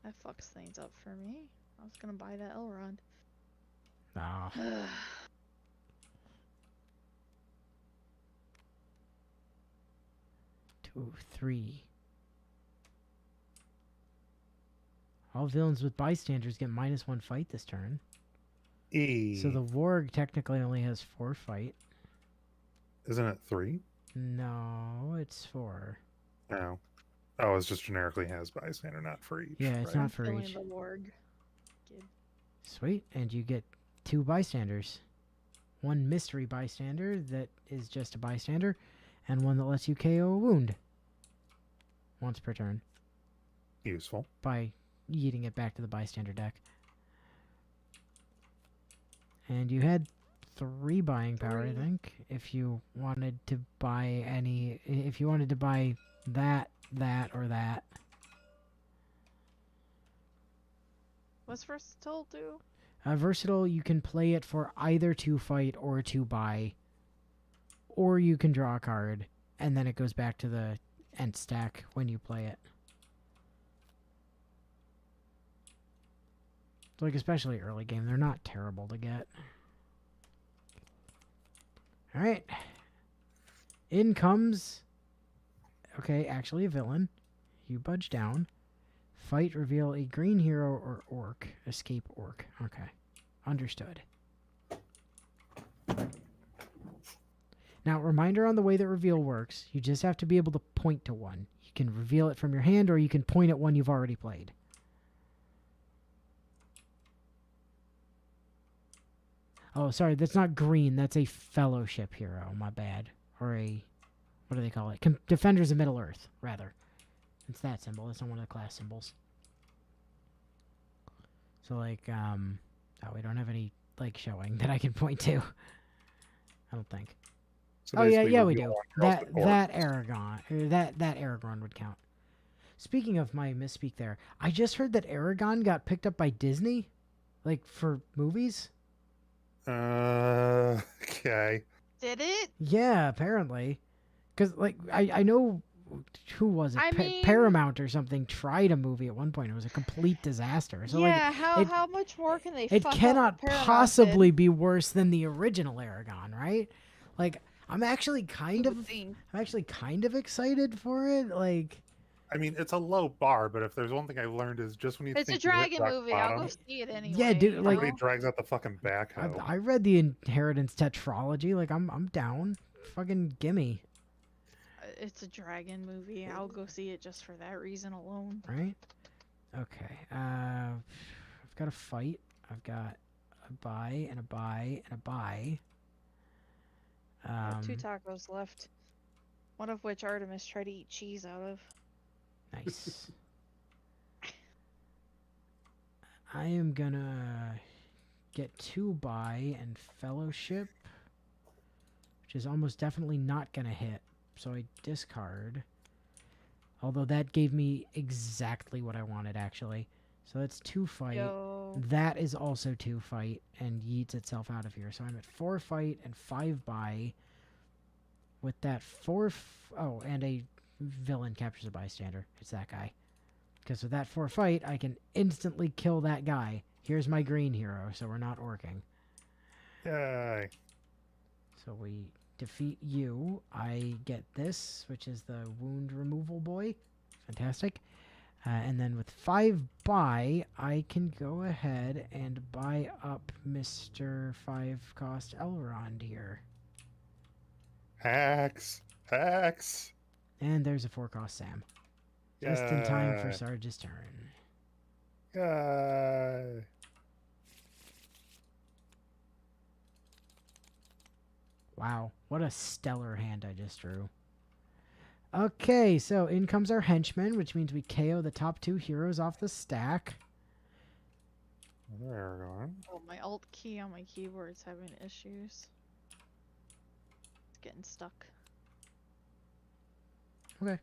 [SPEAKER 2] That fucks things up for me. I was gonna buy that Elrond.
[SPEAKER 1] Ah. 2, 3. All villains with bystanders get -1 fight this turn.
[SPEAKER 3] E.
[SPEAKER 1] So the warg technically only has 4 fight.
[SPEAKER 3] Isn't it 3?
[SPEAKER 1] No, it's 4.
[SPEAKER 3] No. Oh, it's just generically has bystander, not for each.
[SPEAKER 1] Yeah, it's
[SPEAKER 3] right?
[SPEAKER 1] not for
[SPEAKER 2] Killing
[SPEAKER 1] each.
[SPEAKER 2] the warg. Good.
[SPEAKER 1] Sweet, and you get 2 bystanders. 1 mystery bystander that is just a bystander, and 1 that lets you KO a wound once per turn
[SPEAKER 3] Useful.
[SPEAKER 1] by yeeting it back to the bystander deck. And you had 3 buying power, I
[SPEAKER 2] 3.
[SPEAKER 1] think, if you wanted to buy any... If you wanted to buy that, or that.
[SPEAKER 2] What's versatile do?
[SPEAKER 1] Versatile, you can play it for either to fight or to buy. Or you can draw a card, and then it goes back to the end stack when you play it. Like, especially early game, they're not terrible to get. Alright. In comes... Okay, actually a villain. You budge down. Fight, reveal a green hero or orc. Escape orc. Okay. Understood. Now, reminder on the way that reveal works. You just have to be able to point to one. You can reveal it from your hand, or you can point at one you've already played. Oh, sorry, that's not green. That's a fellowship hero. My bad. Or a... What do they call it? Defenders of Middle-earth, rather. It's that symbol. It's not one of the class symbols. So, like, oh, we don't have any, like, showing that I can point to. I don't think.
[SPEAKER 3] So
[SPEAKER 1] Oh, yeah,
[SPEAKER 3] basically
[SPEAKER 1] yeah, we
[SPEAKER 3] reveal
[SPEAKER 1] do.
[SPEAKER 3] one, cross the board.
[SPEAKER 1] That Aragon, or that Aragorn would count. Speaking of my misspeak there, I just heard that Aragon got picked up by Disney, like, for movies.
[SPEAKER 3] Okay.
[SPEAKER 2] Did it?
[SPEAKER 1] Yeah, apparently. Because, like, I know... Who was it?
[SPEAKER 2] I mean-
[SPEAKER 1] Paramount or something tried a movie at one point. It was a complete disaster. So,
[SPEAKER 2] yeah,
[SPEAKER 1] like,
[SPEAKER 2] how much more can they
[SPEAKER 1] it
[SPEAKER 2] fuck up
[SPEAKER 1] cannot
[SPEAKER 2] what Paramount
[SPEAKER 1] possibly
[SPEAKER 2] did?
[SPEAKER 1] be worse than the original Aragon, right? Like, I'm actually kind
[SPEAKER 2] You
[SPEAKER 1] of...
[SPEAKER 2] would think.
[SPEAKER 1] I'm actually kind of excited for it. Like...
[SPEAKER 3] I mean, it's a low bar, but if there's one thing I've learned is just when you
[SPEAKER 2] It's a
[SPEAKER 3] think you hit
[SPEAKER 2] dragon
[SPEAKER 3] rock
[SPEAKER 2] movie. I'll
[SPEAKER 3] bottom,
[SPEAKER 2] go see it anyway.
[SPEAKER 1] Yeah, dude,
[SPEAKER 2] you
[SPEAKER 1] like-
[SPEAKER 3] somebody
[SPEAKER 2] know?
[SPEAKER 3] drags out the fucking backhoe.
[SPEAKER 1] I read the Inheritance tetralogy. Like, I'm down. Fucking gimme,
[SPEAKER 2] It's a dragon movie. I'll go see it just for that reason alone.
[SPEAKER 1] right? Okay. I've got a fight. I've got a buy and a buy and a buy.
[SPEAKER 2] I have 2 tacos left. One of which Artemis tried to eat cheese out of.
[SPEAKER 1] Nice. I am gonna get 2 buy and fellowship, which is almost definitely not gonna hit. So I discard. Although that gave me exactly what I wanted, actually. So that's 2 fight.
[SPEAKER 2] Yo.
[SPEAKER 1] That is also 2 fight and yeets itself out of here. So I'm at 4 fight and 5 buy. With that 4... Oh, and a villain captures a bystander. It's that guy. Because with that 4 fight, I can instantly kill that guy. Here's my green hero, so we're not orking.
[SPEAKER 3] Yay.
[SPEAKER 1] So we defeat you. I get this, which is the wound removal boy. Fantastic. And then with 5 buy, I can go ahead and buy up Mr. 5 cost Elrond here.
[SPEAKER 3] Hacks. Hacks.
[SPEAKER 1] And there's a 4 cost Sam. Just in time for Sarge's turn.
[SPEAKER 3] Yay.
[SPEAKER 1] Wow, what a stellar hand I just drew. Okay, so in comes our henchman, which means we KO the top 2 heroes off the stack.
[SPEAKER 3] There we go.
[SPEAKER 2] Oh, my alt key on my keyboard's having issues. It's getting stuck.
[SPEAKER 1] Okay.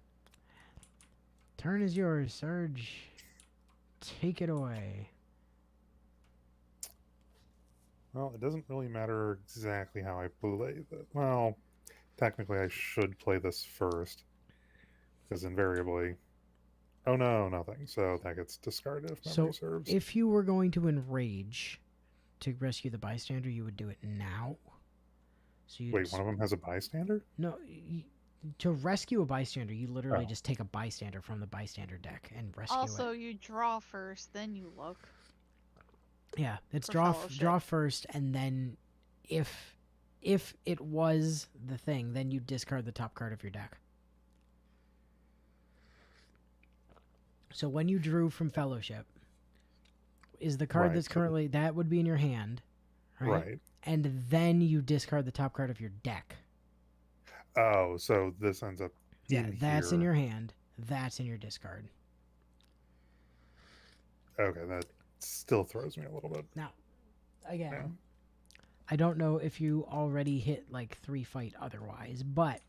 [SPEAKER 1] Turn is yours, Sarge. Take it away.
[SPEAKER 3] Well, it doesn't really matter exactly how I play that. Well, technically I should play this first. Because invariably... Oh no, nothing. So that gets discarded if memory serves.
[SPEAKER 1] If you were going to enrage to rescue the bystander, you would do it now. So you'd
[SPEAKER 3] Wait, one of them has a bystander?
[SPEAKER 1] No, to rescue a bystander, you literally
[SPEAKER 3] Oh.
[SPEAKER 1] just take a bystander from the bystander deck and rescue
[SPEAKER 2] Also,
[SPEAKER 1] it.
[SPEAKER 2] you draw first, then you look.
[SPEAKER 1] Yeah, it's
[SPEAKER 2] for
[SPEAKER 1] draw
[SPEAKER 2] fellowship.
[SPEAKER 1] first, and then if it was the thing, then you discard the top card of your deck. So when you drew from Fellowship, is the card
[SPEAKER 3] Right,
[SPEAKER 1] that's
[SPEAKER 3] so-
[SPEAKER 1] currently that would be in your hand, right?
[SPEAKER 3] Right.
[SPEAKER 1] And then you discard the top card of your deck.
[SPEAKER 3] Oh, so this ends up
[SPEAKER 1] Yeah,
[SPEAKER 3] in
[SPEAKER 1] that's in
[SPEAKER 3] here.
[SPEAKER 1] your hand. That's in your discard.
[SPEAKER 3] Okay, that still throws me a little bit.
[SPEAKER 1] Now, again, I don't know if you already hit like 3 fight otherwise, but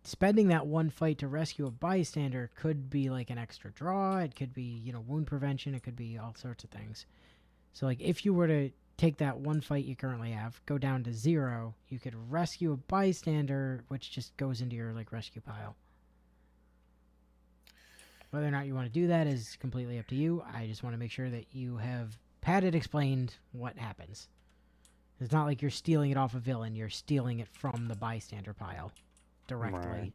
[SPEAKER 1] spending that 1 fight to rescue a bystander could be like an extra draw. It could be, wound prevention. It could be all sorts of things. So like if you were to take that 1 fight you currently have, go down to 0, you could rescue a bystander, which just goes into your like rescue pile. Whether or not you want to do that is completely up to you. I just want to make sure that you have had it explained what happens. It's not like you're stealing it off a villain. You're stealing it from the bystander pile directly.
[SPEAKER 3] Right.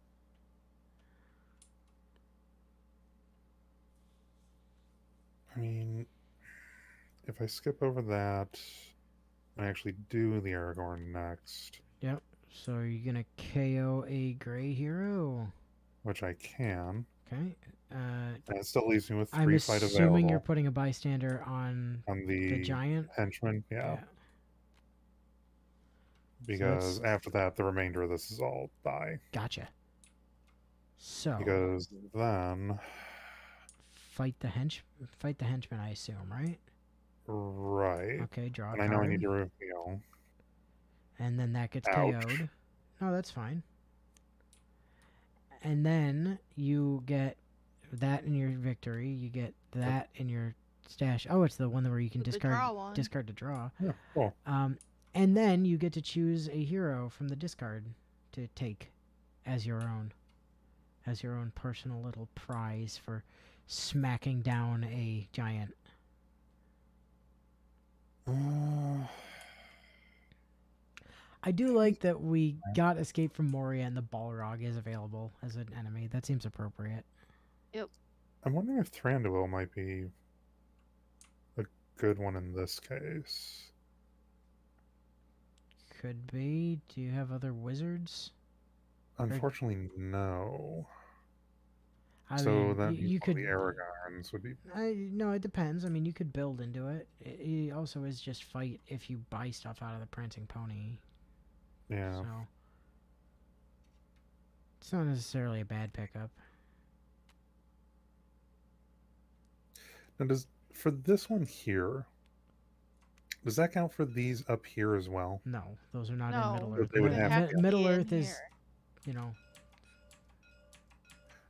[SPEAKER 3] I mean, if I skip over that, I actually do the Aragorn next,
[SPEAKER 1] Yep. So are you going to KO a gray hero?
[SPEAKER 3] which I can.
[SPEAKER 1] Okay.
[SPEAKER 3] And it still leaves me with
[SPEAKER 1] I'm
[SPEAKER 3] 3 fight
[SPEAKER 1] assuming
[SPEAKER 3] available
[SPEAKER 1] you're putting a bystander on
[SPEAKER 3] on
[SPEAKER 1] the
[SPEAKER 3] the
[SPEAKER 1] giant.
[SPEAKER 3] henchman. Yeah.
[SPEAKER 1] Yeah.
[SPEAKER 3] Because
[SPEAKER 1] that's-
[SPEAKER 3] after that, the remainder of this is all die.
[SPEAKER 1] Gotcha. So
[SPEAKER 3] Because then,
[SPEAKER 1] fight the henchman, I assume, right?
[SPEAKER 3] right.
[SPEAKER 1] Okay, draw a
[SPEAKER 3] And I
[SPEAKER 1] card.
[SPEAKER 3] know I need to reveal.
[SPEAKER 1] And then that gets
[SPEAKER 3] Ouch.
[SPEAKER 1] KO'd. No, that's fine. And then you get that in your victory. You get that in your stash. Oh, it's the one where you can
[SPEAKER 2] The
[SPEAKER 1] discard
[SPEAKER 2] draw one.
[SPEAKER 1] discard to draw.
[SPEAKER 3] Yeah, cool.
[SPEAKER 1] And then you get to choose a hero from the discard to take as your own personal little prize for smacking down a giant. I do like that we got Escape from Moria and the Balrog is available as an enemy. That seems appropriate.
[SPEAKER 3] I'm wondering if Thranduil might be a good one in this case.
[SPEAKER 1] Could be. Do you have other wizards?
[SPEAKER 3] Unfortunately, no.
[SPEAKER 1] I
[SPEAKER 3] So
[SPEAKER 1] mean,
[SPEAKER 3] then
[SPEAKER 1] you could.
[SPEAKER 3] the Aragorns would be.
[SPEAKER 1] No, it depends. I mean, you could build into it. It also is just fight if you buy stuff out of the Prancing Pony.
[SPEAKER 3] Yeah.
[SPEAKER 1] So it's not necessarily a bad pickup.
[SPEAKER 3] Now, for this one here, does that count for these up here as well?
[SPEAKER 1] No, those are not
[SPEAKER 2] No,
[SPEAKER 1] in Middle Earth.
[SPEAKER 3] they would have to
[SPEAKER 1] Middle
[SPEAKER 2] be in
[SPEAKER 1] Earth is,
[SPEAKER 2] here.
[SPEAKER 1] you know.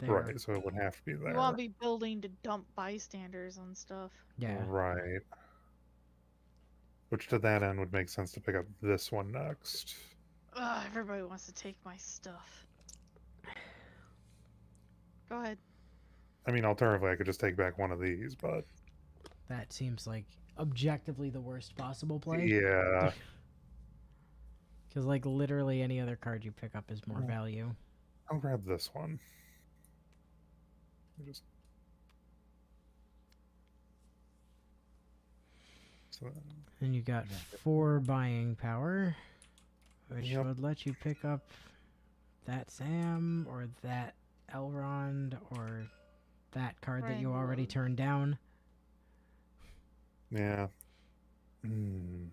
[SPEAKER 1] there.
[SPEAKER 3] Right, so it would have to be there.
[SPEAKER 2] You want to be building to dump bystanders on stuff.
[SPEAKER 1] Yeah.
[SPEAKER 3] Right. Which to that end would make sense to pick up this one next.
[SPEAKER 2] Ugh, everybody wants to take my stuff. Go ahead.
[SPEAKER 3] I mean, alternatively, I could just take back one of these, but
[SPEAKER 1] That seems like objectively the worst possible play.
[SPEAKER 3] yeah.
[SPEAKER 1] Because like literally any other card you pick up is more
[SPEAKER 3] Yeah.
[SPEAKER 1] value.
[SPEAKER 3] I'll grab this one. Just so then,
[SPEAKER 1] And you got 4 buying power, which
[SPEAKER 3] Yep.
[SPEAKER 1] would let you pick up that Sam or that Elrond or that card that you already
[SPEAKER 2] Randall.
[SPEAKER 1] turned down.
[SPEAKER 3] yeah. Not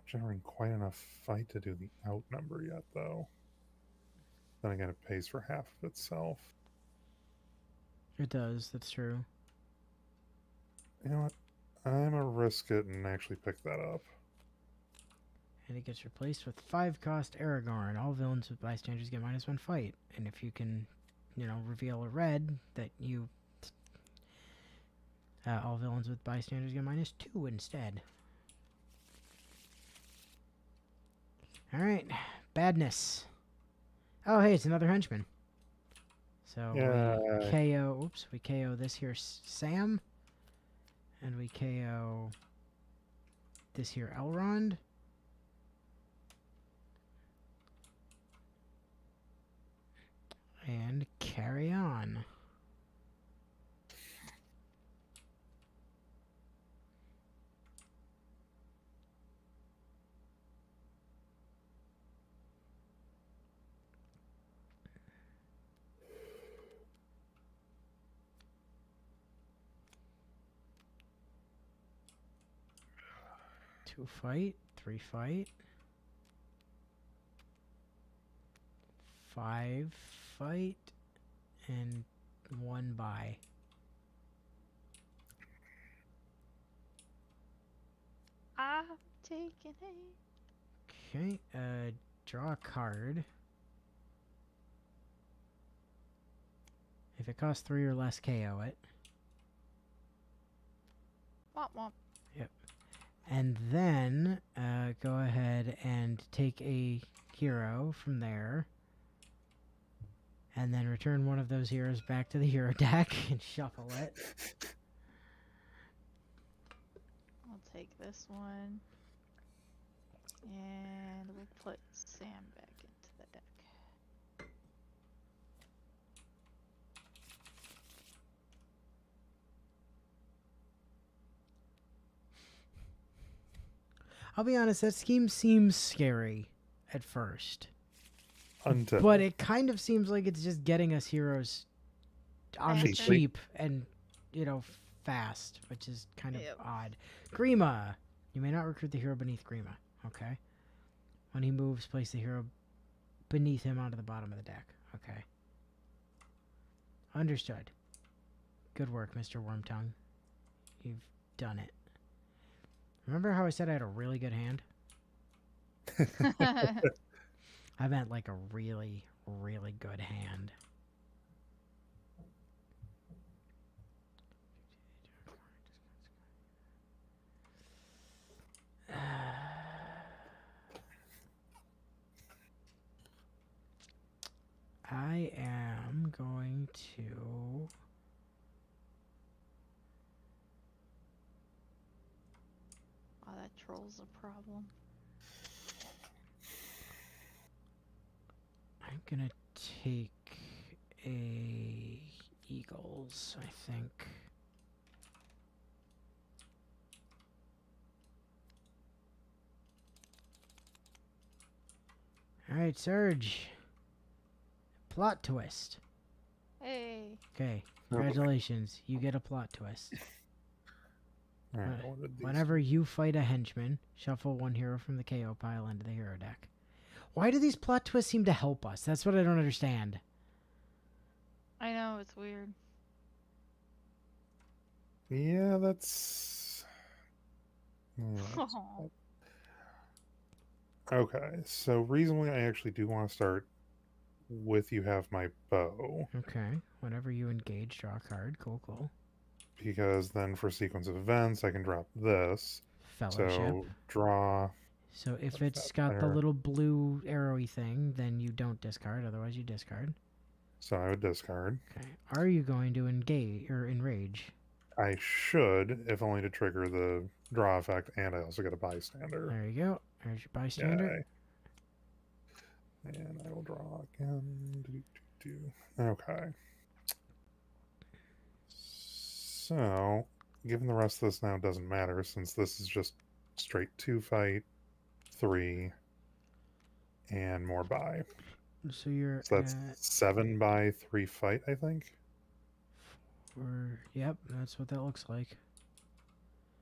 [SPEAKER 3] generating quite enough fight to do the outnumber yet, though. Then again, it pays for half of itself.
[SPEAKER 1] It does, that's true.
[SPEAKER 3] You know what? I'm gonna risk it and actually pick that up.
[SPEAKER 1] And it gets replaced with 5-cost Aragorn. All villains with bystanders get -1 fight. And if you can, reveal a red that you... all villains with bystanders get -2 instead. Alright, badness. Oh, hey, it's another henchman. So we
[SPEAKER 3] Yay.
[SPEAKER 1] KO... Oops, we KO this here Sam. And we KO this here Elrond. And carry on. Two fight, 3 fight, 5 fight, and 1 buy.
[SPEAKER 2] I'm taking it.
[SPEAKER 1] Okay, draw a card. If it costs 3 or less, KO it.
[SPEAKER 2] Womp womp.
[SPEAKER 1] And then, go ahead and take a hero from there. And then return one of those heroes back to the hero deck and shuffle it.
[SPEAKER 2] I'll take this one. And we'll put Sam back into the deck.
[SPEAKER 1] I'll be honest, that scheme seems scary at first.
[SPEAKER 3] Until
[SPEAKER 1] But it kind of seems like it's just getting us heroes on the
[SPEAKER 2] Faster.
[SPEAKER 1] cheap and, fast, which is kind of
[SPEAKER 2] Yep.
[SPEAKER 1] odd. Grima. You may not recruit the hero beneath Grima. Okay. When he moves, place the hero beneath him onto the bottom of the deck. Okay. Understood. Good work, Mr. Wormtongue. You've done it. Remember how I said I had a really good hand? I meant like a really, really good hand. I am going to...
[SPEAKER 2] Oh, that troll's a problem.
[SPEAKER 1] I'm gonna take a Eagles, I think. Alright, Surge. Plot twist.
[SPEAKER 2] Hey.
[SPEAKER 1] Okay, congratulations. You get a plot twist.
[SPEAKER 3] All right, what did these-
[SPEAKER 1] Whenever you fight a henchman, shuffle one hero from the KO pile into the hero deck. Why do these plot twists seem to help us? That's what I don't understand.
[SPEAKER 2] I know, it's weird.
[SPEAKER 3] Yeah, that's. Yeah.
[SPEAKER 2] Oh.
[SPEAKER 3] Okay, so reasonably, I actually do want to start with you have my bow,
[SPEAKER 1] Okay, whenever you engage, draw a card. Cool, cool.
[SPEAKER 3] because then for sequence of events, I can drop this.
[SPEAKER 1] Fellowship.
[SPEAKER 3] So draw.
[SPEAKER 1] So if
[SPEAKER 3] Put
[SPEAKER 1] it's
[SPEAKER 3] that
[SPEAKER 1] got the
[SPEAKER 3] there.
[SPEAKER 1] little blue arrowy thing, then you don't discard. Otherwise, you discard.
[SPEAKER 3] So I would discard.
[SPEAKER 1] Okay. Are you going to engage or enrage?
[SPEAKER 3] I should, if only to trigger the draw effect, and I also get a bystander.
[SPEAKER 1] There you go. There's your bystander.
[SPEAKER 3] Yay. And I will draw again. Okay. So, given the rest of this now doesn't matter, since this is just straight 2 fight, 3, and more buy.
[SPEAKER 1] So you're
[SPEAKER 3] So that's
[SPEAKER 1] at
[SPEAKER 3] 7 by 3 fight, I think.
[SPEAKER 1] yep, that's what that looks like.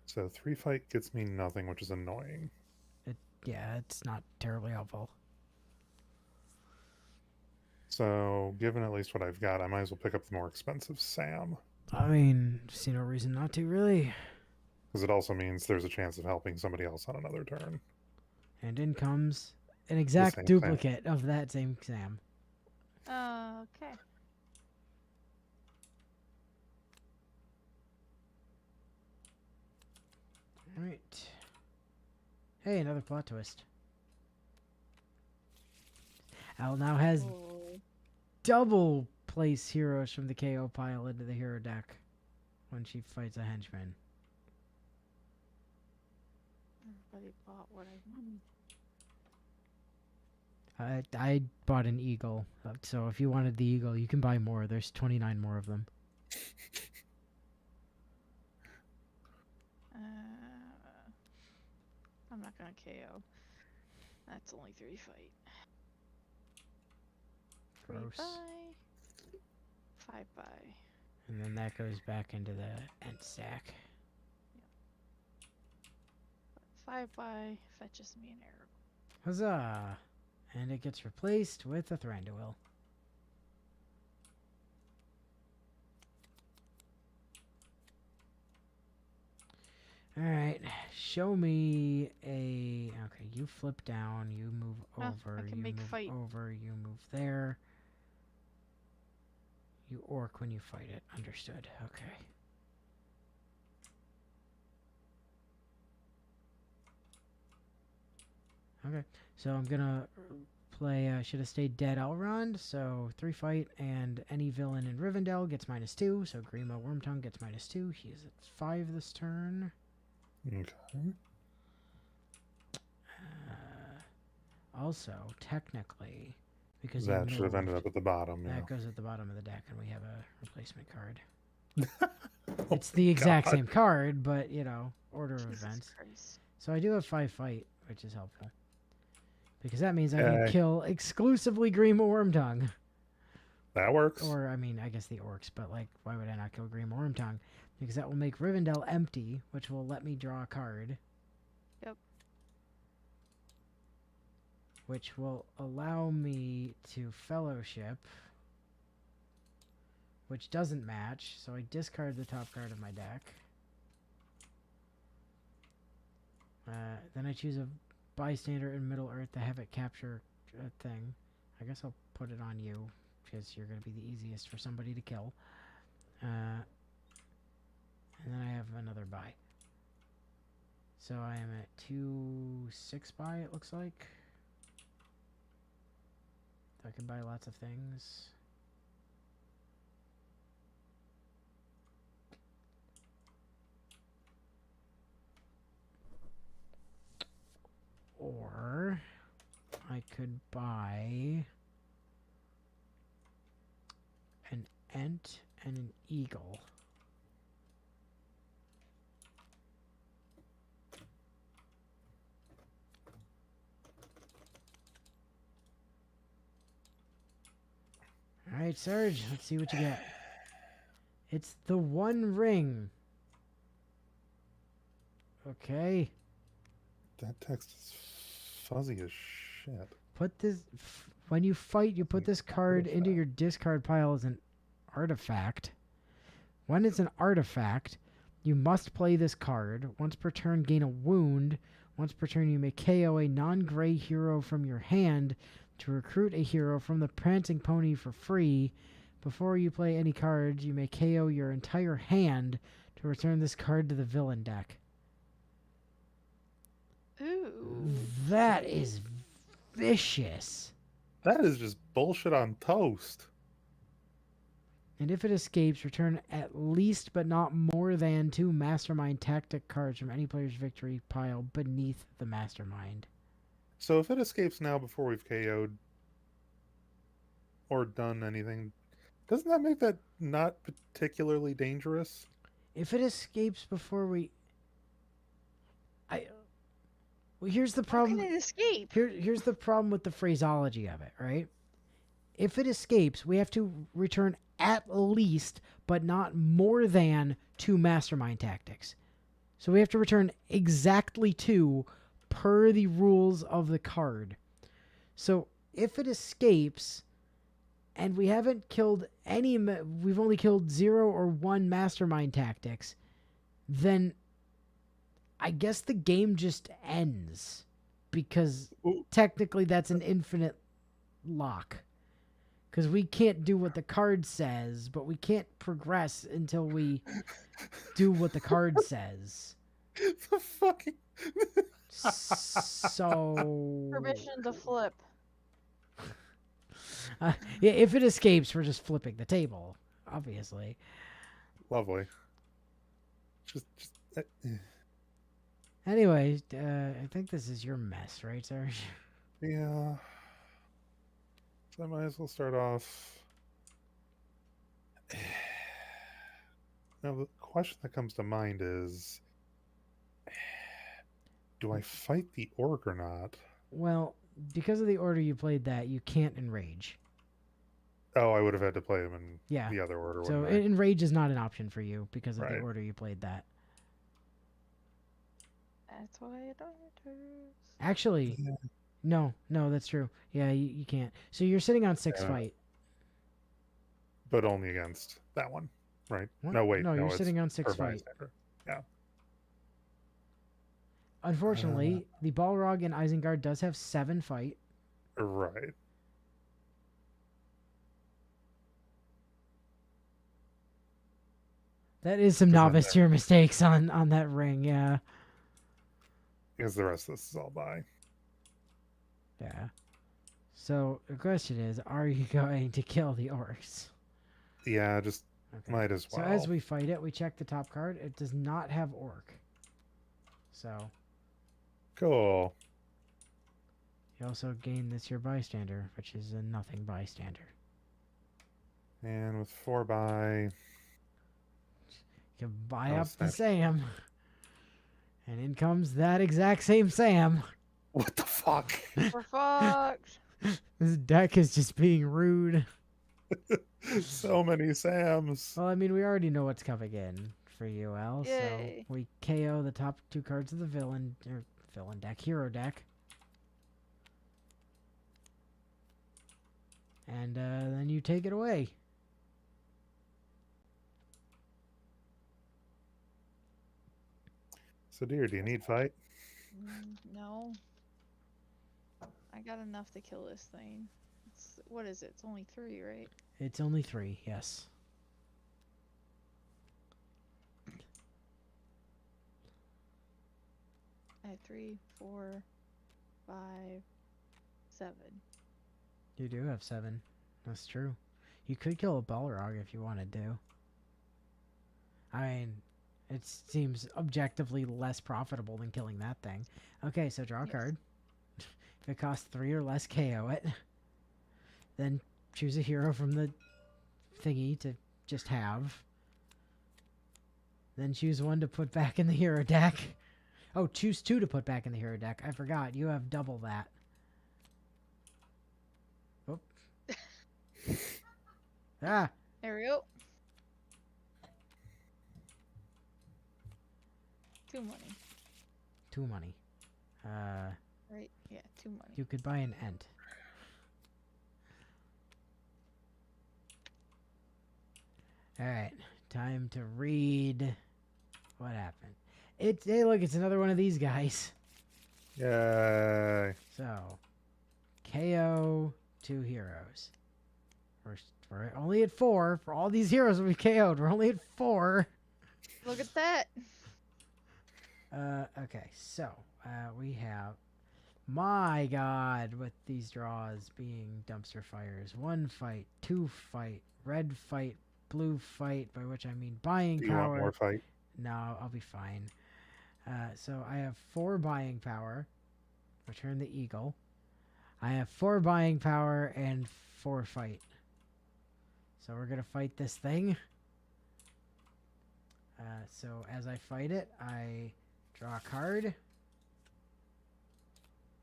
[SPEAKER 3] So 3 fight gets me nothing, which is annoying.
[SPEAKER 1] Yeah, it's not terribly helpful.
[SPEAKER 3] So, given at least what I've got, I might as well pick up the more expensive Sam.
[SPEAKER 1] I mean, see no reason not to, really.
[SPEAKER 3] Because it also means there's a chance of helping somebody else on another turn.
[SPEAKER 1] And in comes an exact
[SPEAKER 3] same
[SPEAKER 1] duplicate of that same Sam.
[SPEAKER 2] Okay.
[SPEAKER 1] Alright. Hey, another plot twist. Al now has
[SPEAKER 2] Oh.
[SPEAKER 1] double place heroes from the KO pile into the hero deck when she fights a henchman.
[SPEAKER 2] Everybody bought what I wanted.
[SPEAKER 1] I bought an eagle, so if you wanted the eagle, you can buy more. There's 29 more of them.
[SPEAKER 2] I'm not gonna KO. That's only 3 fight. 3
[SPEAKER 1] Gross.
[SPEAKER 2] buy. 5 buy.
[SPEAKER 1] And then that goes back into the end stack.
[SPEAKER 2] 5 buy fetches me an arrow.
[SPEAKER 1] Huzzah! And it gets replaced with a Thranduil. Alright. show me a. Okay, you flip down. You move
[SPEAKER 2] Huh,
[SPEAKER 1] over.
[SPEAKER 2] I can
[SPEAKER 1] You
[SPEAKER 2] make
[SPEAKER 1] move
[SPEAKER 2] fight.
[SPEAKER 1] over. You move there. You orc when you fight it. Understood. Okay. Okay. So I'm gonna play Should Have Stayed Dead Elrond. So 3 fight, and any villain in Rivendell gets -2. So Grima Wormtongue gets -2. He is at 5 this turn.
[SPEAKER 3] Okay.
[SPEAKER 1] Also, technically, because
[SPEAKER 3] That should have ended up at the bottom.
[SPEAKER 1] that
[SPEAKER 3] Yeah.
[SPEAKER 1] goes at the bottom of the deck, and we have a replacement card.
[SPEAKER 3] Oh
[SPEAKER 1] It's the exact
[SPEAKER 3] God.
[SPEAKER 1] same card, but order of
[SPEAKER 2] Jesus
[SPEAKER 1] events.
[SPEAKER 2] Christ.
[SPEAKER 1] So I do have 5 fight, which is helpful. Because that means I can
[SPEAKER 3] Okay.
[SPEAKER 1] kill exclusively Grima Wormtongue.
[SPEAKER 3] That works.
[SPEAKER 1] Or, I mean, I guess the orcs, but, why would I not kill Grima Wormtongue? Because that will make Rivendell empty, which will let me draw a card.
[SPEAKER 2] Yep.
[SPEAKER 1] Which will allow me to fellowship, which doesn't match, so I discard the top card of my deck. Then I choose a bystander in Middle Earth to have it capture a thing. I guess I'll put it on you, because you're going to be the easiest for somebody to kill. And then I have another buy. So I am at 2/6 buy, it looks like. I can buy lots of things. Or I could buy an Ent and an Eagle. Alright, Serge, let's see what you get. It's the One Ring. Okay.
[SPEAKER 3] That text is fuzzy as shit.
[SPEAKER 1] Put this... When you fight, you put this card into your discard pile as an artifact. When it's an artifact, you must play this card. Once per turn, gain a wound. Once per turn, you may KO a non-gray hero from your hand to recruit a hero from the Prancing Pony for free. Before you play any cards, you may KO your entire hand to return this card to the villain deck.
[SPEAKER 2] Ooh.
[SPEAKER 1] That is vicious.
[SPEAKER 3] That is just bullshit on toast.
[SPEAKER 1] And if it escapes, return at least but not more than 2 Mastermind tactic cards from any player's victory pile beneath the Mastermind.
[SPEAKER 3] So if it escapes now before we've KO'd or done anything, doesn't that make that not particularly dangerous?
[SPEAKER 1] If it escapes before we... Well, here's the
[SPEAKER 2] How
[SPEAKER 1] problem.
[SPEAKER 2] can it escape?
[SPEAKER 1] Here's the problem with the phraseology of it, right? If it escapes, we have to return at least, but not more than 2 Mastermind tactics. So we have to return exactly 2 per the rules of the card. So if it escapes, and we haven't killed any, we've only killed 0 or 1 Mastermind tactics, then I guess the game just ends, because technically that's an infinite lock. Because we can't do what the card says, but we can't progress until we do what the card says.
[SPEAKER 3] The fucking...
[SPEAKER 1] So...
[SPEAKER 2] Permission to flip.
[SPEAKER 1] Yeah, if it escapes, we're just flipping the table, obviously.
[SPEAKER 3] Lovely. Just
[SPEAKER 1] Anyway, I think this is your mess, right, Serge?
[SPEAKER 3] yeah. So I might as well start off. Now the question that comes to mind is, do I fight the orc or not?
[SPEAKER 1] Well, because of the order you played that, you can't enrage.
[SPEAKER 3] Oh, I would have had to play him in
[SPEAKER 1] Yeah.
[SPEAKER 3] the other order.
[SPEAKER 1] So
[SPEAKER 3] wouldn't I?
[SPEAKER 1] enrage is not an option for you because of the
[SPEAKER 3] Right.
[SPEAKER 1] order you played that.
[SPEAKER 2] That's why it matters.
[SPEAKER 1] Actually,
[SPEAKER 3] Yeah.
[SPEAKER 1] no, that's true. Yeah, you can't. So you're sitting on 6
[SPEAKER 3] Yeah.
[SPEAKER 1] fight.
[SPEAKER 3] But only against that one, right?
[SPEAKER 1] What?
[SPEAKER 3] No, wait.
[SPEAKER 1] No, you're
[SPEAKER 3] it's
[SPEAKER 1] sitting on 6
[SPEAKER 3] per
[SPEAKER 1] fight.
[SPEAKER 3] bystander. Yeah.
[SPEAKER 1] unfortunately, the Balrog in Isengard does have 7 fight.
[SPEAKER 3] Right.
[SPEAKER 1] That is some
[SPEAKER 3] 'Cause then
[SPEAKER 1] novice tier mistakes on that ring, yeah.
[SPEAKER 3] Because the rest of this is all by.
[SPEAKER 1] Yeah. So the question is, are you going to kill the orcs?
[SPEAKER 3] Yeah, just
[SPEAKER 1] Okay.
[SPEAKER 3] might as well.
[SPEAKER 1] So as we fight it, we check the top card. It does not have orc. So
[SPEAKER 3] Cool.
[SPEAKER 1] you also gain this your bystander, which is a nothing bystander.
[SPEAKER 3] And with 4 by.
[SPEAKER 1] You can buy
[SPEAKER 3] Oh,
[SPEAKER 1] up the
[SPEAKER 3] snap.
[SPEAKER 1] Sam. And in comes that exact same Sam.
[SPEAKER 3] What the fuck?
[SPEAKER 2] We're fucked.
[SPEAKER 1] This deck is just being rude.
[SPEAKER 3] So many Sams.
[SPEAKER 1] Well, I mean, we already know what's coming in for UL,
[SPEAKER 2] Yay.
[SPEAKER 1] so we KO the top 2 cards of the villain deck, hero deck. And then you take it away.
[SPEAKER 3] So, dear, do you need fight?
[SPEAKER 2] No. I got enough to kill this thing. What is it? It's only 3, right?
[SPEAKER 1] It's only 3, yes.
[SPEAKER 2] I had 3, 4, 5, 7.
[SPEAKER 1] You do have 7. That's true. You could kill a Balrog if you wanted to. I mean, it seems objectively less profitable than killing that thing. Okay, so draw a
[SPEAKER 2] Yes.
[SPEAKER 1] card. If it costs 3 or less, KO it. Then choose a hero from the thingy to just have. Then choose 1 to put back in the hero deck. Oh, choose 2 to put back in the hero deck. I forgot. You have double that. Oh. Ah.
[SPEAKER 2] There we go. 2 money.
[SPEAKER 1] 2 money.
[SPEAKER 2] Right? Yeah, 2 money.
[SPEAKER 1] You could buy an Ent. Alright, time to read what happened. Hey, look, it's another one of these guys.
[SPEAKER 3] Yay.
[SPEAKER 1] So, KO 2 heroes. We're only at 4. For all these heroes we've KO'd, we're only at 4.
[SPEAKER 2] Look at that.
[SPEAKER 1] Okay, so, we have... My god, with these draws being dumpster fires. 1 fight, 2 fight, red fight, blue fight, by which I mean buying
[SPEAKER 3] Do you
[SPEAKER 1] power.
[SPEAKER 3] want more fight?
[SPEAKER 1] No, I'll be fine. So I have 4 buying power. Return the eagle. I have 4 buying power and 4 fight. So we're gonna fight this thing. So as I fight it, I draw a card.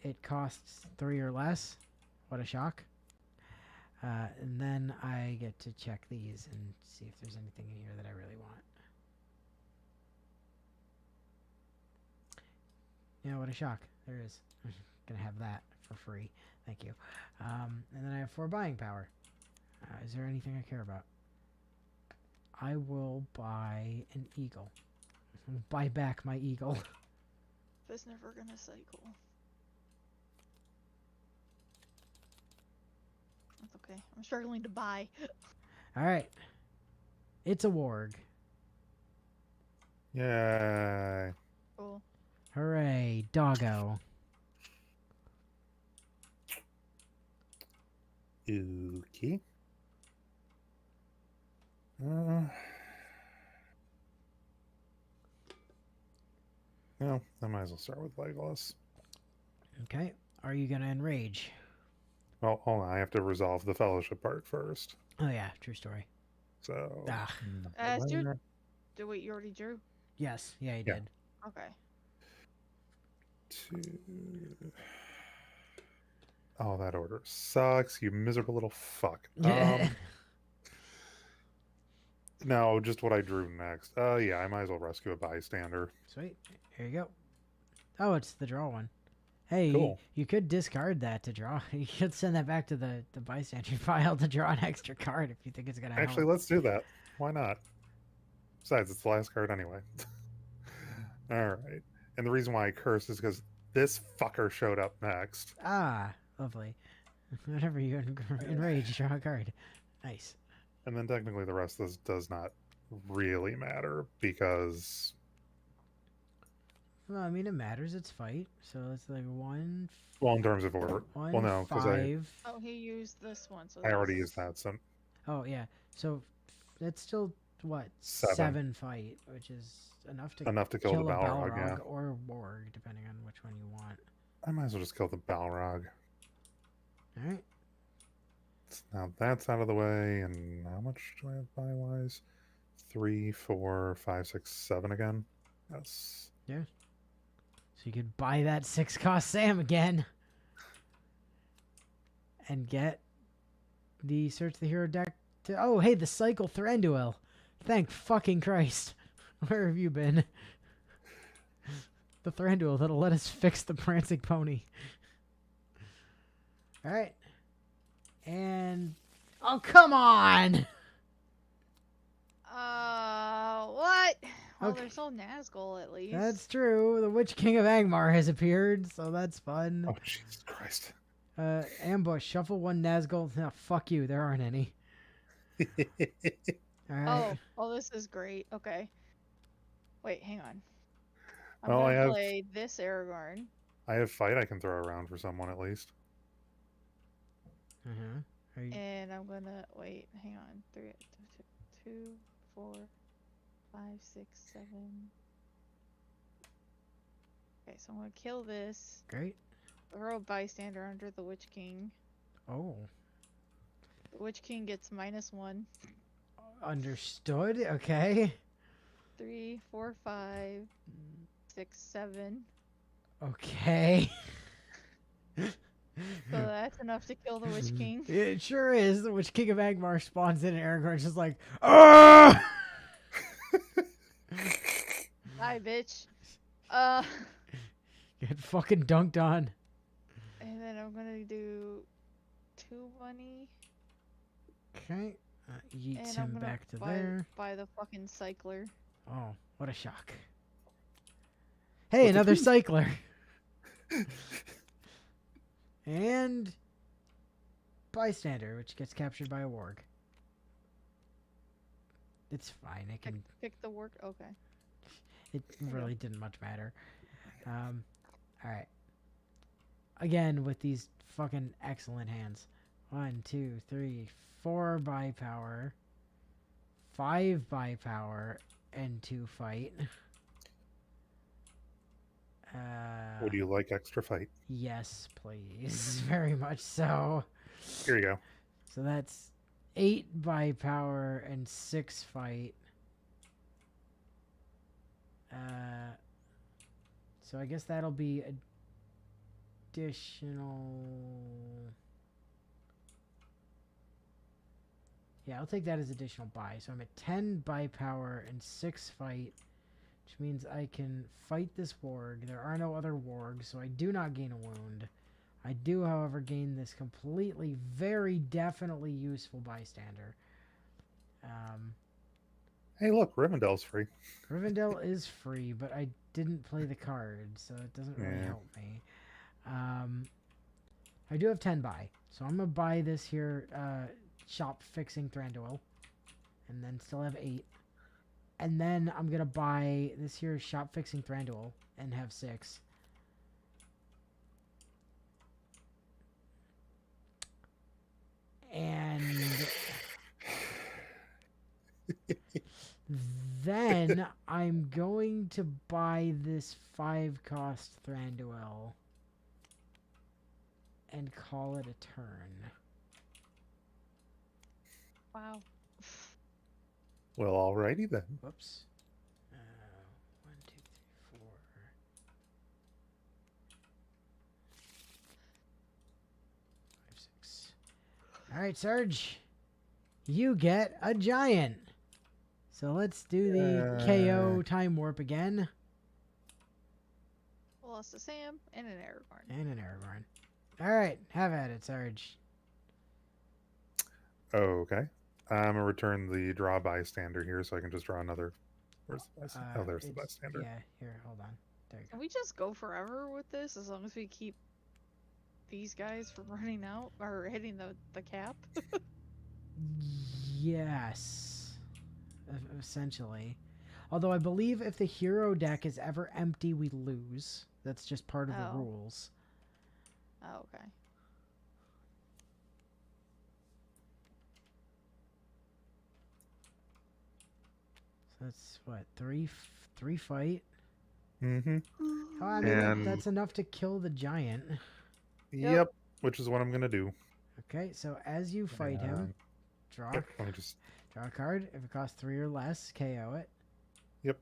[SPEAKER 1] It costs 3 or less. What a shock. And then I get to check these and see if there's anything in here that I really want. Yeah, what a shock. There is. I'm gonna have that for free. Thank you. And then I have 4 buying power. Is there anything I care about? I will buy an eagle. Buy back my eagle.
[SPEAKER 2] It's never gonna cycle. That's okay. I'm struggling to buy.
[SPEAKER 1] Alright. It's a warg.
[SPEAKER 3] Yay.
[SPEAKER 2] Cool.
[SPEAKER 1] Hooray, doggo.
[SPEAKER 3] Okay. No, I might as well start with Legolas.
[SPEAKER 1] Okay. Are you gonna enrage?
[SPEAKER 3] Well, hold on. I have to resolve the fellowship part first.
[SPEAKER 1] Oh yeah, true story.
[SPEAKER 3] So.
[SPEAKER 1] Ah.
[SPEAKER 2] Wait, you already drew?
[SPEAKER 1] Yes, yeah, he
[SPEAKER 3] Yeah.
[SPEAKER 1] did.
[SPEAKER 2] Okay.
[SPEAKER 3] 2. Oh, that order sucks. You miserable little fuck. No, just what I drew next. Yeah, I might as well rescue a bystander.
[SPEAKER 1] Sweet. Here you go. Oh, it's the draw one. Hey,
[SPEAKER 3] Cool.
[SPEAKER 1] you could discard that to draw. You could send that back to the bystander file to draw an extra card if you think it's gonna
[SPEAKER 3] Actually,
[SPEAKER 1] help.
[SPEAKER 3] let's do that. Why not? Besides, it's the last card anyway. All right. And the reason why I cursed is because this fucker showed up next.
[SPEAKER 1] Ah, lovely. Whenever you enrage, draw a card. Nice.
[SPEAKER 3] And then technically the rest of this does not really matter because
[SPEAKER 1] Well, I mean, it matters. It's fight. So it's like one,
[SPEAKER 3] well, in terms of order.
[SPEAKER 1] one,
[SPEAKER 3] Well, no, because
[SPEAKER 1] 5.
[SPEAKER 2] Oh, he used this one, so
[SPEAKER 3] I already
[SPEAKER 2] this-
[SPEAKER 3] used that. So
[SPEAKER 1] Oh, yeah. So that's still, what?
[SPEAKER 3] 7.
[SPEAKER 1] 7 fight, which is enough to
[SPEAKER 3] kill the
[SPEAKER 1] a
[SPEAKER 3] Balrog, yeah.
[SPEAKER 1] or Warg, depending on which one you want.
[SPEAKER 3] I might as well just kill the Balrog.
[SPEAKER 1] All right.
[SPEAKER 3] Now that's out of the way, and how much do I have buy-wise? 3, 4, 5, 6, 7 again? Yes.
[SPEAKER 1] So you could buy that 6-cost Sam again. And get the Search the Hero deck to... Oh, hey, the Cycle Thranduil. Thank fucking Christ. Where have you been? The Thranduil that'll let us fix the Prancing Pony. Alright. And... Oh, come on!
[SPEAKER 2] What? Well,
[SPEAKER 1] Okay.
[SPEAKER 2] there's no Nazgul at least.
[SPEAKER 1] That's true. The Witch King of Angmar has appeared, so that's fun.
[SPEAKER 3] Oh, Jesus Christ.
[SPEAKER 1] Ambush. Shuffle 1 Nazgul. No, fuck you. There aren't any. Alright.
[SPEAKER 2] Oh, this is great. Okay. Wait, hang on. I'm
[SPEAKER 3] Well, I
[SPEAKER 2] gonna
[SPEAKER 3] have-
[SPEAKER 2] play this Aragorn.
[SPEAKER 3] I have fight I can throw around for someone at least.
[SPEAKER 1] Uh-huh. Are you...
[SPEAKER 2] And I'm gonna wait. Hang on. 3, 2, 4, 5, 6, 7. Okay, so I'm gonna kill this.
[SPEAKER 1] Great.
[SPEAKER 2] Throw a bystander under the Witch King.
[SPEAKER 1] Oh.
[SPEAKER 2] The Witch King gets -1.
[SPEAKER 1] Understood. Okay.
[SPEAKER 2] 3, 4, 5, 6, 7.
[SPEAKER 1] Okay.
[SPEAKER 2] So that's enough to kill the Witch King.
[SPEAKER 1] It sure is. The Witch King of Angmar spawns in and Aragorn's just like, ah!
[SPEAKER 2] Bye, bitch.
[SPEAKER 1] Get fucking dunked on.
[SPEAKER 2] And then I'm gonna do 2 money.
[SPEAKER 1] Okay. Yeets
[SPEAKER 2] And I'm
[SPEAKER 1] him
[SPEAKER 2] gonna
[SPEAKER 1] back to
[SPEAKER 2] buy,
[SPEAKER 1] there.
[SPEAKER 2] buy the fucking cycler.
[SPEAKER 1] Oh, what a shock. Hey, another cycler. And bystander, which gets captured by a warg. It's fine. It can.
[SPEAKER 2] Pick the work. Okay.
[SPEAKER 1] It really didn't much matter. All right. Again with these fucking excellent hands. 1, 2, 3, 4 by power, 5 by power, and 2 fight.
[SPEAKER 3] Would you like extra fight?
[SPEAKER 1] Yes, please. Very much so.
[SPEAKER 3] Here you go.
[SPEAKER 1] So that's 8 by power and 6 fight. So I guess that'll be additional. Yeah, I'll take that as additional buy. So I'm at 10 by power and 6 fight, which means I can fight this warg. There are no other wargs, so I do not gain a wound. I do, however, gain this completely, very definitely useful bystander.
[SPEAKER 3] Hey, look, Rivendell's free.
[SPEAKER 1] Rivendell is free, but I didn't play the card, so it doesn't really
[SPEAKER 3] Yeah.
[SPEAKER 1] help me. I do have 10 buy, so I'm going to buy this here shop fixing Thranduil, and then still have 8. And then I'm going to buy this here shop fixing Thranduil and have 6. And then I'm going to buy this 5-cost Thranduil and call it a turn.
[SPEAKER 2] Wow.
[SPEAKER 3] Well, alrighty then.
[SPEAKER 1] Whoops. 1, 2, 3, 4. 5, 6. All right, Serge. You get a giant. So let's do the KO time warp again.
[SPEAKER 2] Lost a Sam and an Aragorn.
[SPEAKER 1] And an Aragorn. All right, have at it, Sarge.
[SPEAKER 3] Okay. I'm gonna return the draw bystander here, so I can just draw another. Where's the bystander? Oh, there's the
[SPEAKER 1] It's-
[SPEAKER 3] bystander.
[SPEAKER 1] Yeah, here, hold on. There you go.
[SPEAKER 2] Can we just go forever with this as long as we keep these guys from running out or hitting the cap?
[SPEAKER 1] Yes. Essentially. Although I believe if the hero deck is ever empty, we lose. That's just part of the
[SPEAKER 2] Oh.
[SPEAKER 1] rules.
[SPEAKER 2] Oh, okay.
[SPEAKER 1] So that's what, three fight.
[SPEAKER 3] Mm-hmm.
[SPEAKER 1] Oh, I mean
[SPEAKER 3] And-
[SPEAKER 1] that's enough to kill the giant.
[SPEAKER 3] Yep. Which is what I'm gonna do.
[SPEAKER 1] Okay, so as you fight him,
[SPEAKER 3] And-
[SPEAKER 1] draw
[SPEAKER 3] Yep, let me just.
[SPEAKER 1] draw a card. If it costs 3 or less, KO it.
[SPEAKER 3] Yep.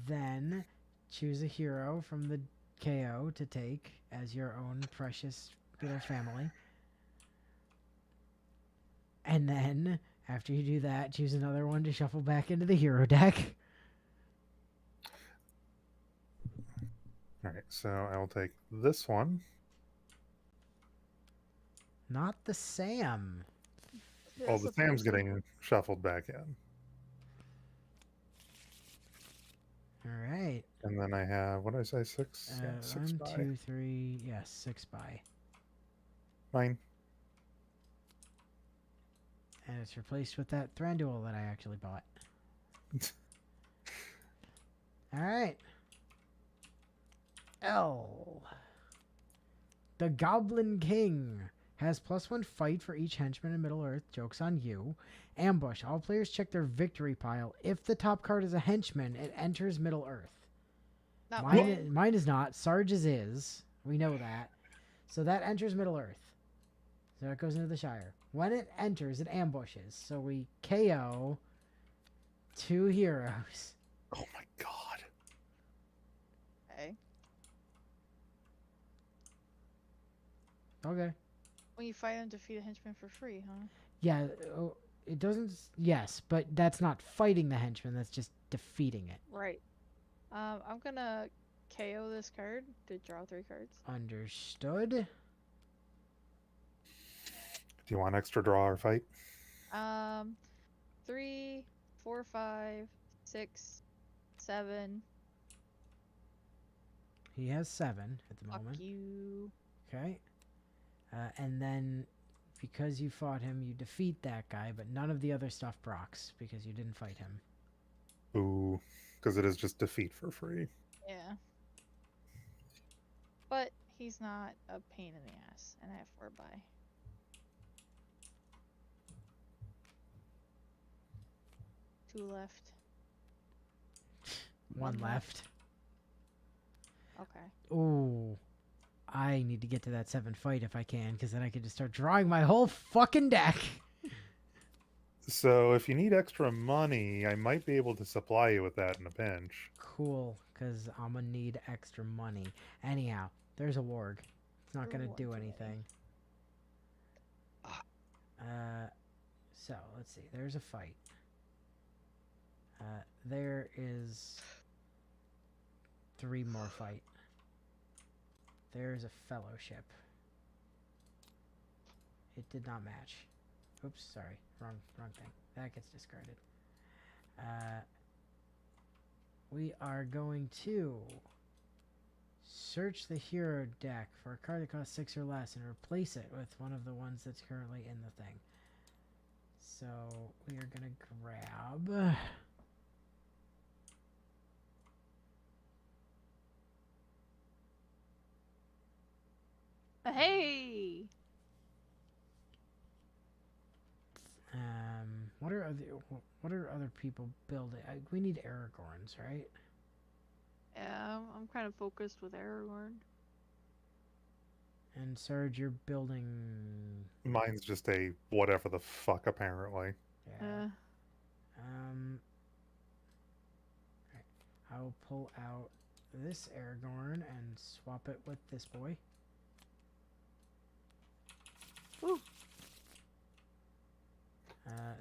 [SPEAKER 1] Then choose a hero from the KO to take as your own precious little family. And then after you do that, choose another one to shuffle back into the hero deck.
[SPEAKER 3] All right, so I will take this one.
[SPEAKER 1] Not the Sam.
[SPEAKER 3] Well, the Sam's getting shuffled back in.
[SPEAKER 1] All right.
[SPEAKER 3] And then I have, what did I say, 6? Yeah, 6
[SPEAKER 1] 1,
[SPEAKER 3] by.
[SPEAKER 1] 2, 3. Yes, 6 by.
[SPEAKER 3] Mine.
[SPEAKER 1] And it's replaced with that Thranduil that I actually bought. All right. L. The Goblin King has +1 fight for each henchman in Middle Earth. Joke's on you. Ambush. All players check their victory pile. If the top card is a henchman, it enters Middle Earth.
[SPEAKER 2] Not
[SPEAKER 1] Mine is not. Sarge's is. We know that. So that enters Middle Earth. So it goes into the Shire. When it enters, it ambushes. So we KO 2 heroes.
[SPEAKER 3] Oh my god.
[SPEAKER 2] Okay.
[SPEAKER 1] Okay.
[SPEAKER 2] When you fight them, defeat a henchman for free, huh?
[SPEAKER 1] Yeah, it doesn't... Yes, but that's not fighting the henchman. That's just defeating it.
[SPEAKER 2] Right. I'm gonna KO this card to draw 3 cards.
[SPEAKER 1] Understood.
[SPEAKER 3] Do you want extra draw or fight?
[SPEAKER 2] 3, 4, 5, 6, 7.
[SPEAKER 1] He has 7 at the
[SPEAKER 2] Fuck
[SPEAKER 1] moment.
[SPEAKER 2] you.
[SPEAKER 1] Okay. And then, because you fought him, you defeat that guy, but none of the other stuff procs, because you didn't fight him.
[SPEAKER 3] Ooh, because it is just defeat for free.
[SPEAKER 2] Yeah. But he's not a pain in the ass, and I have 4 by. Two left.
[SPEAKER 1] One
[SPEAKER 2] One
[SPEAKER 1] left.
[SPEAKER 2] Okay.
[SPEAKER 1] Ooh. I need to get to that 7 fight if I can, because then I can just start drawing my whole fucking deck.
[SPEAKER 3] So if you need extra money, I might be able to supply you with that in a pinch.
[SPEAKER 1] Cool, because I'm going to need extra money. Anyhow, there's a warg. It's not going to do anything. So, let's see. There's a fight. There is 3 more fight. There's a fellowship. It did not match. Oops, sorry. Wrong thing. That gets discarded. We are going to search the hero deck for a card that costs 6 or less and replace it with one of the ones that's currently in the thing. So we are going to grab...
[SPEAKER 2] Hey!
[SPEAKER 1] What are other people building? We need Aragorns, right?
[SPEAKER 2] Yeah, I'm kind of focused with Aragorn.
[SPEAKER 1] And Serge, you're building.
[SPEAKER 3] Mine's just a whatever the fuck, apparently.
[SPEAKER 1] Yeah. Right. I'll pull out this Aragorn and swap it with this boy.
[SPEAKER 2] Ooh.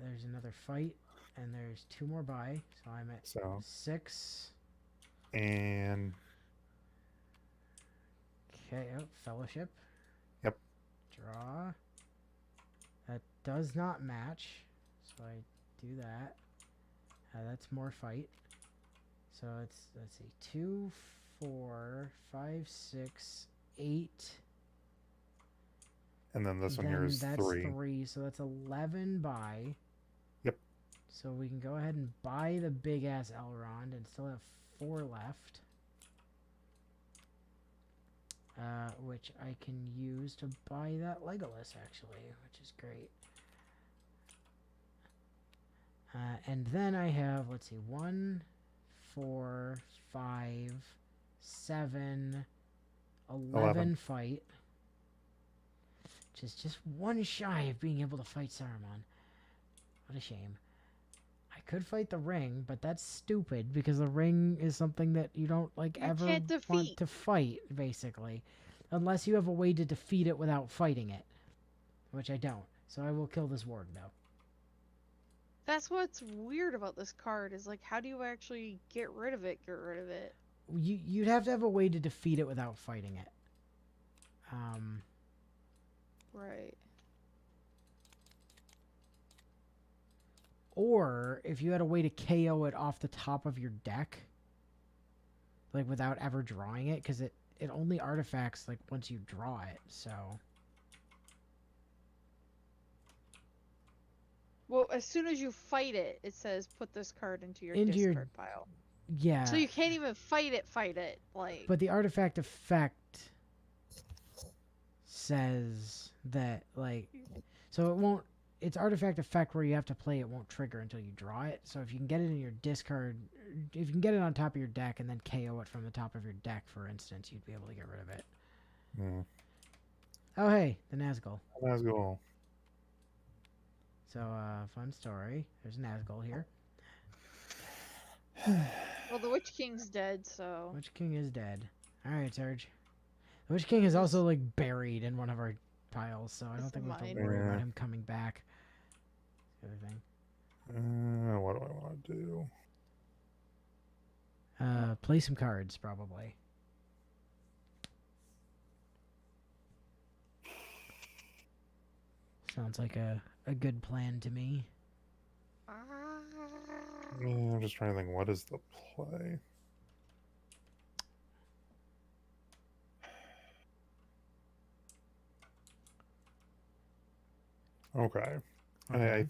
[SPEAKER 1] There's another fight, and there's 2 more by, so I'm at
[SPEAKER 3] So
[SPEAKER 1] 6.
[SPEAKER 3] and
[SPEAKER 1] Okay, oh, fellowship.
[SPEAKER 3] Yep.
[SPEAKER 1] Draw. That does not match, so I do that. That's more fight. So let's see, 2, 4, 5, 6, 8.
[SPEAKER 3] And then this one here
[SPEAKER 1] Then
[SPEAKER 3] is
[SPEAKER 1] that's
[SPEAKER 3] 3.
[SPEAKER 1] 3, so that's 11 buy.
[SPEAKER 3] Yep.
[SPEAKER 1] So we can go ahead and buy the big ass Elrond and still have 4 left. Which I can use to buy that Legolas, actually, which is great. And then I have, let's see, 1, 4, 5, 7, 11 fight. Which is just 1 shy of being able to fight Saruman. What a shame. I could fight the ring, but that's stupid because the ring is something that you don't
[SPEAKER 2] You
[SPEAKER 1] ever
[SPEAKER 2] can't defeat.
[SPEAKER 1] want to fight, basically. Unless you have a way to defeat it without fighting it. Which I don't. So I will kill this warden now.
[SPEAKER 2] That's what's weird about this card is like, how do you actually get rid of it?
[SPEAKER 1] You'd have to have a way to defeat it without fighting it.
[SPEAKER 2] Right.
[SPEAKER 1] Or if you had a way to KO it off the top of your deck, like without ever drawing it, because it only artifacts like once you draw it. So
[SPEAKER 2] Well, as soon as you fight it, it says put this card into your
[SPEAKER 1] Into your-
[SPEAKER 2] discard pile.
[SPEAKER 1] yeah.
[SPEAKER 2] So you can't even fight it. Like,
[SPEAKER 1] But the artifact effect says that, like, so it won't. It's artifact effect where you have to play it won't trigger until you draw it. So if you can get it in your discard, if you can get it on top of your deck and then KO it from the top of your deck, for instance, you'd be able to get rid of it.
[SPEAKER 3] Mm.
[SPEAKER 1] Oh, hey, the Nazgul.
[SPEAKER 3] Nazgul.
[SPEAKER 1] So, fun story. There's a Nazgul here.
[SPEAKER 2] well, the Witch King's dead, so.
[SPEAKER 1] Witch King is dead. Alright, Serge. The Witch King is also, like, buried in one of our piles, so I don't
[SPEAKER 2] It's
[SPEAKER 1] think we have to
[SPEAKER 2] mine.
[SPEAKER 1] worry about
[SPEAKER 3] Yeah.
[SPEAKER 1] him coming back. The other thing.
[SPEAKER 3] What do I want to do?
[SPEAKER 1] Play some cards, probably. Sounds like a good plan to me.
[SPEAKER 3] Yeah, I'm just trying to think, what is the play? Okay.
[SPEAKER 1] Okay.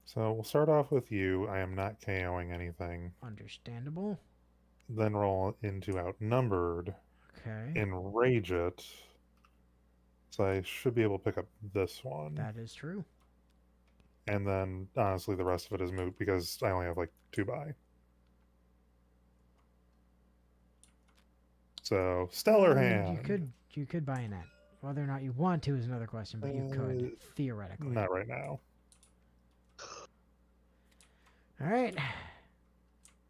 [SPEAKER 3] So we'll start off with you. I am not KOing anything.
[SPEAKER 1] Understandable.
[SPEAKER 3] Then roll into Outnumbered.
[SPEAKER 1] Okay.
[SPEAKER 3] Enrage it. So I should be able to pick up this one.
[SPEAKER 1] That is true.
[SPEAKER 3] And then, honestly, the rest of it is moot because I only have like 2 buy. So, Stellar Hand.
[SPEAKER 1] You could buy a net. Whether or not you want to is another question, but you could, theoretically.
[SPEAKER 3] Not right now.
[SPEAKER 1] Alright.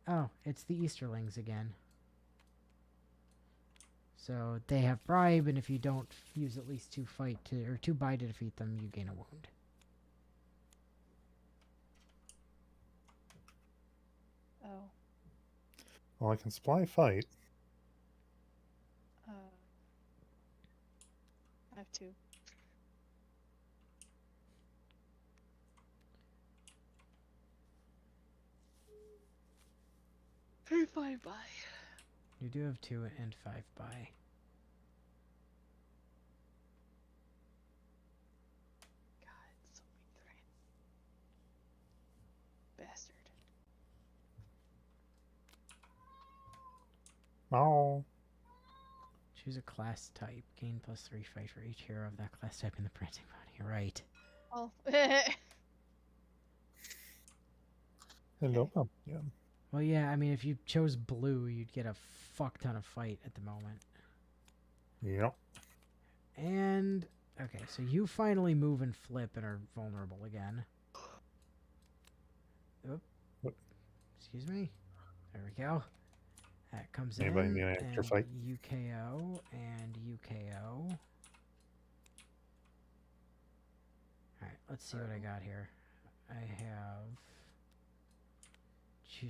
[SPEAKER 1] Oh, it's the Easterlings again. So they have bribe, and if you don't use at least 2 buy to defeat them, you gain a wound.
[SPEAKER 2] Oh.
[SPEAKER 3] Well, I can supply fight.
[SPEAKER 2] I have 2. Very fine, bye.
[SPEAKER 1] You do have 2 and 5 buy.
[SPEAKER 2] God, so mean. Bastard.
[SPEAKER 3] Oh.
[SPEAKER 1] Choose a class type. Gain +3 fight for each hero of that class type in the printing body. Right.
[SPEAKER 2] Oh.
[SPEAKER 3] Hello, pumpkin.
[SPEAKER 1] Well, yeah, I mean, if you chose blue, you'd get a fuck ton of fight at the moment.
[SPEAKER 3] Yep.
[SPEAKER 1] And, okay, so you finally move and flip and are vulnerable again. Oop.
[SPEAKER 3] What?
[SPEAKER 1] Excuse me. There we go. That comes
[SPEAKER 3] Anybody
[SPEAKER 1] in,
[SPEAKER 3] need an extra
[SPEAKER 1] and
[SPEAKER 3] fight?
[SPEAKER 1] UKO, and UKO. Alright, let's see what I got here. I have...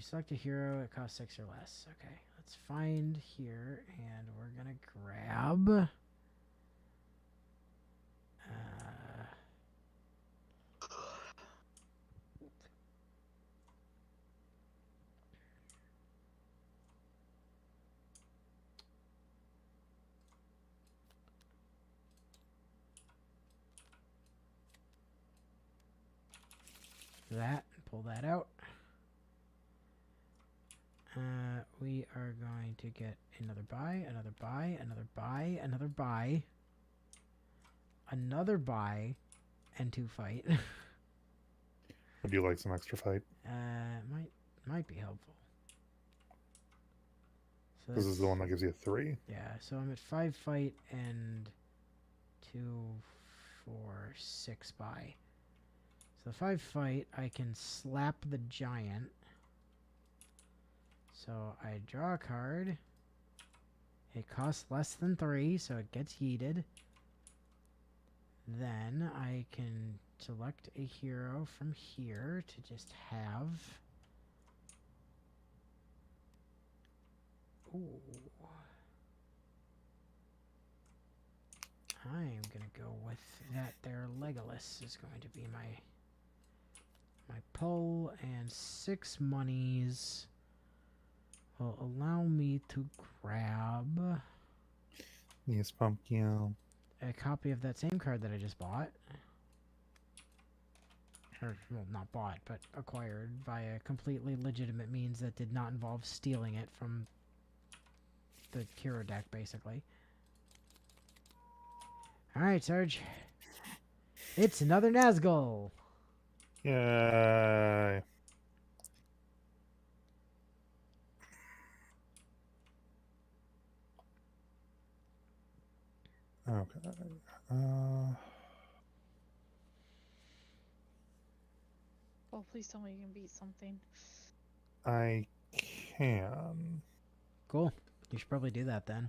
[SPEAKER 1] Select a hero, it costs 6 or less. Okay, let's find here, and we're gonna grab... that. Pull that out. We are going to get another buy, another buy, another buy, another buy, another buy, and 2 fight.
[SPEAKER 3] Would you like some extra fight?
[SPEAKER 1] Might be helpful. So
[SPEAKER 3] This is the one that gives you a 3.
[SPEAKER 1] Yeah, so I'm at 5 fight and 2, 4, 6 buy. So 5 fight, I can slap the giant. So I draw a card. It costs less than 3, so it gets yeeted. Then I can select a hero from here to just have. Ooh. I'm gonna go with that there. Legolas is going to be my pull, and 6 monies will allow me to grab
[SPEAKER 3] Yes, pumpkin.
[SPEAKER 1] a copy of that same card that I just bought. Or, well, not bought, but acquired via completely legitimate means that did not involve stealing it from the hero deck, basically. Alright, Sarge. It's another Nazgul!
[SPEAKER 3] Yay. Okay.
[SPEAKER 2] Oh, please tell me you can beat something.
[SPEAKER 3] I can.
[SPEAKER 1] Cool. You should probably do that then.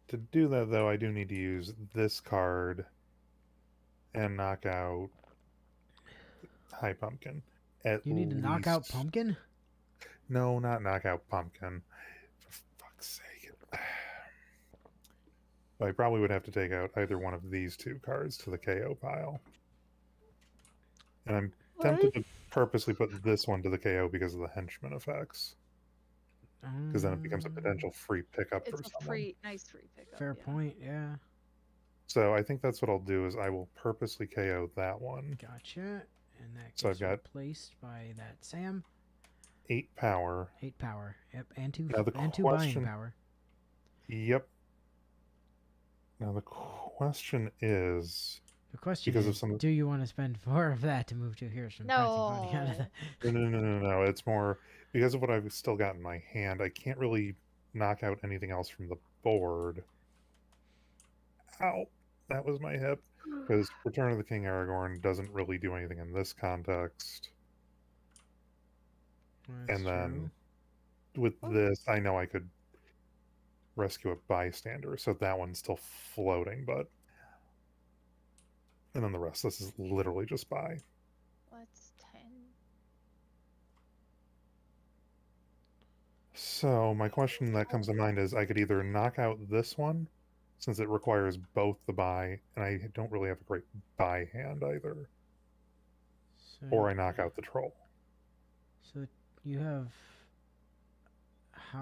[SPEAKER 3] To do that, though, I do need to use this card and knock out High Pumpkin.
[SPEAKER 1] You need to knock out Pumpkin?
[SPEAKER 3] No, not knock out Pumpkin. For fuck's sake. I probably would have to take out either one of these 2 cards to the KO pile. And I'm tempted to purposely put this one to the KO because of the henchman effects. Because then it becomes a potential free pickup for
[SPEAKER 2] It's a
[SPEAKER 3] someone.
[SPEAKER 2] nice free pickup.
[SPEAKER 1] Fair
[SPEAKER 2] yeah.
[SPEAKER 1] point, yeah.
[SPEAKER 3] So I think that's what I'll do is I will purposely KO that one.
[SPEAKER 1] Gotcha. And that
[SPEAKER 3] So
[SPEAKER 1] gets
[SPEAKER 3] I've got
[SPEAKER 1] replaced by that Sam.
[SPEAKER 3] 8 power.
[SPEAKER 1] 8 power. Yep, and 2
[SPEAKER 3] Now the
[SPEAKER 1] and 2 buying
[SPEAKER 3] question-
[SPEAKER 1] power.
[SPEAKER 3] Yep. Now the question is,
[SPEAKER 1] The question
[SPEAKER 3] because of
[SPEAKER 1] is,
[SPEAKER 3] some-
[SPEAKER 1] do you want to spend 4 of that to move 2 heroes from Prancing Pony out of the...
[SPEAKER 3] no. It's more because of what I've still got in my hand. I can't really knock out anything else from the board. Ow, that was my hip. Because Return of the King Aragorn doesn't really do anything in this context.
[SPEAKER 1] That's
[SPEAKER 3] And then
[SPEAKER 1] true.
[SPEAKER 3] with this, I know I could rescue a bystander, so that one's still floating, but. And then the rest, this is literally just buy.
[SPEAKER 2] What's 10?
[SPEAKER 3] So my question that comes to mind is I could either knock out this one, since it requires both the buy, and I don't really have a great buy hand either,
[SPEAKER 1] So,
[SPEAKER 3] or I knock out the troll.
[SPEAKER 1] So you have...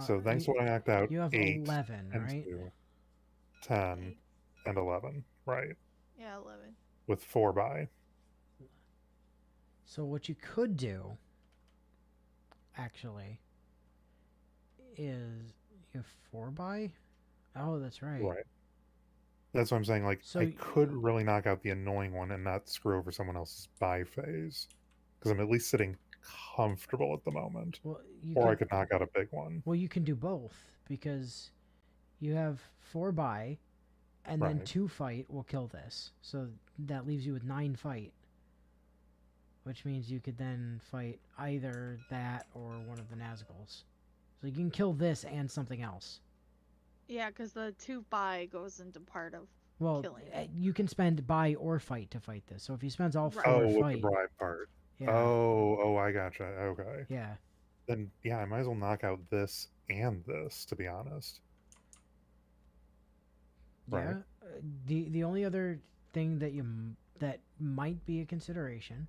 [SPEAKER 3] So thanks to what I knocked out,
[SPEAKER 1] You have
[SPEAKER 3] 8,
[SPEAKER 1] 11,
[SPEAKER 3] and
[SPEAKER 1] right?
[SPEAKER 3] 2, 10, and 11, right?
[SPEAKER 2] Yeah, 11.
[SPEAKER 3] With 4 buy.
[SPEAKER 1] So what you could do, actually, is you have 4 buy? Oh, that's right.
[SPEAKER 3] Right. That's what I'm saying. Like,
[SPEAKER 1] So
[SPEAKER 3] I could really knock out the annoying one and not screw over someone else's buy phase. Because I'm at least sitting comfortable at the moment.
[SPEAKER 1] Well, you
[SPEAKER 3] Or
[SPEAKER 1] can,
[SPEAKER 3] I could knock out a big one.
[SPEAKER 1] Well, you can do both, because you have 4 buy, and then
[SPEAKER 3] Right.
[SPEAKER 1] 2 fight will kill this. So that leaves you with 9 fight. Which means you could then fight either that or one of the Nazguls. So you can kill this and something else.
[SPEAKER 2] Yeah, because the 2 buy goes into part of
[SPEAKER 1] Well,
[SPEAKER 2] killing.
[SPEAKER 1] you can spend buy or fight to fight this. So if he spends all
[SPEAKER 2] Right.
[SPEAKER 1] 4
[SPEAKER 3] Oh, with the
[SPEAKER 1] fight,
[SPEAKER 3] bribe part.
[SPEAKER 1] yeah,
[SPEAKER 3] Oh, I gotcha. Okay.
[SPEAKER 1] yeah.
[SPEAKER 3] Then, yeah, I might as well knock out this and this, to be honest. Right.
[SPEAKER 1] Yeah. The only other thing that that might be a consideration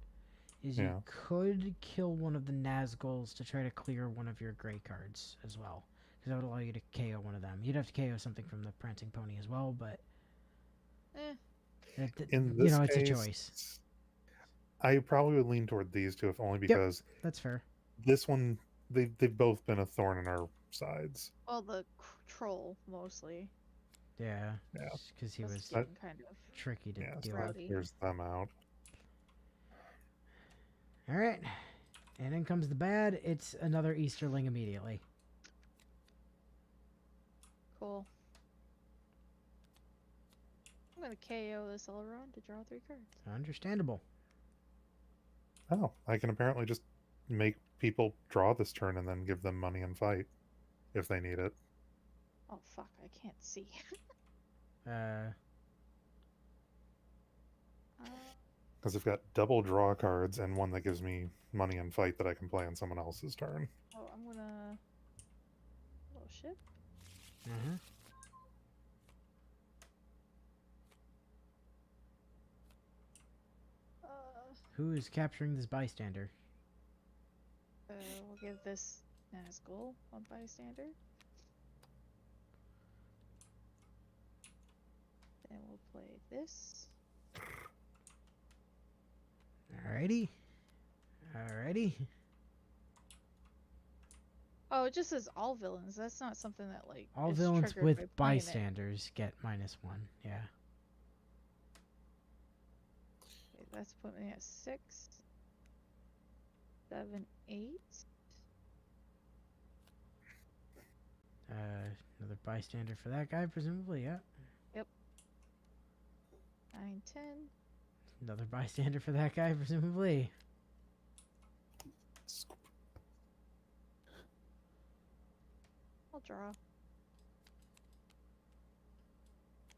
[SPEAKER 1] is you
[SPEAKER 3] Yeah.
[SPEAKER 1] could kill one of the Nazguls to try to clear one of your gray cards as well, because that would allow you to KO one of them. You'd have to KO something from the Prancing Pony as well, but
[SPEAKER 2] Eh.
[SPEAKER 3] In this
[SPEAKER 1] it's
[SPEAKER 3] case,
[SPEAKER 1] a choice.
[SPEAKER 3] I probably would lean toward these two, if only
[SPEAKER 1] Yep.
[SPEAKER 3] because
[SPEAKER 1] That's fair.
[SPEAKER 3] this one, they've both been a thorn in our sides.
[SPEAKER 2] Well, the troll mostly.
[SPEAKER 1] Yeah.
[SPEAKER 3] Yeah.
[SPEAKER 1] Because he
[SPEAKER 2] That's
[SPEAKER 1] was
[SPEAKER 2] getting kind of.
[SPEAKER 1] tricky to
[SPEAKER 3] Yeah, so
[SPEAKER 1] deal
[SPEAKER 3] that
[SPEAKER 1] with.
[SPEAKER 2] Rowdy.
[SPEAKER 3] clears them out.
[SPEAKER 1] All right. And then comes the bad. It's another Easterling immediately.
[SPEAKER 2] Cool. I'm gonna KO this all around to draw 3 cards.
[SPEAKER 1] Understandable.
[SPEAKER 3] Oh, I can apparently just make people draw this turn and then give them money and fight if they need it.
[SPEAKER 2] Oh fuck, I can't see.
[SPEAKER 1] Uh,
[SPEAKER 3] Because I've got double draw cards and one that gives me money and fight that I can play on someone else's turn.
[SPEAKER 2] Oh, I'm gonna. Oh shit.
[SPEAKER 1] uh-huh.
[SPEAKER 2] Uh,
[SPEAKER 1] Who is capturing this bystander?
[SPEAKER 2] we'll give this Nazgul a bystander. Then we'll play this.
[SPEAKER 1] Alrighty. Alrighty.
[SPEAKER 2] Oh, it just says all villains. That's not something that like
[SPEAKER 1] All
[SPEAKER 2] is
[SPEAKER 1] villains
[SPEAKER 2] triggered
[SPEAKER 1] with
[SPEAKER 2] by playing it.
[SPEAKER 1] bystanders get -1. Yeah.
[SPEAKER 2] Okay, that's put me at 6, 7, 8.
[SPEAKER 1] Another bystander for that guy, presumably. Yeah.
[SPEAKER 2] 9, 10.
[SPEAKER 1] Another bystander for that guy, presumably.
[SPEAKER 2] I'll draw.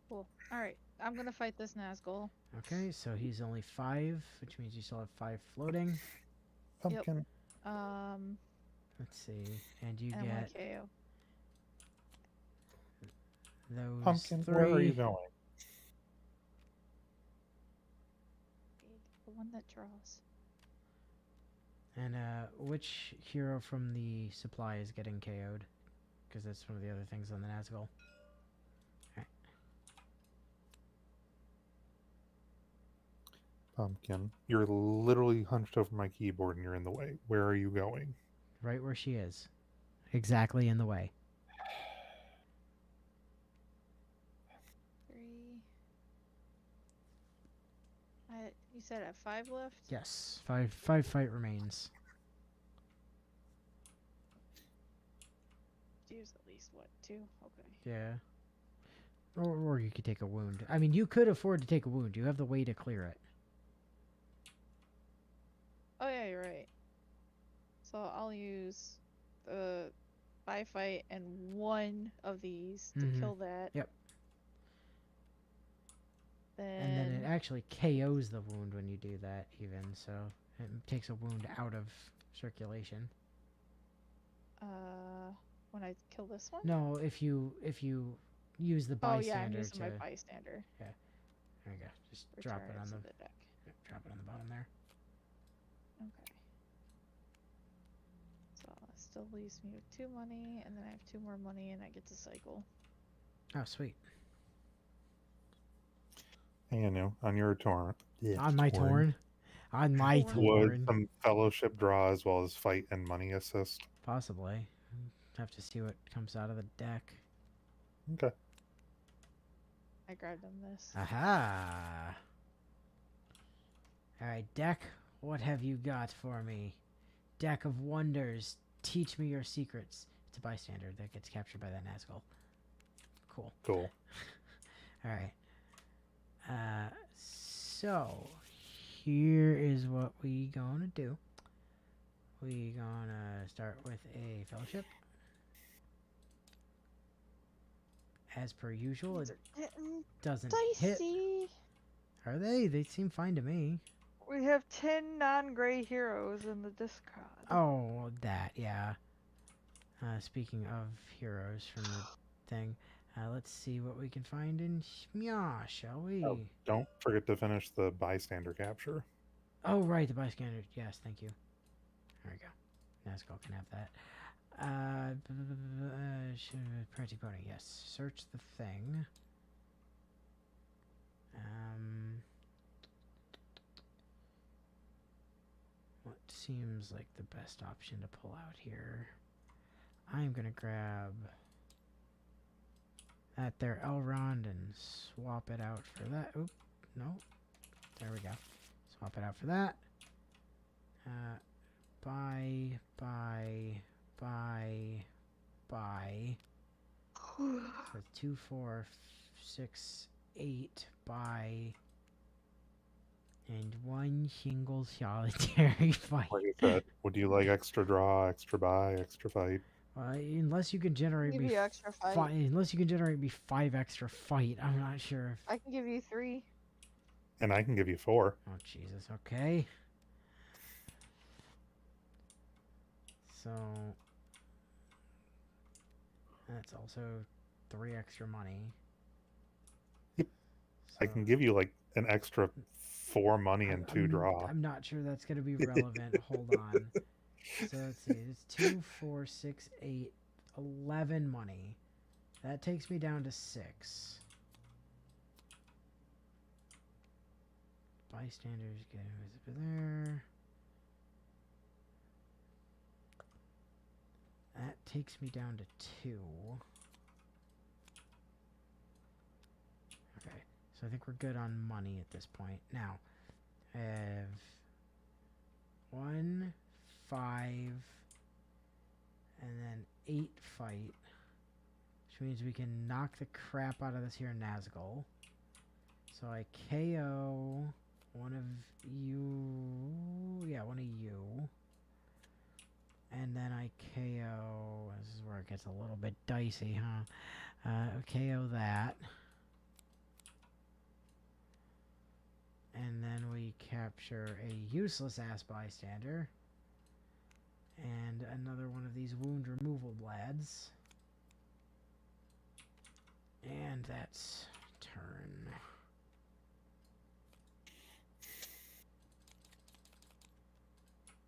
[SPEAKER 2] Cool. Alright, I'm gonna fight this Nazgul.
[SPEAKER 1] Okay, so he's only 5, which means you still have 5 floating.
[SPEAKER 3] Pumpkin.
[SPEAKER 1] Let's see. And you
[SPEAKER 2] And
[SPEAKER 1] get
[SPEAKER 2] 1 KO.
[SPEAKER 1] those
[SPEAKER 3] Pumpkin,
[SPEAKER 1] 3.
[SPEAKER 3] where are you going?
[SPEAKER 2] The one that draws.
[SPEAKER 1] And which hero from the supply is getting KO'd? Because that's one of the other things on the Nazgul.
[SPEAKER 3] Pumpkin. You're literally hunched over my keyboard and you're in the way. Where are you going?
[SPEAKER 1] Right where she is. Exactly in the way.
[SPEAKER 2] 3. You said at 5 left?
[SPEAKER 1] Yes. 5 fight remains.
[SPEAKER 2] Use at least what, 2? Okay.
[SPEAKER 1] Yeah. Or you could take a wound. I mean, you could afford to take a wound. You have the way to clear it.
[SPEAKER 2] Oh yeah, you're right. So I'll use the by fight and 1 of these to kill that.
[SPEAKER 1] Yep.
[SPEAKER 2] Then
[SPEAKER 1] And then it actually KOs the wound when you do that, even. So it takes a wound out of circulation.
[SPEAKER 2] when I kill this one?
[SPEAKER 1] No, if you use the
[SPEAKER 2] Oh yeah, I'm
[SPEAKER 1] bystander
[SPEAKER 2] using
[SPEAKER 1] to.
[SPEAKER 2] my bystander.
[SPEAKER 1] There you go. Just drop it
[SPEAKER 2] Return
[SPEAKER 1] on
[SPEAKER 2] to
[SPEAKER 1] the.
[SPEAKER 2] the deck.
[SPEAKER 1] Drop it on the bottom there.
[SPEAKER 2] Okay. So that still leaves me with 2 money, and then I have 2 more money, and I get to cycle.
[SPEAKER 1] Oh, sweet.
[SPEAKER 3] Hey, Anu, on your torn.
[SPEAKER 1] On my torn. On my
[SPEAKER 2] Torn.
[SPEAKER 3] Would
[SPEAKER 1] torn.
[SPEAKER 3] some fellowship draw as well as fight and money assist?
[SPEAKER 1] Possibly. Have to see what comes out of the deck.
[SPEAKER 3] Okay.
[SPEAKER 2] I grabbed him this.
[SPEAKER 1] Aha! Alright, deck, what have you got for me? Deck of wonders, teach me your secrets. It's a bystander that gets captured by that Nazgul. Cool.
[SPEAKER 3] Cool.
[SPEAKER 1] Alright. So, here is what we gonna do. We gonna start with a fellowship. As per usual, it doesn't hit.
[SPEAKER 2] Dicey.
[SPEAKER 1] Are they? They seem fine to me.
[SPEAKER 4] We have 10 non-gray heroes in the discard.
[SPEAKER 1] Oh, that, yeah. Speaking of heroes from the thing, let's see what we can find in Shmya, shall we?
[SPEAKER 3] Oh, don't forget to finish the bystander capture.
[SPEAKER 1] Oh, right, the bystander. Yes, thank you. There we go. Nazgul can have that. Printing pony, yes. Search the thing. seems like the best option to pull out here. I'm gonna grab that there Elrond and swap it out for that. Oop, no. There we go. Swap it out for that. Buy. So 2, 4, 6, 8. Buy. And 1 single solitary fight.
[SPEAKER 3] Like I said, would you like extra draw, extra buy, extra fight?
[SPEAKER 1] Unless you can generate
[SPEAKER 4] Give
[SPEAKER 1] me
[SPEAKER 4] you extra fight.
[SPEAKER 1] unless you can generate me 5 extra fight, I'm not sure.
[SPEAKER 4] I can give you 3.
[SPEAKER 3] And I can give you 4.
[SPEAKER 1] Oh Jesus, okay. So that's also 3 extra money.
[SPEAKER 3] Yep. I can give you like an extra 4 money and 2 draw.
[SPEAKER 1] I'm not sure that's gonna be relevant. Hold on. So let's see. It's 2, 4, 6, 8, 11 money. That takes me down to 6. Bystanders get invisible there. That takes me down to 2. Okay, so I think we're good on money at this point. Now, I have 1, 5, and then 8 fight, which means we can knock the crap out of this here Nazgul. So I KO one of you, yeah, one of you, and then I KO, this is where it gets a little bit dicey, huh? KO that. And then we capture a useless-ass bystander. And another one of these wound removal lads. And that's turn.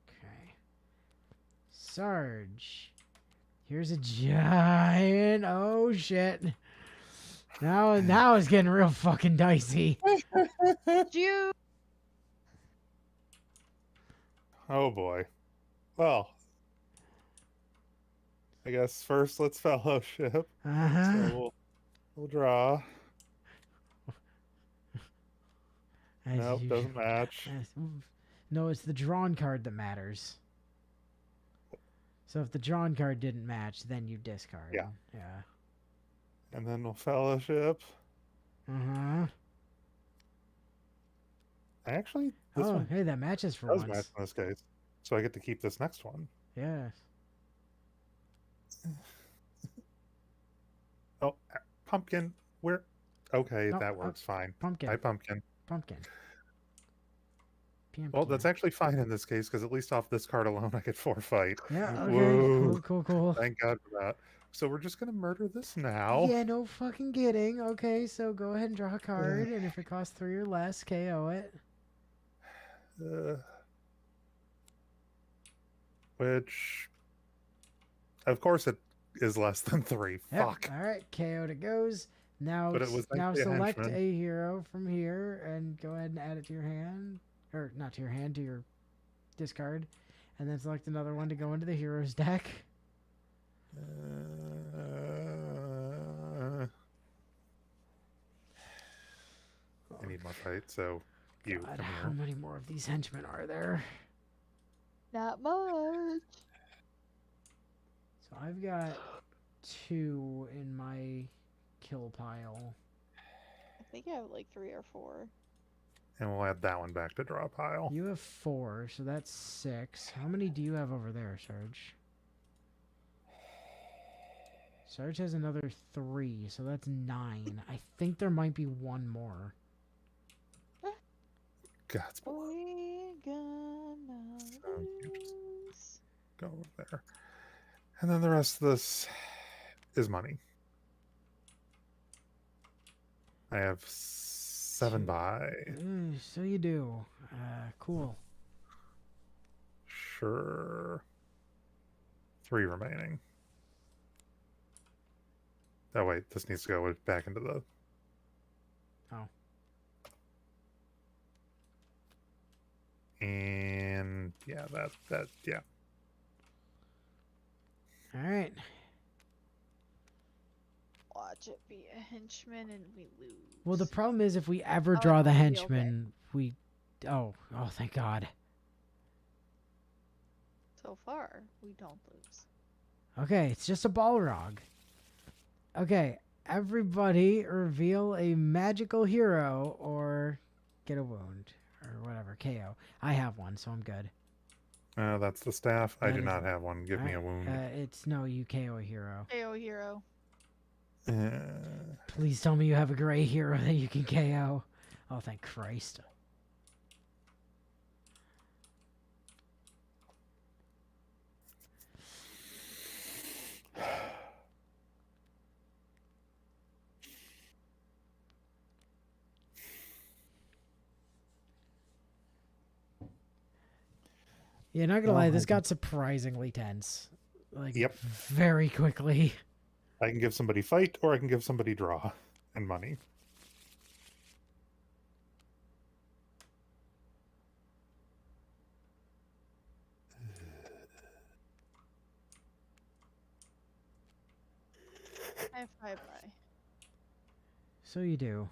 [SPEAKER 1] Okay. Sarge. Here's a giant... Oh, shit. Now it's getting real fucking dicey.
[SPEAKER 4] You.
[SPEAKER 3] Oh boy. Well, I guess first let's fellowship.
[SPEAKER 1] Uh-huh.
[SPEAKER 3] So we'll draw.
[SPEAKER 1] As
[SPEAKER 3] Nope,
[SPEAKER 1] usual.
[SPEAKER 3] doesn't match.
[SPEAKER 1] No, it's the drawn card that matters. So if the drawn card didn't match, then you discard.
[SPEAKER 3] Yeah.
[SPEAKER 1] Yeah.
[SPEAKER 3] And then we'll fellowship.
[SPEAKER 1] Uh-huh.
[SPEAKER 3] Actually, this
[SPEAKER 1] Oh,
[SPEAKER 3] one
[SPEAKER 1] hey, that matches for
[SPEAKER 3] does
[SPEAKER 1] once.
[SPEAKER 3] match in this case. So I get to keep this next one.
[SPEAKER 1] Yes.
[SPEAKER 3] Oh, pumpkin. Where? Okay,
[SPEAKER 1] No,
[SPEAKER 3] that works fine.
[SPEAKER 1] Pumpkin.
[SPEAKER 3] Hi, pumpkin.
[SPEAKER 1] Pumpkin.
[SPEAKER 3] Well, that's actually fine in this case because at least off this card alone, I get 4 fight.
[SPEAKER 1] Yeah, okay.
[SPEAKER 3] Whoa.
[SPEAKER 1] Cool.
[SPEAKER 3] Thank God for that. So we're just gonna murder this now.
[SPEAKER 1] Yeah, no fucking kidding. Okay, so go ahead and draw a card, and if it costs 3 or less, KO it.
[SPEAKER 3] Which, of course, it is less than 3.
[SPEAKER 1] Yep.
[SPEAKER 3] Fuck.
[SPEAKER 1] All right, KO'd it goes. Now,
[SPEAKER 3] But it was
[SPEAKER 1] now
[SPEAKER 3] actually a
[SPEAKER 1] select
[SPEAKER 3] henchman.
[SPEAKER 1] a hero from here and go ahead and add it to your hand, or not to your hand, to your discard, and then select another one to go into the heroes deck.
[SPEAKER 3] I need more fight, so you
[SPEAKER 1] God,
[SPEAKER 3] come
[SPEAKER 1] how
[SPEAKER 3] here.
[SPEAKER 1] many more of these henchmen are there?
[SPEAKER 4] Not much.
[SPEAKER 1] So I've got 2 in my kill pile.
[SPEAKER 4] I think I have like 3 or 4.
[SPEAKER 3] And we'll add that one back to draw pile.
[SPEAKER 1] You have 4, so that's 6. How many do you have over there, Sarge? Sarge has another 3, so that's 9. I think there might be one more.
[SPEAKER 3] God's
[SPEAKER 4] We gonna
[SPEAKER 3] So you just
[SPEAKER 4] lose.
[SPEAKER 3] go over there. And then the rest of this is money. I have 7 buy.
[SPEAKER 1] So you do. Cool.
[SPEAKER 3] Sure. 3 remaining. Oh wait, this needs to go back into the...
[SPEAKER 1] Oh.
[SPEAKER 3] And and yeah, yeah.
[SPEAKER 1] All right.
[SPEAKER 2] Watch it be a henchman and we lose.
[SPEAKER 1] Well, the problem is if we ever
[SPEAKER 2] Oh,
[SPEAKER 1] draw
[SPEAKER 2] and
[SPEAKER 1] the
[SPEAKER 2] we'll be okay.
[SPEAKER 1] henchman, we... Oh, thank God.
[SPEAKER 2] So far, we don't lose.
[SPEAKER 1] Okay, it's just a Balrog. Okay, everybody reveal a magical hero or get a wound or whatever, KO. I have one, so I'm good.
[SPEAKER 3] That's the staff. I
[SPEAKER 1] That
[SPEAKER 3] do
[SPEAKER 1] is-
[SPEAKER 3] not have one. Give me a wound.
[SPEAKER 1] It's no, you KO a hero.
[SPEAKER 2] KO hero.
[SPEAKER 1] Please tell me you have a gray hero that you can KO. Oh, thank Christ. Yeah, not gonna lie, this got surprisingly tense. Like,
[SPEAKER 3] Yep.
[SPEAKER 1] very quickly.
[SPEAKER 3] I can give somebody fight, or I can give somebody draw and money.
[SPEAKER 2] I have 5 by.
[SPEAKER 1] So you do.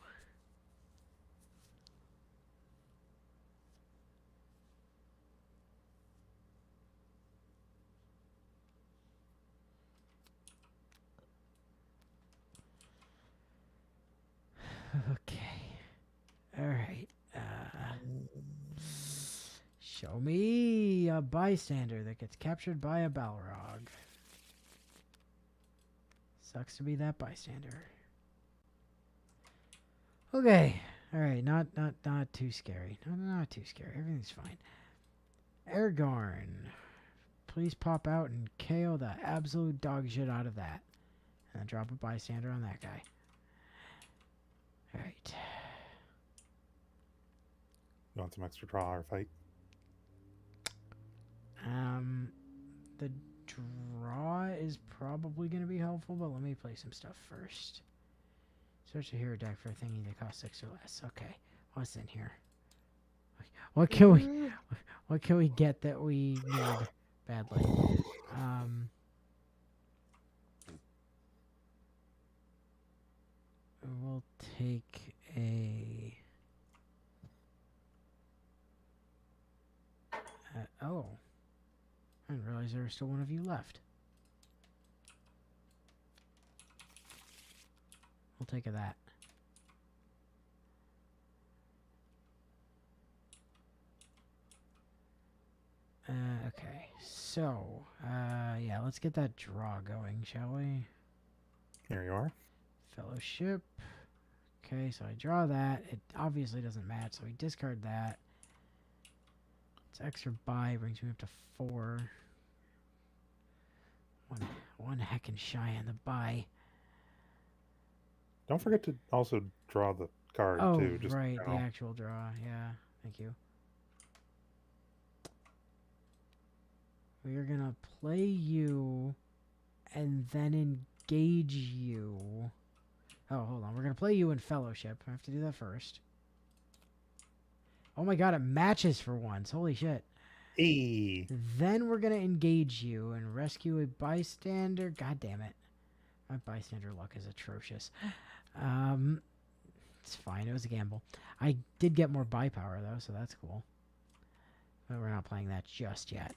[SPEAKER 1] Okay. All right. Show me a bystander that gets captured by a Balrog. Sucks to be that bystander. Okay. All right. Not too scary. Not too scary. Everything's fine. Aragorn, please pop out and KO the absolute dog shit out of that, and then drop a bystander on that guy. All right.
[SPEAKER 3] You want some extra draw or fight?
[SPEAKER 1] The draw is probably going to be helpful, but let me play some stuff first. Search a hero deck for a thingy that costs 6 or less. Okay, what's in here? What can we get that we need badly? We'll take a... oh. I didn't realize there was still one of you left. We'll take a that. Okay, so, yeah, let's get that draw going, shall we?
[SPEAKER 3] Here you are.
[SPEAKER 1] Fellowship. Okay, so I draw that. It obviously doesn't match, so we discard that. It's extra buy, brings me up to 4. One heckin' shy on the buy.
[SPEAKER 3] Don't forget to also draw the card,
[SPEAKER 1] Oh,
[SPEAKER 3] too. Just,
[SPEAKER 1] right,
[SPEAKER 3] you
[SPEAKER 1] the
[SPEAKER 3] know.
[SPEAKER 1] actual draw. Yeah, thank you. We are gonna play you and then engage you. Oh, hold on. We're gonna play you in Fellowship. I have to do that first. Oh my god, it matches for once. Holy shit.
[SPEAKER 3] Hey.
[SPEAKER 1] Then we're gonna engage you and rescue a bystander. God damn it. My bystander luck is atrocious. It's fine. It was a gamble. I did get more buy power though, so that's cool. But we're not playing that just yet.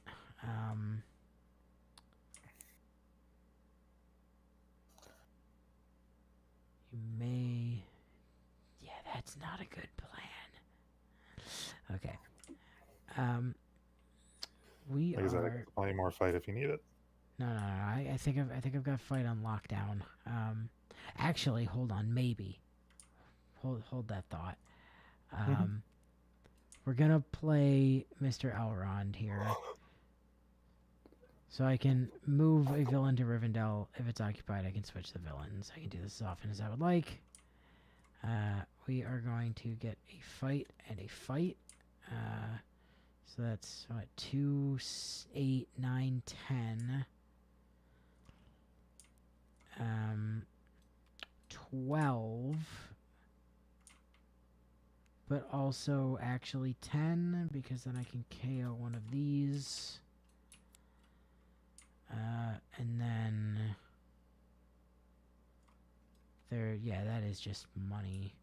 [SPEAKER 1] You may... Yeah, that's not a good plan. Okay. We
[SPEAKER 3] Like I said, I
[SPEAKER 1] are...
[SPEAKER 3] can play more fight if you need it.
[SPEAKER 1] No. I think I've got fight on lockdown. Actually, hold on. Maybe. Hold that thought. We're gonna play Mr. Elrond here. So I can move a villain to Rivendell. If it's occupied, I can switch the villains. I can do this as often as I would like. We are going to get a fight and a fight. So that's what, 2, 8, 9, 10. 12. but also actually 10, because then I can KO one of these. And then there, yeah, that is just money.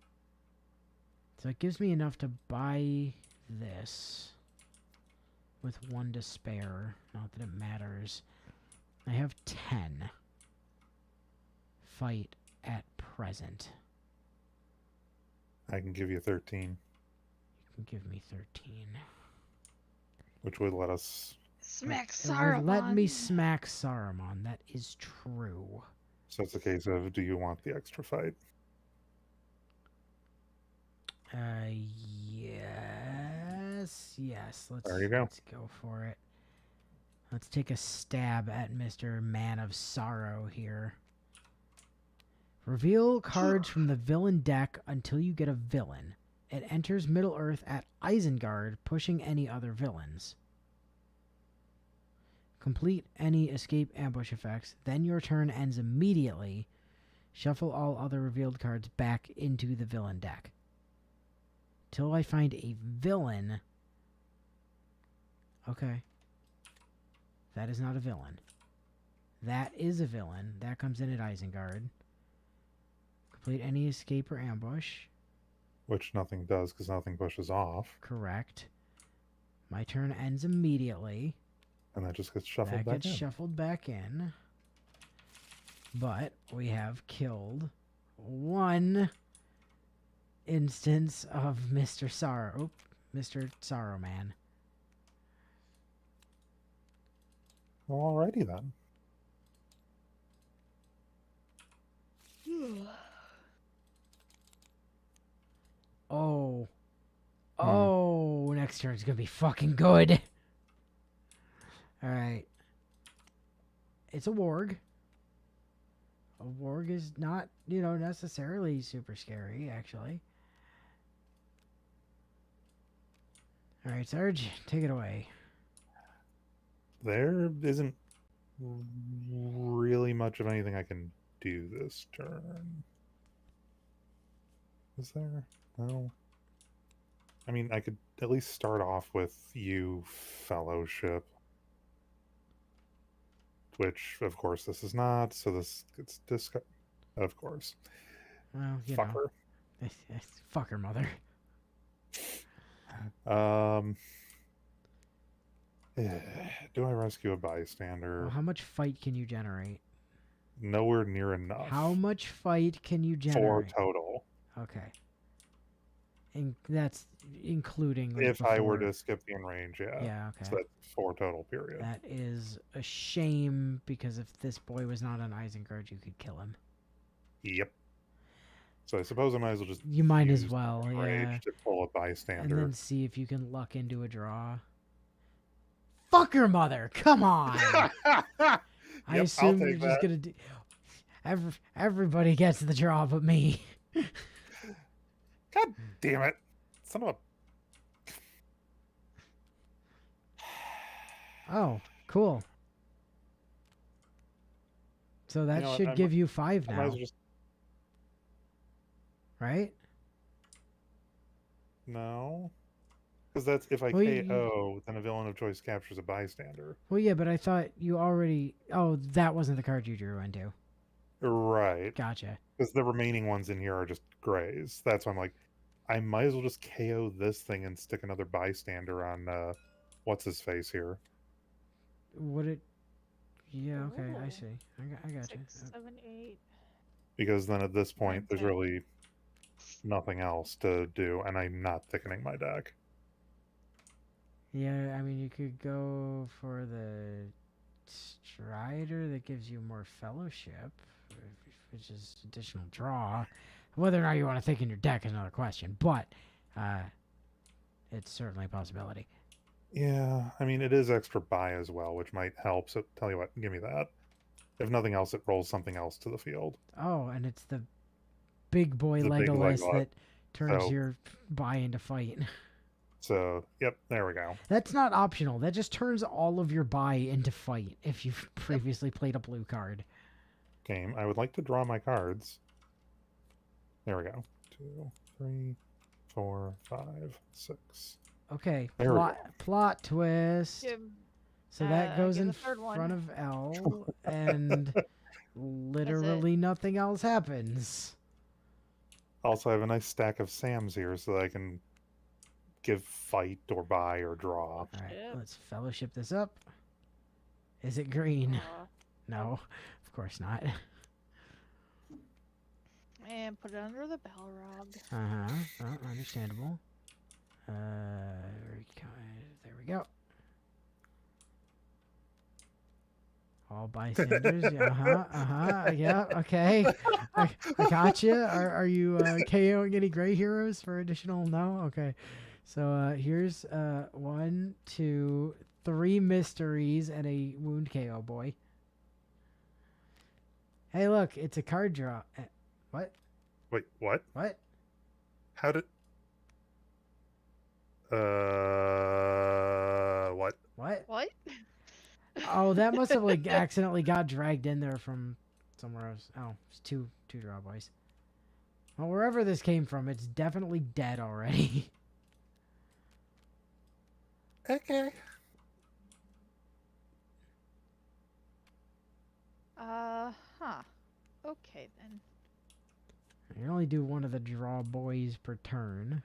[SPEAKER 1] So it gives me enough to buy this with 1 to spare. Not that it matters. I have 10 fight at present.
[SPEAKER 3] I can give you 13,
[SPEAKER 1] You can give me 13.
[SPEAKER 3] which would let us.
[SPEAKER 2] Smack
[SPEAKER 1] It would let me
[SPEAKER 2] Saruman.
[SPEAKER 1] smack Saruman. That is true.
[SPEAKER 3] So it's a case of, do you want the extra fight?
[SPEAKER 1] Yes.
[SPEAKER 3] There you go.
[SPEAKER 1] Let's go for it. Let's take a stab at Mr. Man of Sorrow here. Reveal cards from the villain deck until you get a villain. It enters Middle Earth at Isengard, pushing any other villains. Complete any escape ambush effects, then your turn ends immediately. Shuffle all other revealed cards back into the villain deck. Till I find a villain. Okay. That is not a villain. That is a villain. That comes in at Isengard. Complete any escape or ambush.
[SPEAKER 3] Which nothing does because nothing pushes off.
[SPEAKER 1] Correct. My turn ends immediately.
[SPEAKER 3] And that just gets shuffled
[SPEAKER 1] That
[SPEAKER 3] back
[SPEAKER 1] gets
[SPEAKER 3] in.
[SPEAKER 1] shuffled back in. But we have killed 1 instance of Mr. Sorrow. Mr. Sorrow Man.
[SPEAKER 3] Well, alrighty then.
[SPEAKER 1] Oh. Oh, next turn's gonna be fucking good. Alright. It's a warg. A warg is not, necessarily super scary, actually. Alright, Sarge, take it away.
[SPEAKER 3] There isn't really much of anything I can do this turn. Is there? No. I mean, I could at least start off with you, Fellowship. Which, of course, this is not, so this gets discarded. Of course.
[SPEAKER 1] Well,
[SPEAKER 3] Fucker.
[SPEAKER 1] Fuck her mother.
[SPEAKER 3] Do I rescue a bystander?
[SPEAKER 1] Well, how much fight can you generate?
[SPEAKER 3] Nowhere near enough.
[SPEAKER 1] How much fight can you
[SPEAKER 3] 4
[SPEAKER 1] generate?
[SPEAKER 3] total.
[SPEAKER 1] Okay. And that's including like,
[SPEAKER 3] If I were
[SPEAKER 1] before-
[SPEAKER 3] to skip the in range, yeah.
[SPEAKER 1] Yeah, okay.
[SPEAKER 3] So that's 4 total, period.
[SPEAKER 1] That is a shame, because if this boy was not on Isengard, you could kill him.
[SPEAKER 3] Yep. So I suppose I might as well just
[SPEAKER 1] You might as
[SPEAKER 3] use
[SPEAKER 1] well,
[SPEAKER 3] rage
[SPEAKER 1] yeah.
[SPEAKER 3] to pull a
[SPEAKER 1] And
[SPEAKER 3] bystander.
[SPEAKER 1] then see if you can luck into a draw. Fuck her mother! Come on! I
[SPEAKER 3] Yep,
[SPEAKER 1] assume
[SPEAKER 3] I'll
[SPEAKER 1] you're
[SPEAKER 3] take
[SPEAKER 1] just
[SPEAKER 3] that.
[SPEAKER 1] gonna do... Everybody gets the draw but me.
[SPEAKER 3] God damn it. Son of a...
[SPEAKER 1] Oh, cool. So that
[SPEAKER 3] know what,
[SPEAKER 1] should
[SPEAKER 3] I
[SPEAKER 1] give you 5
[SPEAKER 3] I might
[SPEAKER 1] now,
[SPEAKER 3] as well just...
[SPEAKER 1] right?
[SPEAKER 3] No. Because that's if I
[SPEAKER 1] Well,
[SPEAKER 3] KO, then a villain of choice captures a bystander.
[SPEAKER 1] Well, yeah, but I thought you already... Oh, that wasn't the card you drew into.
[SPEAKER 3] Right.
[SPEAKER 1] Gotcha.
[SPEAKER 3] Because the remaining ones in here are just grays. That's why I'm like, I might as well just KO this thing and stick another bystander on, what's his face here.
[SPEAKER 1] Would it... Yeah, okay, I
[SPEAKER 2] Ooh.
[SPEAKER 1] see. I gotcha.
[SPEAKER 2] 6, 7, 8.
[SPEAKER 3] Because then at this point, there's
[SPEAKER 2] Okay.
[SPEAKER 3] really nothing else to do, and I'm not thickening my deck.
[SPEAKER 1] Yeah, I mean, you could go for the Strider that gives you more fellowship, which is additional draw. Whether or not you want to thicken your deck is another question, but it's certainly a possibility.
[SPEAKER 3] Yeah, I mean, it is extra buy as well, which might help. So tell you what, give me that. If nothing else, it rolls something else to the field.
[SPEAKER 1] Oh, and it's the big boy
[SPEAKER 3] The big
[SPEAKER 1] Legolas
[SPEAKER 3] Legolas.
[SPEAKER 1] that turns
[SPEAKER 3] So-
[SPEAKER 1] your buy into fight.
[SPEAKER 3] So, yep, there we go.
[SPEAKER 1] That's not optional. That just turns all of your buy into fight if you've previously played a blue card.
[SPEAKER 3] Game. I would like to draw my cards. There we go. 2, 3, 4, 5, 6.
[SPEAKER 1] Okay,
[SPEAKER 3] There we
[SPEAKER 1] plot twist.
[SPEAKER 2] Give,
[SPEAKER 1] So that goes
[SPEAKER 2] give
[SPEAKER 1] in
[SPEAKER 2] the third one.
[SPEAKER 1] front of L, and literally nothing else happens.
[SPEAKER 3] Also, I have a nice stack of Sams here so that I can give fight or buy or draw.
[SPEAKER 1] All right,
[SPEAKER 2] Yep.
[SPEAKER 1] let's fellowship this up. Is it green?
[SPEAKER 2] Uh,
[SPEAKER 1] No, of course not.
[SPEAKER 2] and put it under the Balrog.
[SPEAKER 1] Understandable. There we go. All bystanders. Yeah. Okay. I gotcha. Are you KOing any gray heroes for additional? No. Okay. So here's 1, 2, 3 mysteries and a wound KO boy. Hey, look, it's a card draw. What?
[SPEAKER 3] Wait, what?
[SPEAKER 1] What?
[SPEAKER 3] How did... What?
[SPEAKER 1] What?
[SPEAKER 2] What?
[SPEAKER 1] Oh, that must have like accidentally got dragged in there from somewhere else. Oh, it's two draw boys. Well, wherever this came from, it's definitely dead already.
[SPEAKER 3] Okay.
[SPEAKER 2] Huh. Okay then.
[SPEAKER 1] You can only do one of the draw boys per turn.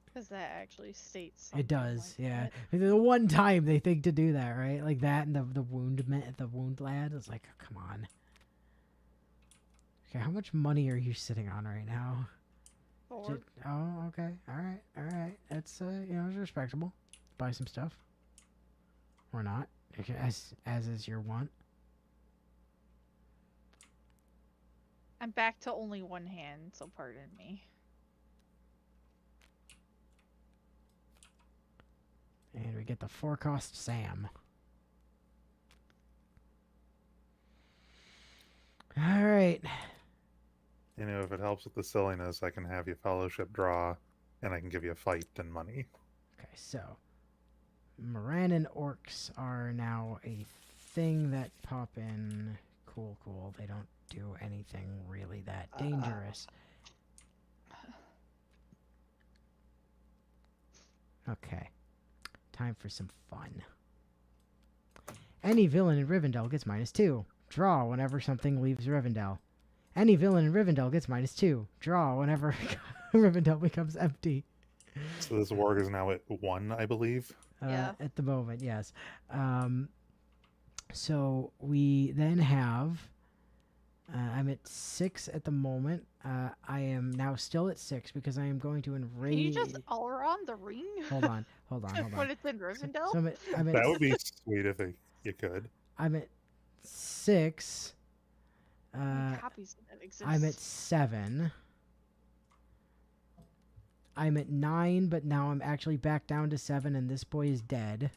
[SPEAKER 2] Because that actually states.
[SPEAKER 1] It does,
[SPEAKER 2] like
[SPEAKER 1] yeah.
[SPEAKER 2] that.
[SPEAKER 1] The one time they think to do that, right? Like that, and the wound lad is like, oh, come on. Okay, how much money are you sitting on right now?
[SPEAKER 2] 4.
[SPEAKER 1] Oh, okay, all right. That's it's respectable. Buy some stuff, or not, as is your want.
[SPEAKER 2] I'm back to only one hand, so pardon me.
[SPEAKER 1] And we get the 4-cost Sam. All right.
[SPEAKER 3] You know, if it helps with the silliness, I can have you fellowship draw, and I can give you a fight and money.
[SPEAKER 1] Okay, so Morannon orcs are now a thing that pop in. Cool. They don't do anything really that dangerous. Okay. Time for some fun. Any villain in Rivendell gets -2. Draw whenever something leaves Rivendell. Any villain in Rivendell gets -2. Draw whenever Rivendell becomes empty.
[SPEAKER 3] So this warg is now at 1, I believe.
[SPEAKER 2] Yeah.
[SPEAKER 1] At the moment, yes. So we then have... I'm at 6 at the moment. I am now still at 6 because I am going to enrage...
[SPEAKER 2] Can you just Elrond the ring?
[SPEAKER 1] Hold on.
[SPEAKER 2] When it's in Rivendell?
[SPEAKER 1] So I'm
[SPEAKER 3] That would be sweet if you could.
[SPEAKER 1] I'm at 6.
[SPEAKER 2] How many copies of that exist?
[SPEAKER 1] I'm at 7. I'm at 9, but now I'm actually back down to 7, and this boy is dead.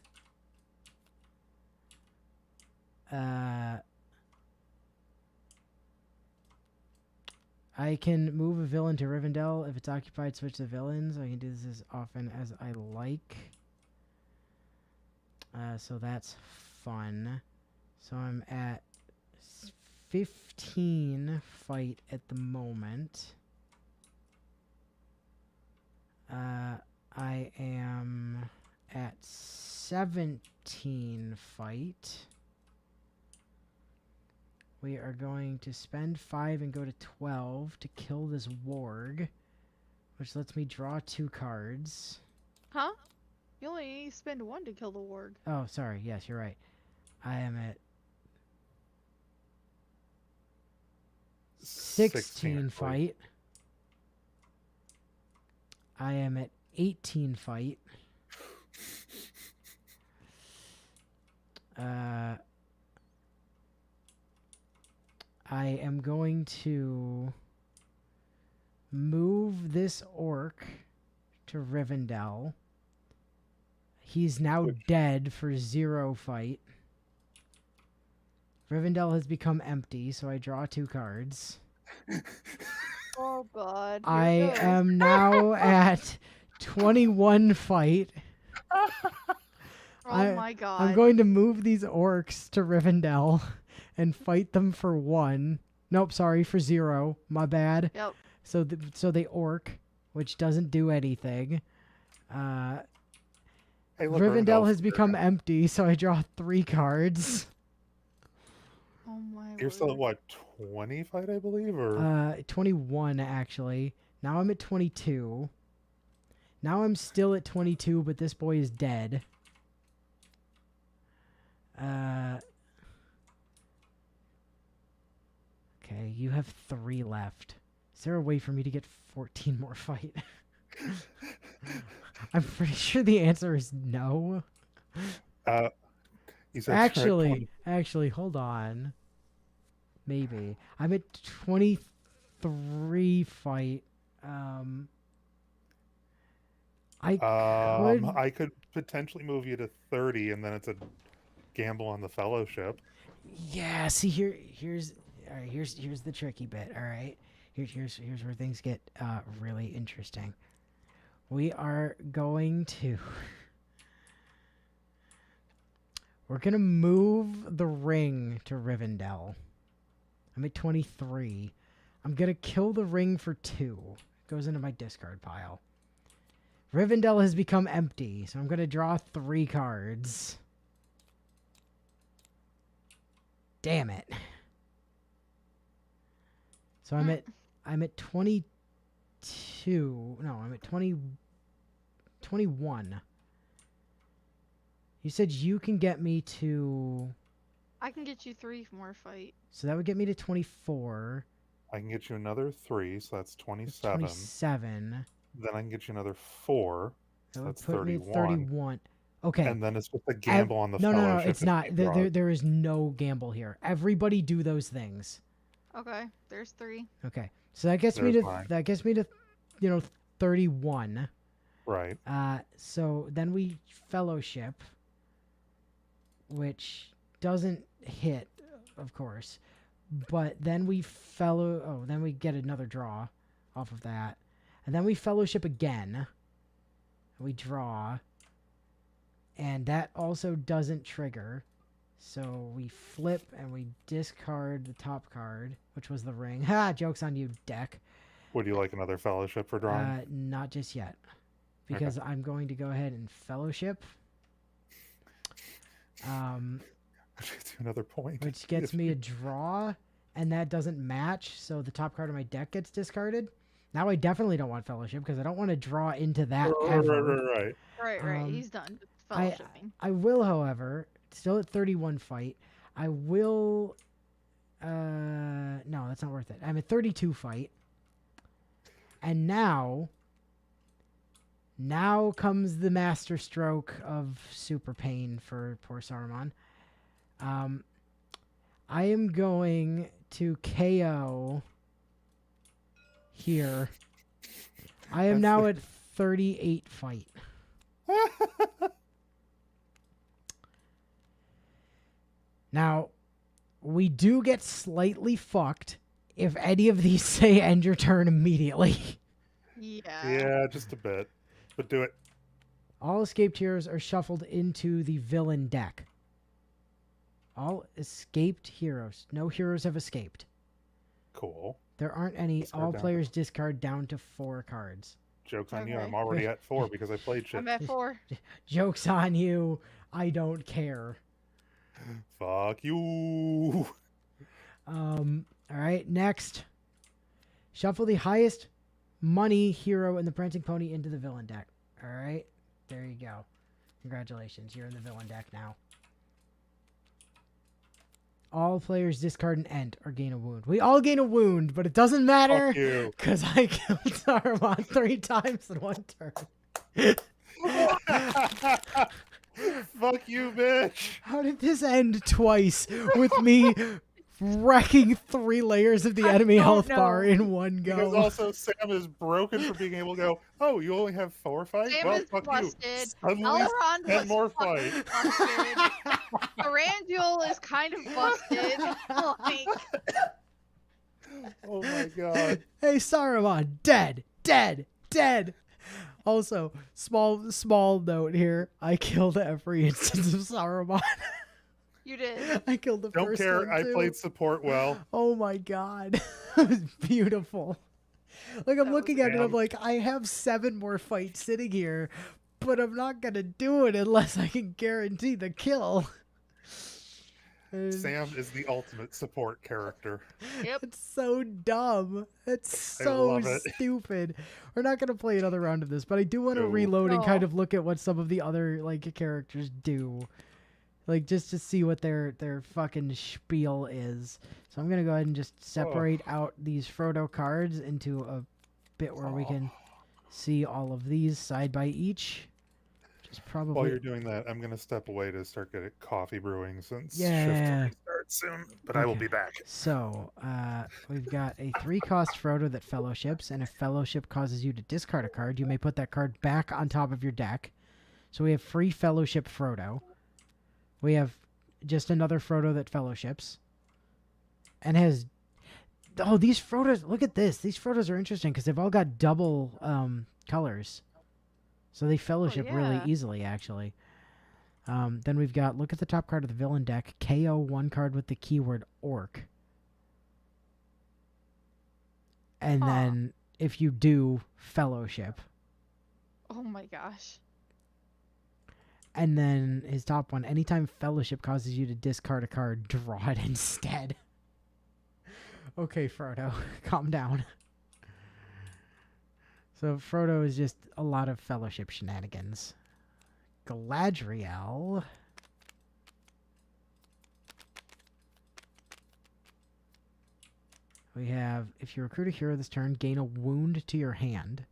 [SPEAKER 1] I can move a villain to Rivendell. If it's occupied, switch the villains. I can do this as often as I like. So that's fun. So I'm at 15 fight at the moment. I am at 17 fight. We are going to spend 5 and go to 12 to kill this warg, which lets me draw 2 cards.
[SPEAKER 2] Huh? You only spend 1 to kill the warg.
[SPEAKER 1] Oh, sorry. Yes, you're right. I am at 16 fight. I am at 18 fight. I am going to move this orc to Rivendell. He's now dead for 0 fight. Rivendell has become empty, so I draw 2 cards.
[SPEAKER 2] Oh god.
[SPEAKER 1] I am now at 21 fight.
[SPEAKER 2] Oh my god.
[SPEAKER 1] I'm going to move these orcs to Rivendell and fight them for 1. Nope, sorry, for 0. My bad.
[SPEAKER 2] Yep.
[SPEAKER 1] So the orc, which doesn't do anything.
[SPEAKER 3] Hey, look,
[SPEAKER 1] Rivendell has
[SPEAKER 3] here.
[SPEAKER 1] become empty, so I draw 3 cards.
[SPEAKER 2] Oh my
[SPEAKER 3] You're still at
[SPEAKER 2] lord.
[SPEAKER 3] what, 20 fight, I believe, or
[SPEAKER 1] 21 actually. Now I'm at 22. Now I'm still at 22, but this boy is dead. Okay, you have 3 left. Is there a way for me to get 14 more fight? I'm pretty sure the answer is no.
[SPEAKER 3] you said you're at 20.
[SPEAKER 1] Actually, hold on. Maybe. I'm at 23 fight.
[SPEAKER 3] I could potentially move you to 30, and then it's a gamble on the fellowship.
[SPEAKER 1] Yeah, see here's the tricky bit, all right? Here's where things get really interesting. We're going to move the ring to Rivendell. I'm at 23. I'm going to kill the ring for 2. It goes into my discard pile. Rivendell has become empty, so I'm going to draw 3 cards. Damn it. So I'm at 22. No, I'm at 21. You said you can get me to...
[SPEAKER 2] I can get you 3 more fight.
[SPEAKER 1] So that would get me to 24.
[SPEAKER 3] I can get you another 3, so that's 27.
[SPEAKER 1] 27.
[SPEAKER 3] Then I can get you another 4, so
[SPEAKER 1] That would
[SPEAKER 3] that's
[SPEAKER 1] put me
[SPEAKER 3] 31.
[SPEAKER 1] at 31. Okay.
[SPEAKER 3] And then it's just a gamble on the
[SPEAKER 1] No,
[SPEAKER 3] fellowship.
[SPEAKER 1] it's not. There is no gamble here. Everybody do those things.
[SPEAKER 2] Okay, there's 3.
[SPEAKER 1] Okay. So that gets me to 31.
[SPEAKER 3] Right.
[SPEAKER 1] So then we fellowship, which doesn't hit, of course. But then we then we get another draw off of that. And then we fellowship again. We draw. And that also doesn't trigger. So we flip and we discard the top card, which was the ring. Ha! Joke's on you, deck.
[SPEAKER 3] Would you like another fellowship for drawing?
[SPEAKER 1] Not just yet. Because I'm going to go ahead and fellowship.
[SPEAKER 3] Gets you another point.
[SPEAKER 1] Which gets me a draw. And that doesn't match. So the top card of my deck gets discarded. Now I definitely don't want fellowship because I don't want to draw into that ever.
[SPEAKER 2] Right. He's done with fellowshipping.
[SPEAKER 1] I will, however, still at 31 fight. I will. No, that's not worth it. I'm at 32 fight. And now comes the master stroke of super pain for poor Saruman. I am going to KO here. I am now at 38 fight. Now, we do get slightly fucked if any of these say end your turn immediately.
[SPEAKER 2] Yeah.
[SPEAKER 3] Yeah, just a bit. But do it.
[SPEAKER 1] All escaped heroes are shuffled into the villain deck. All escaped heroes. No heroes have escaped.
[SPEAKER 3] Cool.
[SPEAKER 1] There aren't any.
[SPEAKER 3] Discard
[SPEAKER 1] All
[SPEAKER 3] down.
[SPEAKER 1] players discard down to 4 cards.
[SPEAKER 3] Joke's on you.
[SPEAKER 2] Okay.
[SPEAKER 3] I'm already at 4 because I played shit.
[SPEAKER 2] I'm at 4.
[SPEAKER 1] Joke's on you. I don't care.
[SPEAKER 3] Fuck you.
[SPEAKER 1] All right, next. Shuffle the highest money hero in the Prancing Pony into the villain deck. All right, there you go. Congratulations, you're in the villain deck now. All players discard an end or gain a wound. We all gain a wound, but it doesn't matter
[SPEAKER 3] Fuck you.
[SPEAKER 1] because I killed Saruman 3 times in 1 turn.
[SPEAKER 3] Fuck you, bitch.
[SPEAKER 1] How did this end twice with me wrecking 3 layers of the enemy
[SPEAKER 2] don't
[SPEAKER 1] health
[SPEAKER 2] know.
[SPEAKER 1] bar in one go?
[SPEAKER 3] Because also Sam is broken for being able to go, oh, you only have 4 fights?
[SPEAKER 2] Sam
[SPEAKER 3] Well,
[SPEAKER 2] is
[SPEAKER 3] fuck
[SPEAKER 2] busted.
[SPEAKER 3] you. Suddenly,
[SPEAKER 2] Elrond
[SPEAKER 3] 10
[SPEAKER 2] was
[SPEAKER 3] more
[SPEAKER 2] fucking
[SPEAKER 3] fight.
[SPEAKER 2] busted. Arangel is kind of busted. Like,
[SPEAKER 3] Oh my god.
[SPEAKER 1] Hey, Saruman, dead. Also, small note here. I killed every instance of Saruman.
[SPEAKER 2] you did.
[SPEAKER 1] I killed the
[SPEAKER 3] Don't
[SPEAKER 1] first
[SPEAKER 3] care.
[SPEAKER 1] one,
[SPEAKER 3] I
[SPEAKER 1] too.
[SPEAKER 3] played support well.
[SPEAKER 1] Oh my god. It was beautiful. Like, I'm
[SPEAKER 2] That was
[SPEAKER 1] looking at it, I'm
[SPEAKER 3] Sam.
[SPEAKER 1] like, I have 7 more fights sitting here, but I'm not gonna do it unless I can guarantee the kill. And
[SPEAKER 3] Sam is the ultimate support character.
[SPEAKER 2] Yep.
[SPEAKER 1] it's so dumb. It's
[SPEAKER 3] I
[SPEAKER 1] so
[SPEAKER 3] love it.
[SPEAKER 1] stupid. We're not gonna play another round of this, but I do want to
[SPEAKER 3] No.
[SPEAKER 1] reload and kind
[SPEAKER 2] No.
[SPEAKER 1] of look at what some of the other like characters do, like just to see what their fucking spiel is. So I'm gonna go ahead and just separate out these Frodo cards into a bit where we can see all of these side by each. Which is
[SPEAKER 3] While
[SPEAKER 1] probably
[SPEAKER 3] you're doing that, I'm gonna step away to start getting coffee brewing since
[SPEAKER 1] Yeah.
[SPEAKER 3] shift starts soon. But I will
[SPEAKER 1] Okay.
[SPEAKER 3] be back.
[SPEAKER 1] So, we've got a 3-cost Frodo that fellowships, and if fellowship causes you to discard a card, you may put that card back on top of your deck. So we have free fellowship Frodo. We have just another Frodo that fellowships. And has... Oh, these Frodos... Look at this. These Frodos are interesting because they've all got double colors. So they fellowship really
[SPEAKER 2] yeah.
[SPEAKER 1] easily, actually. Then we've got, look at the top card of the villain deck, KO 1 card with the keyword orc. And
[SPEAKER 2] Huh.
[SPEAKER 1] then if you do, fellowship.
[SPEAKER 2] Oh my gosh.
[SPEAKER 1] And then his top one, anytime fellowship causes you to discard a card, draw it instead. Okay, Frodo, calm down. So Frodo is just a lot of fellowship shenanigans. Galadriel. We have, if you recruit a hero this turn, gain a wound to your hand.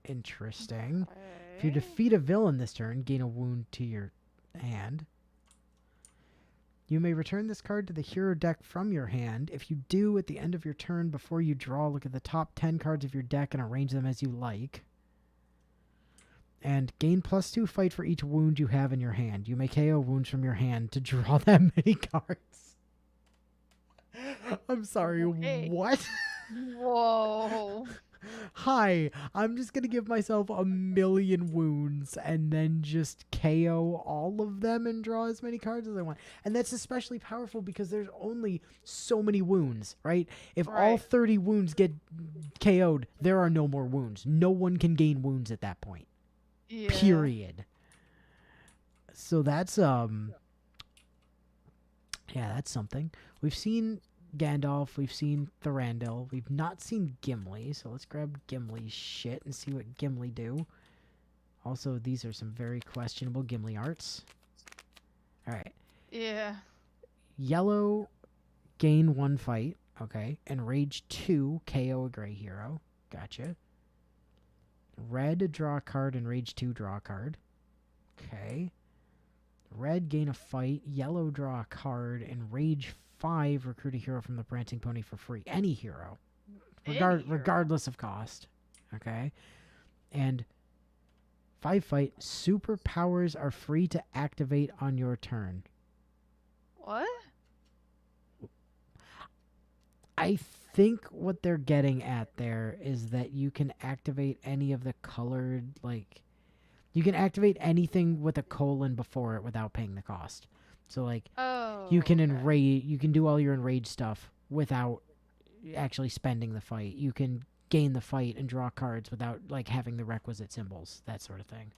[SPEAKER 1] Interesting. If you
[SPEAKER 2] Okay.
[SPEAKER 1] defeat a villain this turn, gain a wound to your hand. You may return this card to the hero deck from your hand. If you do, at the end of your turn, before you draw, look at the top 10 cards of your deck and arrange them as you like. And gain +2 fight for each wound you have in your hand. You may KO wounds from your hand to draw that many cards. I'm sorry,
[SPEAKER 2] Okay.
[SPEAKER 1] what?
[SPEAKER 2] Whoa.
[SPEAKER 1] Hi, I'm just gonna give myself 1,000,000 wounds and then just KO all of them and draw as many cards as I want. And that's especially powerful because there's only so many wounds, right? If all
[SPEAKER 2] Right.
[SPEAKER 1] 30 wounds get KO'd, there are no more wounds. No one can gain wounds at that point.
[SPEAKER 2] Yeah.
[SPEAKER 1] Period. So that's yeah, that's something. We've seen Gandalf, we've seen Thranduil, we've not seen Gimli, so let's grab Gimli's shit and see what Gimli do. Also, these are some very questionable Gimli arts. Alright.
[SPEAKER 2] Yeah.
[SPEAKER 1] Yellow, gain 1 fight, okay, and Rage 2, KO a gray hero. Gotcha. Red, draw a card, and Rage 2, draw a card. Okay. Red, gain a fight. Yellow, draw a card. And Rage 5, recruit a hero from the Prancing Pony for free. Any hero.
[SPEAKER 2] Any hero.
[SPEAKER 1] Regardless of cost. Okay. And 5 fight. Superpowers are free to activate on your turn.
[SPEAKER 2] What?
[SPEAKER 1] I think what they're getting at there is that you can activate any of the colored, like, you can activate anything with a colon before it without paying the cost. So, like,
[SPEAKER 2] Oh.
[SPEAKER 1] you can
[SPEAKER 2] okay.
[SPEAKER 1] enrage, you can do all your enrage stuff without actually spending the fight. You can gain the fight and draw cards without, like, having the requisite symbols, that sort of thing.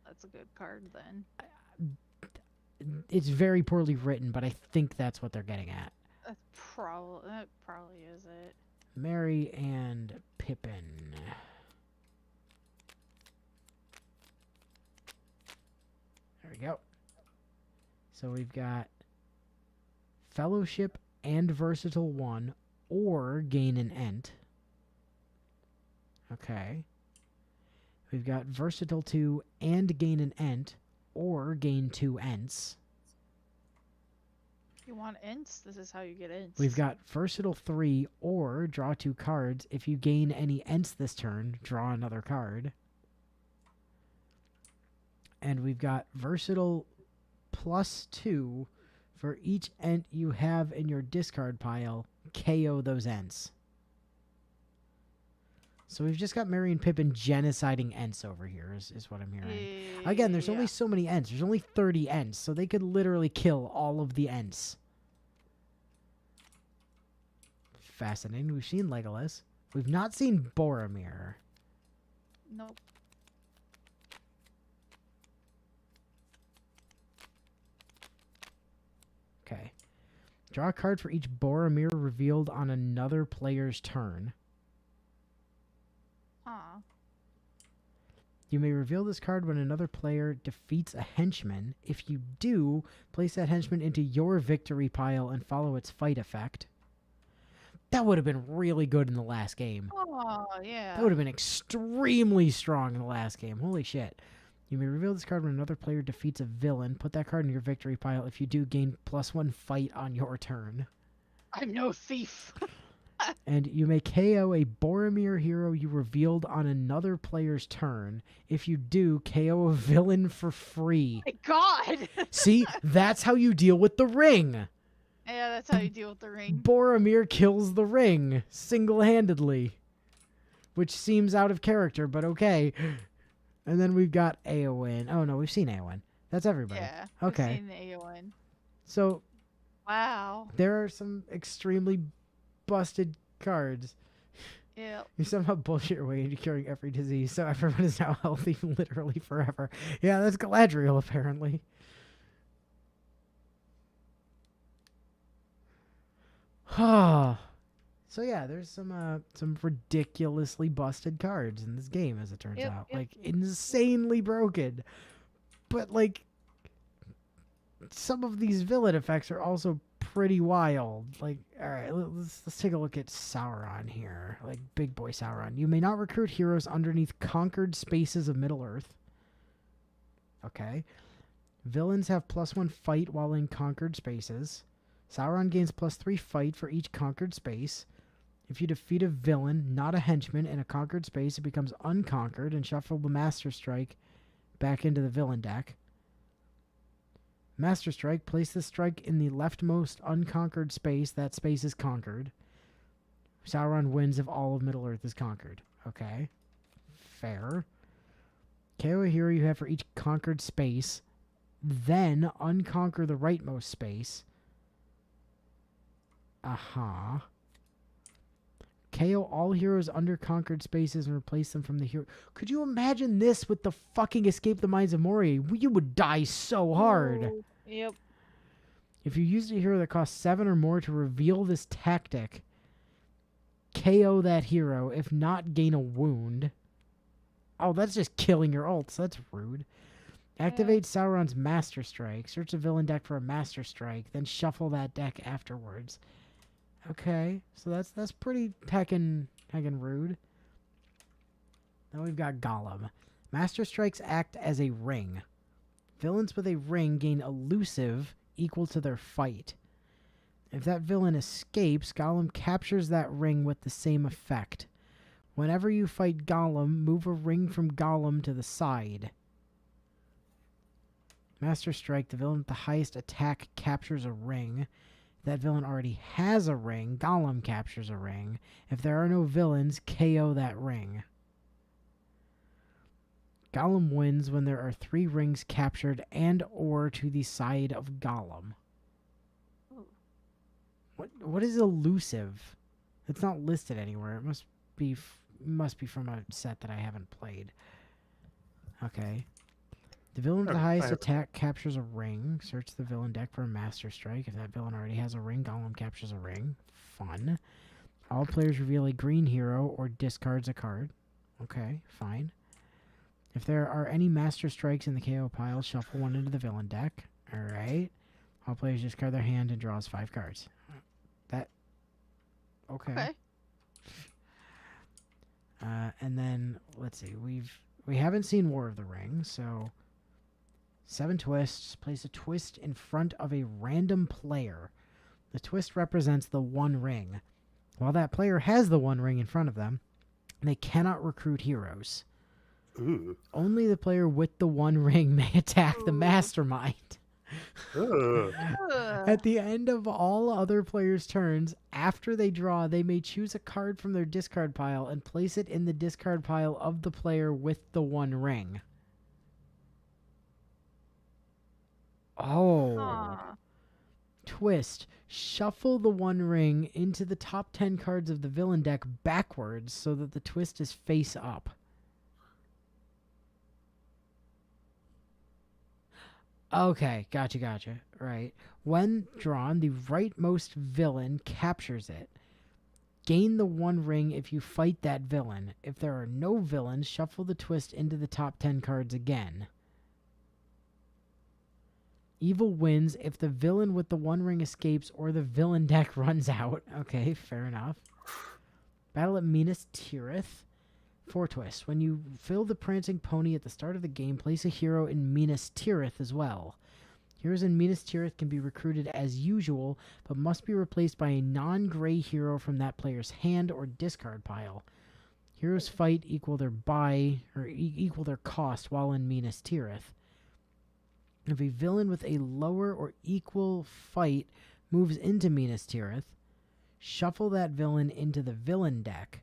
[SPEAKER 2] That's a good card then.
[SPEAKER 1] It's very poorly written, but I think that's what they're getting at.
[SPEAKER 2] That probably is it.
[SPEAKER 1] Merry and Pippin. There we go. So we've got Fellowship and Versatile 1 or gain an Ent. Okay. We've got Versatile 2 and gain an Ent or gain 2 Ents.
[SPEAKER 2] If you want ints, this is how you get ints.
[SPEAKER 1] We've got Versatile 3 or draw 2 cards. If you gain any Ents this turn, draw another card. And we've got Versatile +2 for each Ent you have in your discard pile. KO those Ents. So we've just got Merry and Pippin genociding Ents over here, is what I'm hearing. Again, there's only so many Ents. There's only 30 Ents, so they could literally kill all of the Ents. fascinating. We've seen Legolas. We've not seen Boromir.
[SPEAKER 2] Nope.
[SPEAKER 1] Okay. Draw a card for each Boromir revealed on another player's turn.
[SPEAKER 2] Huh.
[SPEAKER 1] You may reveal this card when another player defeats a henchman. If you do, place that henchman into your victory pile and follow its fight effect. That would have been really good in the last game.
[SPEAKER 2] Oh, yeah.
[SPEAKER 1] That would have been extremely strong in the last game. Holy shit. You may reveal this card when another player defeats a villain. Put that card in your victory pile. If you do, gain +1 fight on your turn.
[SPEAKER 2] I'm no thief.
[SPEAKER 1] And you may KO a Boromir hero you revealed on another player's turn. If you do, KO a villain for free.
[SPEAKER 2] My God.
[SPEAKER 1] See, that's how you deal with the ring.
[SPEAKER 2] Yeah, that's how you deal with the ring.
[SPEAKER 1] Boromir kills the ring single-handedly, which seems out of character, but okay. And then we've got Eowyn. Oh no, we've seen Eowyn. That's everybody.
[SPEAKER 2] Yeah.
[SPEAKER 1] Okay.
[SPEAKER 2] We've seen the Eowyn.
[SPEAKER 1] So
[SPEAKER 2] Wow.
[SPEAKER 1] there are some extremely busted cards.
[SPEAKER 2] Yep.
[SPEAKER 1] You somehow bullshit your way into curing every disease, so everyone is now healthy literally forever. Yeah, that's Galadriel, apparently. So yeah, there's some ridiculously busted cards in this game, as it turns
[SPEAKER 2] Yep,
[SPEAKER 1] out.
[SPEAKER 2] yep.
[SPEAKER 1] Like, insanely broken. But, like, some of these villain effects are also pretty wild. Like, alright, let's take a look at Sauron here. Like, big boy Sauron. You may not recruit heroes underneath conquered spaces of Middle-earth. Okay. Villains have +1 fight while in conquered spaces. Sauron gains +3 fight for each conquered space. If you defeat a villain, not a henchman, in a conquered space, it becomes unconquered and shuffle the Master Strike back into the villain deck. Master Strike, place the strike in the leftmost unconquered space. That space is conquered. Sauron wins if all of Middle-earth is conquered. Okay. Fair. KO a hero you have for each conquered space. Then unconquer the rightmost space. Aha. KO all heroes under conquered spaces and replace them from the hero. Could you imagine this with the fucking Escape the Minds of Moria? You would die so hard.
[SPEAKER 4] Oh, yep.
[SPEAKER 1] If you use a hero that costs 7 or more to reveal this tactic, KO that hero. If not, gain a wound. Oh, that's just killing your ults. That's rude. Activate Sauron's Master Strike. Search the villain deck for a Master Strike. Then shuffle that deck afterwards. Okay, so that's pretty heckin' rude. Then we've got Gollum. Master Strikes act as a ring. Villains with a ring gain elusive equal to their fight. If that villain escapes, Gollum captures that ring with the same effect. Whenever you fight Gollum, move a ring from Gollum to the side. Master Strike, the villain with the highest attack captures a ring. If that villain already has a ring, Gollum captures a ring. If there are no villains, KO that ring. Gollum wins when there are 3 rings captured and or to the side of Gollum.
[SPEAKER 2] Ooh.
[SPEAKER 1] What is elusive? It's not listed anywhere. It must be from a set that I haven't played. Okay. The villain with the highest attack captures a ring. Search the villain deck for a Master Strike. If that villain already has a ring, Gollum captures a ring. Fun. All players reveal a green hero or discards a card. Okay, fine. If there are any Master Strikes in the KO pile, shuffle one into the villain deck. Alright. All players discard their hand and draws 5 cards. That... Okay. And then, let's see, we haven't seen War of the Ring, so 7 twists. Place a twist in front of a random player. The twist represents the 1 ring. While that player has the 1 ring in front of them, they cannot recruit heroes.
[SPEAKER 3] Ooh.
[SPEAKER 1] Only the player with the 1 ring may attack the mastermind.
[SPEAKER 3] Ugh.
[SPEAKER 1] At the end of all other players' turns, after they draw, they may choose a card from their discard pile and place it in the discard pile of the player with the 1 ring. Oh.
[SPEAKER 2] Huh.
[SPEAKER 1] Twist. Shuffle the One Ring into the top 10 cards of the villain deck backwards so that the twist is face up. Okay, gotcha. Right. When drawn, the rightmost villain captures it. Gain the One Ring if you fight that villain. If there are no villains, shuffle the twist into the top 10 cards again. Evil wins if the villain with the One Ring escapes or the villain deck runs out. Okay, fair enough. Battle at Minas Tirith. 4 twists. When you fill the Prancing Pony at the start of the game, place a hero in Minas Tirith as well. Heroes in Minas Tirith can be recruited as usual, but must be replaced by a non-gray hero from that player's hand or discard pile. Heroes fight equal their equal their cost while in Minas Tirith. If a villain with a lower or equal fight moves into Minas Tirith, shuffle that villain into the villain deck.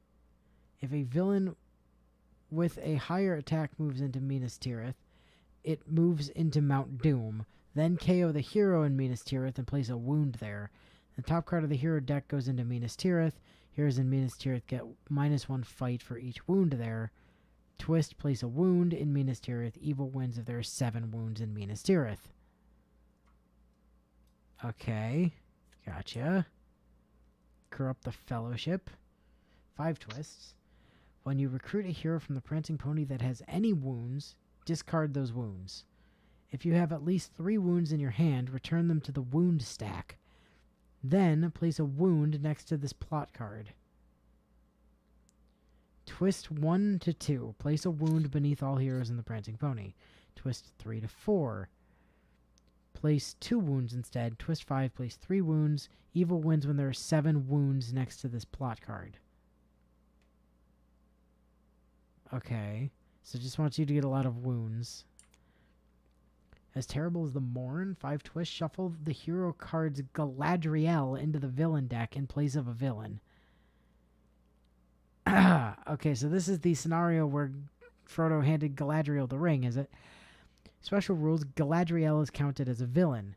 [SPEAKER 1] If a villain with a higher attack moves into Minas Tirith, it moves into Mount Doom. Then KO the hero in Minas Tirith and place a wound there. The top card of the hero deck goes into Minas Tirith. Heroes in Minas Tirith get -1 fight for each wound there. Twist, place a wound in Minas Tirith. Evil wins if there are 7 wounds in Minas Tirith. Okay, gotcha. Corrupt the Fellowship. 5 twists. When you recruit a hero from the Prancing Pony that has any wounds, discard those wounds. If you have at least 3 wounds in your hand, return them to the wound stack. Then place a wound next to this plot card. Twist 1 to 2. Place a wound beneath all heroes in the Prancing Pony. Twist 3 to 4. Place 2 wounds instead. Twist 5. Place 3 wounds. Evil wins when there are 7 wounds next to this plot card. Okay. So it just wants you to get a lot of wounds. As terrible as the Morn, 5 twists, shuffle the hero card's Galadriel into the villain deck in place of a villain. Okay, so this is the scenario where Frodo handed Galadriel the ring, is it? Special rules, Galadriel is counted as a villain.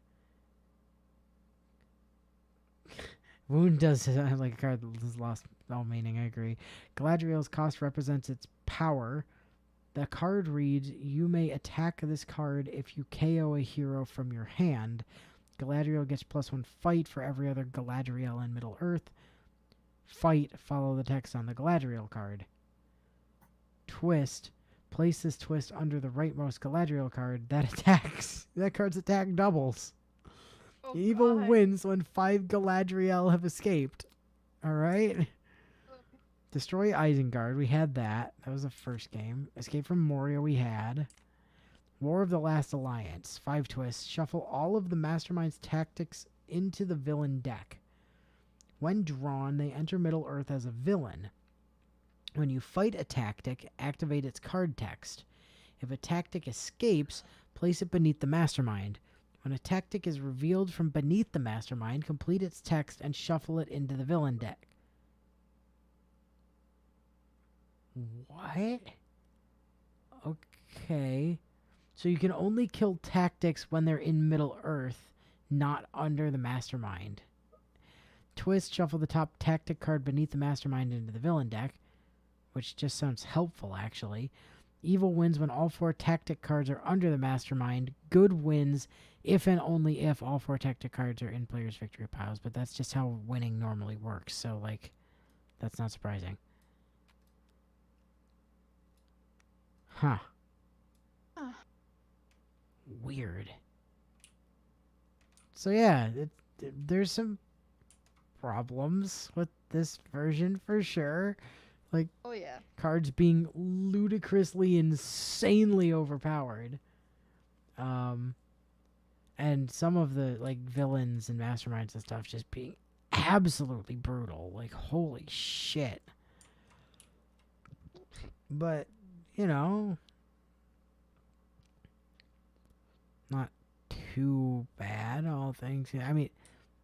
[SPEAKER 1] Wound does sound like a card that has lost all meaning, I agree. Galadriel's cost represents its power. The card reads, you may attack this card if you KO a hero from your hand. Galadriel gets +1 fight for every other Galadriel in Middle-earth. Fight, follow the text on the Galadriel card. Twist, place this twist under the rightmost Galadriel card. That attacks. That card's attack doubles.
[SPEAKER 2] Oh,
[SPEAKER 1] Evil
[SPEAKER 2] God.
[SPEAKER 1] wins when 5 Galadriel have escaped. Alright? Destroy Isengard, we had that. That was the first game. Escape from Moria, we had. War of the Last Alliance, 5 twists. Shuffle all of the Mastermind's tactics into the villain deck. When drawn, they enter Middle-earth as a villain. When you fight a tactic, activate its card text. If a tactic escapes, place it beneath the Mastermind. When a tactic is revealed from beneath the Mastermind, complete its text and shuffle it into the villain deck. What? Okay. So you can only kill tactics when they're in Middle-earth, not under the Mastermind. Twist, shuffle the top tactic card beneath the Mastermind into the villain deck, which just sounds helpful, actually. Evil wins when all 4 tactic cards are under the Mastermind. Good wins if and only if all 4 tactic cards are in players' victory piles, but that's just how winning normally works, so, like, that's not surprising. Huh. Weird. So yeah, there's some problems with this version for sure. Like,
[SPEAKER 2] Oh yeah.
[SPEAKER 1] cards being ludicrously, insanely overpowered. And some of the, like, villains and masterminds and stuff just being absolutely brutal. Like, holy shit. But, you know, not too bad, all things. I mean,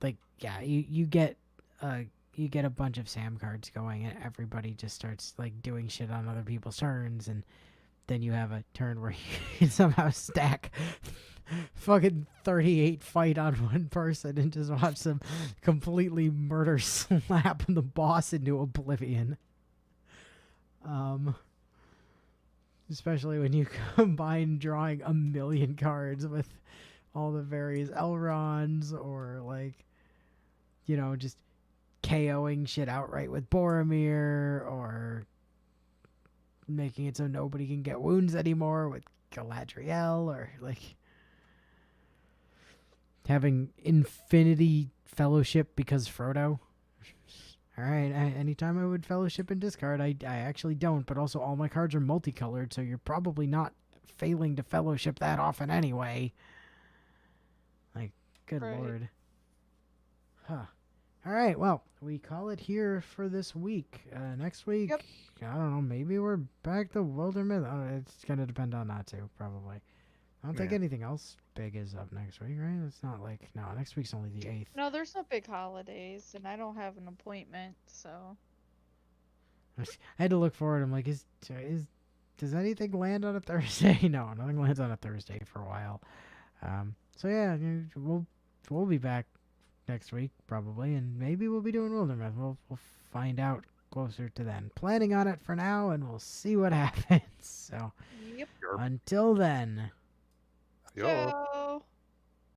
[SPEAKER 1] like, yeah, you get a bunch of Sam cards going, and everybody just starts, like, doing shit on other people's turns, and then you have a turn where you can somehow stack fucking 38 fight on one person and just watch them completely murder slap the boss into oblivion. Especially when you combine drawing 1,000,000 cards with all the various Elrons, or like, you know, just KOing shit outright with Boromir, or making it so nobody can get wounds anymore with Galadriel, or like having infinity fellowship because Frodo. All right, anytime I would fellowship and discard, I actually don't, but also all my cards are multicolored, so you're probably not failing to fellowship that often anyway. Like, good
[SPEAKER 2] Right.
[SPEAKER 1] lord. Huh. All right, well, we call it here for this week. Next week,
[SPEAKER 2] Yep.
[SPEAKER 1] I don't know, maybe we're back to Wildermyth. It's going to depend on that too, probably. I don't think
[SPEAKER 3] Yeah.
[SPEAKER 1] anything else big is up next week, right? It's not like, no, next week's only the 8th.
[SPEAKER 2] No, there's no big holidays, and I don't have an appointment, so.
[SPEAKER 1] I had to look forward. I'm like, does anything land on a Thursday? No, nothing lands on a Thursday for a while. So yeah, we'll be back next week probably, and maybe we'll be doing Wildermyth. We'll find out closer to then. Planning on it for now, and we'll see what happens. So
[SPEAKER 2] Yep.
[SPEAKER 3] Sure.
[SPEAKER 1] until then.
[SPEAKER 3] Yo.
[SPEAKER 2] Ciao.